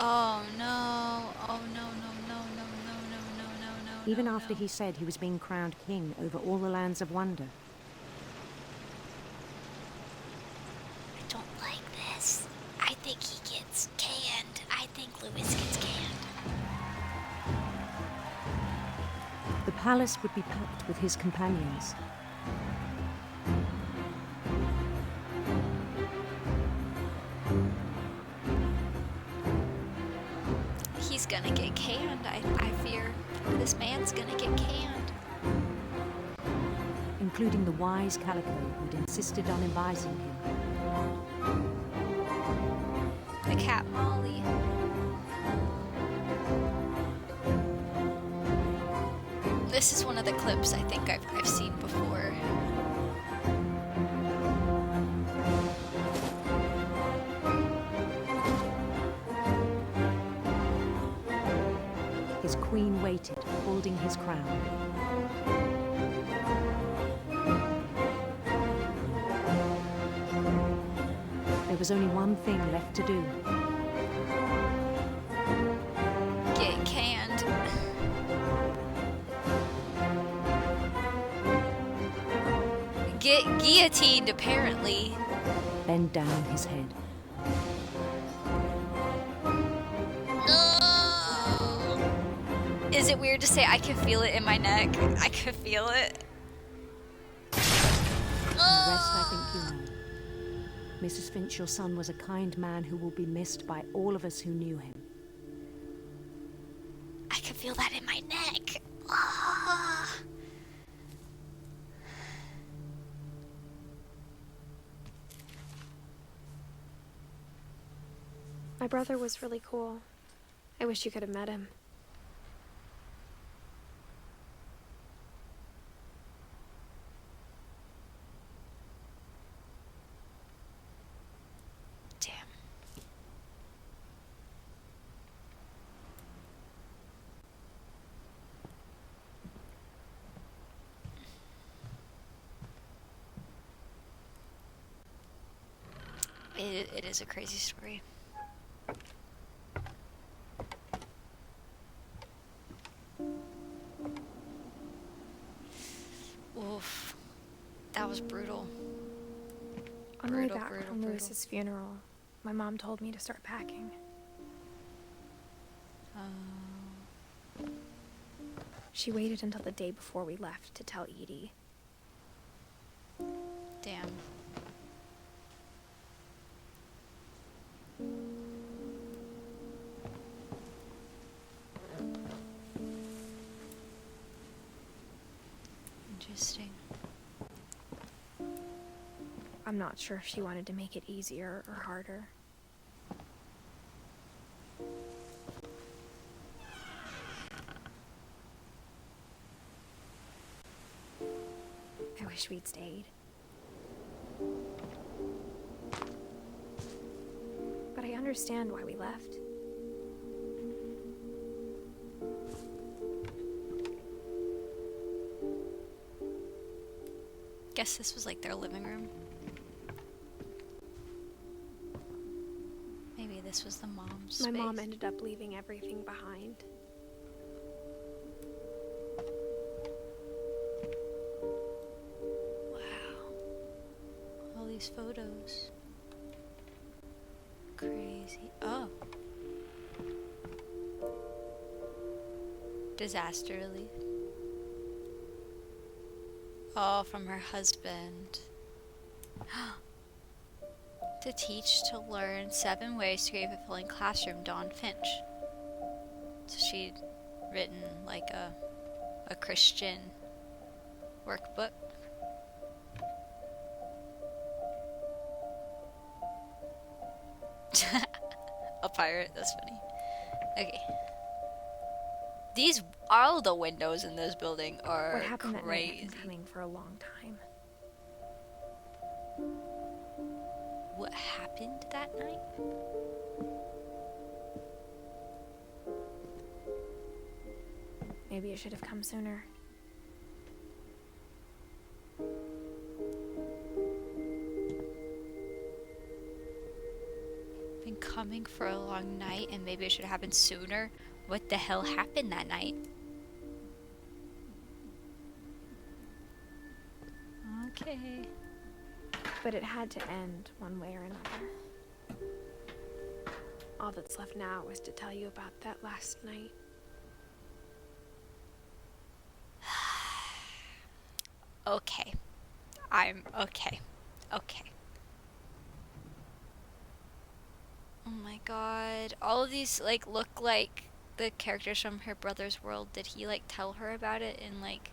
Speaker 1: Oh no! Oh no! No! No! No! No! No! No! No! No!
Speaker 13: Even after he said he was being crowned king over all the lands of wonder.
Speaker 3: I don't like this. I think he gets canned. I think Louis gets canned.
Speaker 13: The palace would be packed with his companions.
Speaker 1: He's gonna get canned. I fear this man's gonna get canned.
Speaker 13: Including the wise Calico who'd insisted on advising him.
Speaker 1: cat Molly. This is one of the clips I think I've seen before.
Speaker 13: His queen waited, holding his crown. There was only one thing left to do.
Speaker 1: Get canned. Get guillotined, apparently.
Speaker 13: Bend down his head.
Speaker 1: Is it weird to say I can feel it in my neck? I can feel it.
Speaker 13: The rest I think you know. Mrs. Finch, your son was a kind man who will be missed by all of us who knew him.
Speaker 1: I can feel that in my neck. Ah.
Speaker 2: My brother was really cool. I wish you could have met him.
Speaker 1: Damn. It is a crazy story. Oof. That was brutal.
Speaker 2: On the way back from Lewis's funeral, my mom told me to start packing. She waited until the day before we left to tell Edie.
Speaker 1: Damn. Interesting.
Speaker 2: I'm not sure if she wanted to make it easier or harder. I wish we'd stayed. But I understand why we left.
Speaker 1: Guess this was like their living room. Maybe this was the mom's
Speaker 2: My
Speaker 1: space.
Speaker 2: mom ended up leaving everything behind.
Speaker 1: Wow. All these photos. Crazy. Oh. Disaster relief. Oh, from her husband. To teach, to learn, 7 ways to create a fulfilling classroom, Dawn Finch. So she'd written like a Christian workbook. A pirate, that's funny. Okay. All the windows in this building are
Speaker 2: What happened that night
Speaker 1: crazy.
Speaker 2: had been coming for a long time.
Speaker 1: What happened that night?
Speaker 2: Maybe it should have come sooner.
Speaker 1: Been coming for a long night, and maybe it should have happened sooner. What the hell happened that night? Okay.
Speaker 2: But it had to end one way or another. All that's left now is to tell you about that last night.
Speaker 1: Okay. I'm okay. Okay. Oh my god. All of these like look like the characters from her brother's world. Did he like tell her about it and like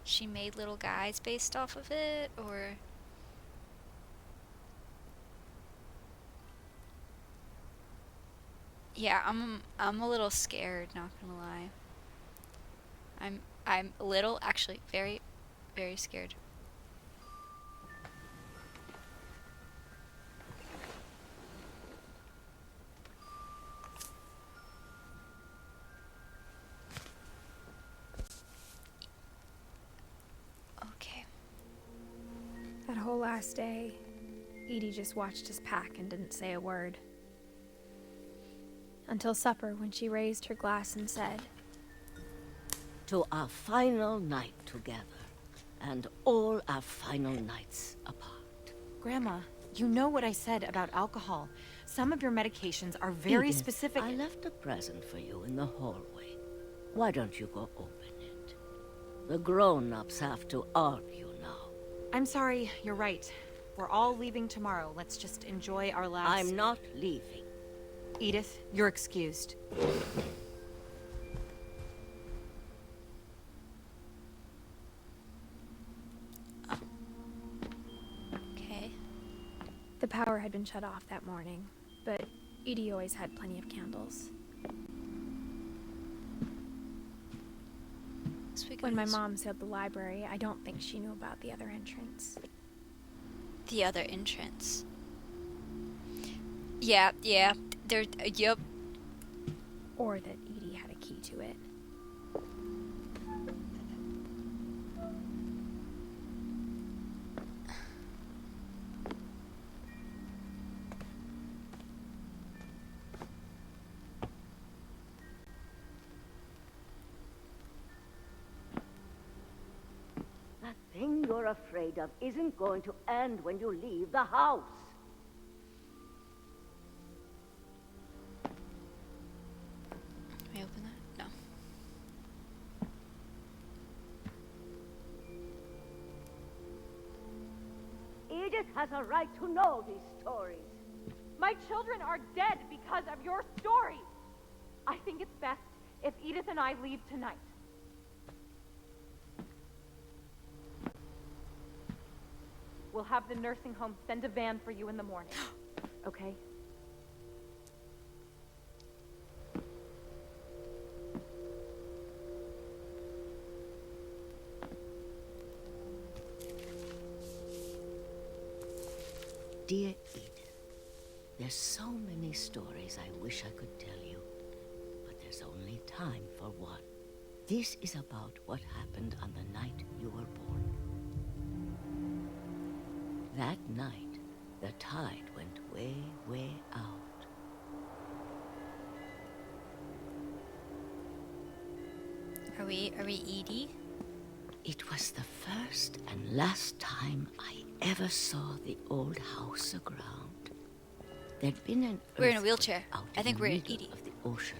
Speaker 1: she made little guys based off of it, or Yeah, I'm a little scared, not gonna lie. I'm a little, actually, very, very scared. Okay.
Speaker 2: That whole last day, Edie just watched us pack and didn't say a word. Until supper, when she raised her glass and said,
Speaker 14: "To our final night together, and all our final nights apart."
Speaker 15: Grandma, you know what I said about alcohol. Some of your medications are very
Speaker 14: Edith,
Speaker 15: specific.
Speaker 14: I left a present for you in the hallway. Why don't you go open it? The grown-ups have to argue now.
Speaker 15: I'm sorry, you're right. We're all leaving tomorrow. Let's just enjoy our last...
Speaker 14: I'm not leaving.
Speaker 15: Edith, you're excused.
Speaker 1: Okay.
Speaker 2: the power had been shut off that morning, but Edie always had plenty of candles. When my mom sealed the library, I don't think she knew about the other entrance.
Speaker 1: The other entrance. Yeah, there, yep.
Speaker 2: Or that Edie had a key to it.
Speaker 14: That thing you're afraid of isn't going to end when you leave the house.
Speaker 1: Can we open that? No.
Speaker 14: Edith has a right to know these stories.
Speaker 11: My children are dead because of your story. I think it's best if Edith and I leave tonight. We'll have the nursing home send a van for you in the morning. Okay?
Speaker 14: Dear Edith, there's so many stories I wish I could tell you, but there's only time for one. This is about what happened on the night you were born. That night, the tide went way, way out.
Speaker 1: Are we Edie?
Speaker 14: It was the first and last time I ever saw the old house aground. There'd been an
Speaker 1: We're in a wheelchair.
Speaker 14: out
Speaker 1: I think
Speaker 14: in
Speaker 1: we're
Speaker 14: the
Speaker 1: in
Speaker 14: middle
Speaker 1: Edie.
Speaker 14: of the ocean.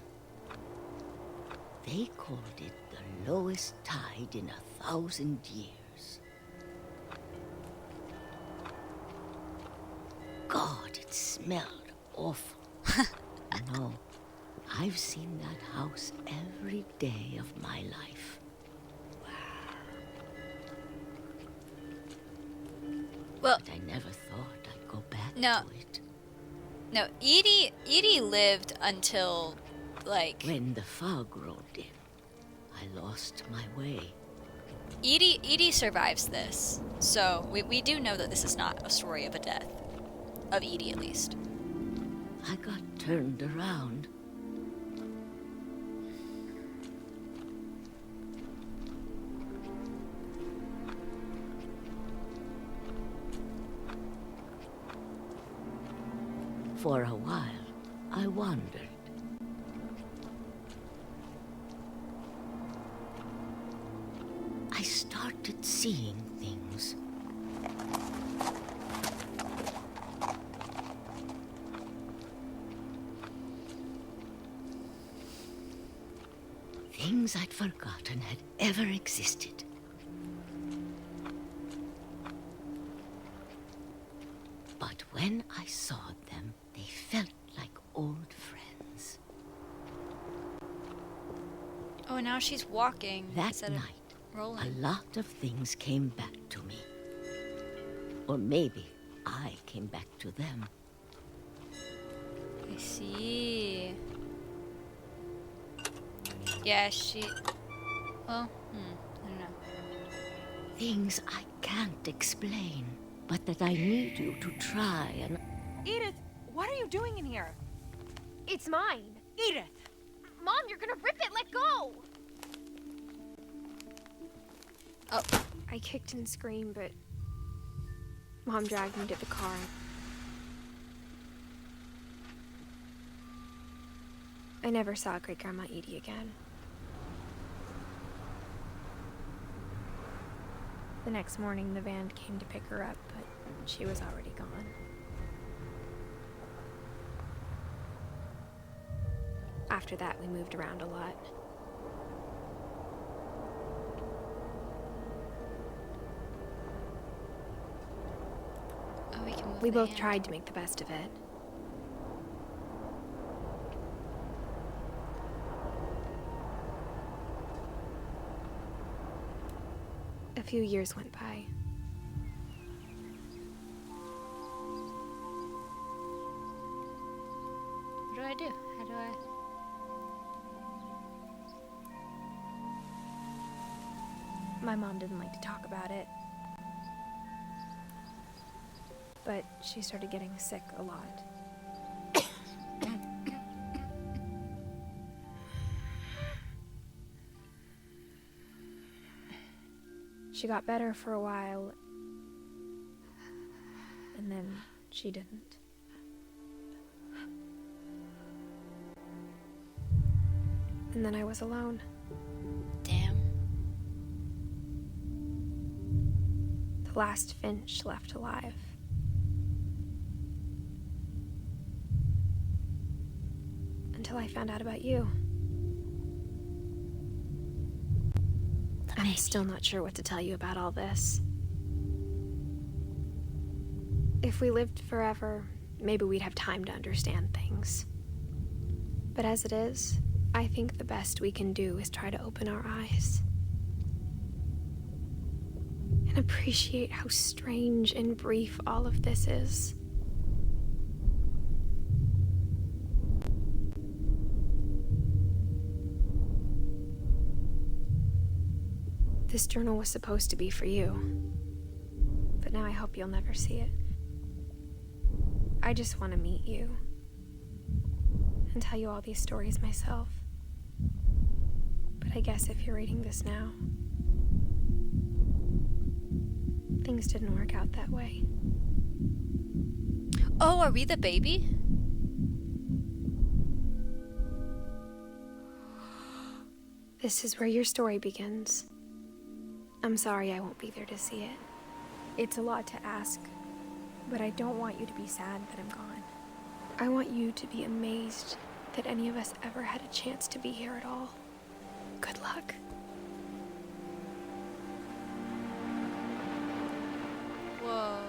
Speaker 14: They called it the lowest tide in 1,000 years. God, it smelled awful. No, I've seen that house every day of my life.
Speaker 1: Well,
Speaker 14: but I never thought I'd go back
Speaker 1: no.
Speaker 14: to it.
Speaker 1: No, Edie lived until, like...
Speaker 14: When the fog rolled in, I lost my way.
Speaker 1: Edie survives this, so we do know that this is not a story of a death. Of Edie, at least.
Speaker 14: I got turned around. For a while, I wandered. I started seeing things. Things I'd forgotten had ever existed. But when I saw them, they felt like old friends.
Speaker 1: Oh, now she's walking
Speaker 14: That
Speaker 1: instead
Speaker 14: night,
Speaker 1: of rolling.
Speaker 14: a lot of things came back to me. Or maybe I came back to them.
Speaker 1: I see. Yeah, she... Well, I don't know.
Speaker 14: Things I can't explain, but that I need you to try and...
Speaker 15: Edith, what are you doing in here?
Speaker 2: It's mine.
Speaker 15: Edith!
Speaker 2: Mom, you're gonna rip it! Let go!
Speaker 1: Oh.
Speaker 2: I kicked and screamed, but Mom dragged me to the car. I never saw Great-Grandma Edie again. The next morning, the van came to pick her up, but she was already gone. After that, we moved around a lot.
Speaker 1: Oh, we can move
Speaker 2: We
Speaker 1: the
Speaker 2: both
Speaker 1: hand.
Speaker 2: tried to make the best of it. A few years went by.
Speaker 1: What do I do? How do I...
Speaker 2: My mom didn't like to talk about it. But she started getting sick a lot. She got better for a while, and then she didn't. And then I was alone.
Speaker 1: Damn.
Speaker 2: The last Finch left alive. Until I found out about you. I'm still not sure what to tell you about all this. If we lived forever, maybe we'd have time to understand things. But as it is, I think the best we can do is try to open our eyes. And appreciate how strange and brief all of this is. This journal was supposed to be for you, but now I hope you'll never see it. I just want to meet you and tell you all these stories myself. But I guess if you're reading this now, things didn't work out that way.
Speaker 1: Oh, are we the baby?
Speaker 2: This is where your story begins. I'm sorry I won't be there to see it. It's a lot to ask, but I don't want you to be sad that I'm gone. I want you to be amazed that any of us ever had a chance to be here at all. Good luck.
Speaker 1: Whoa.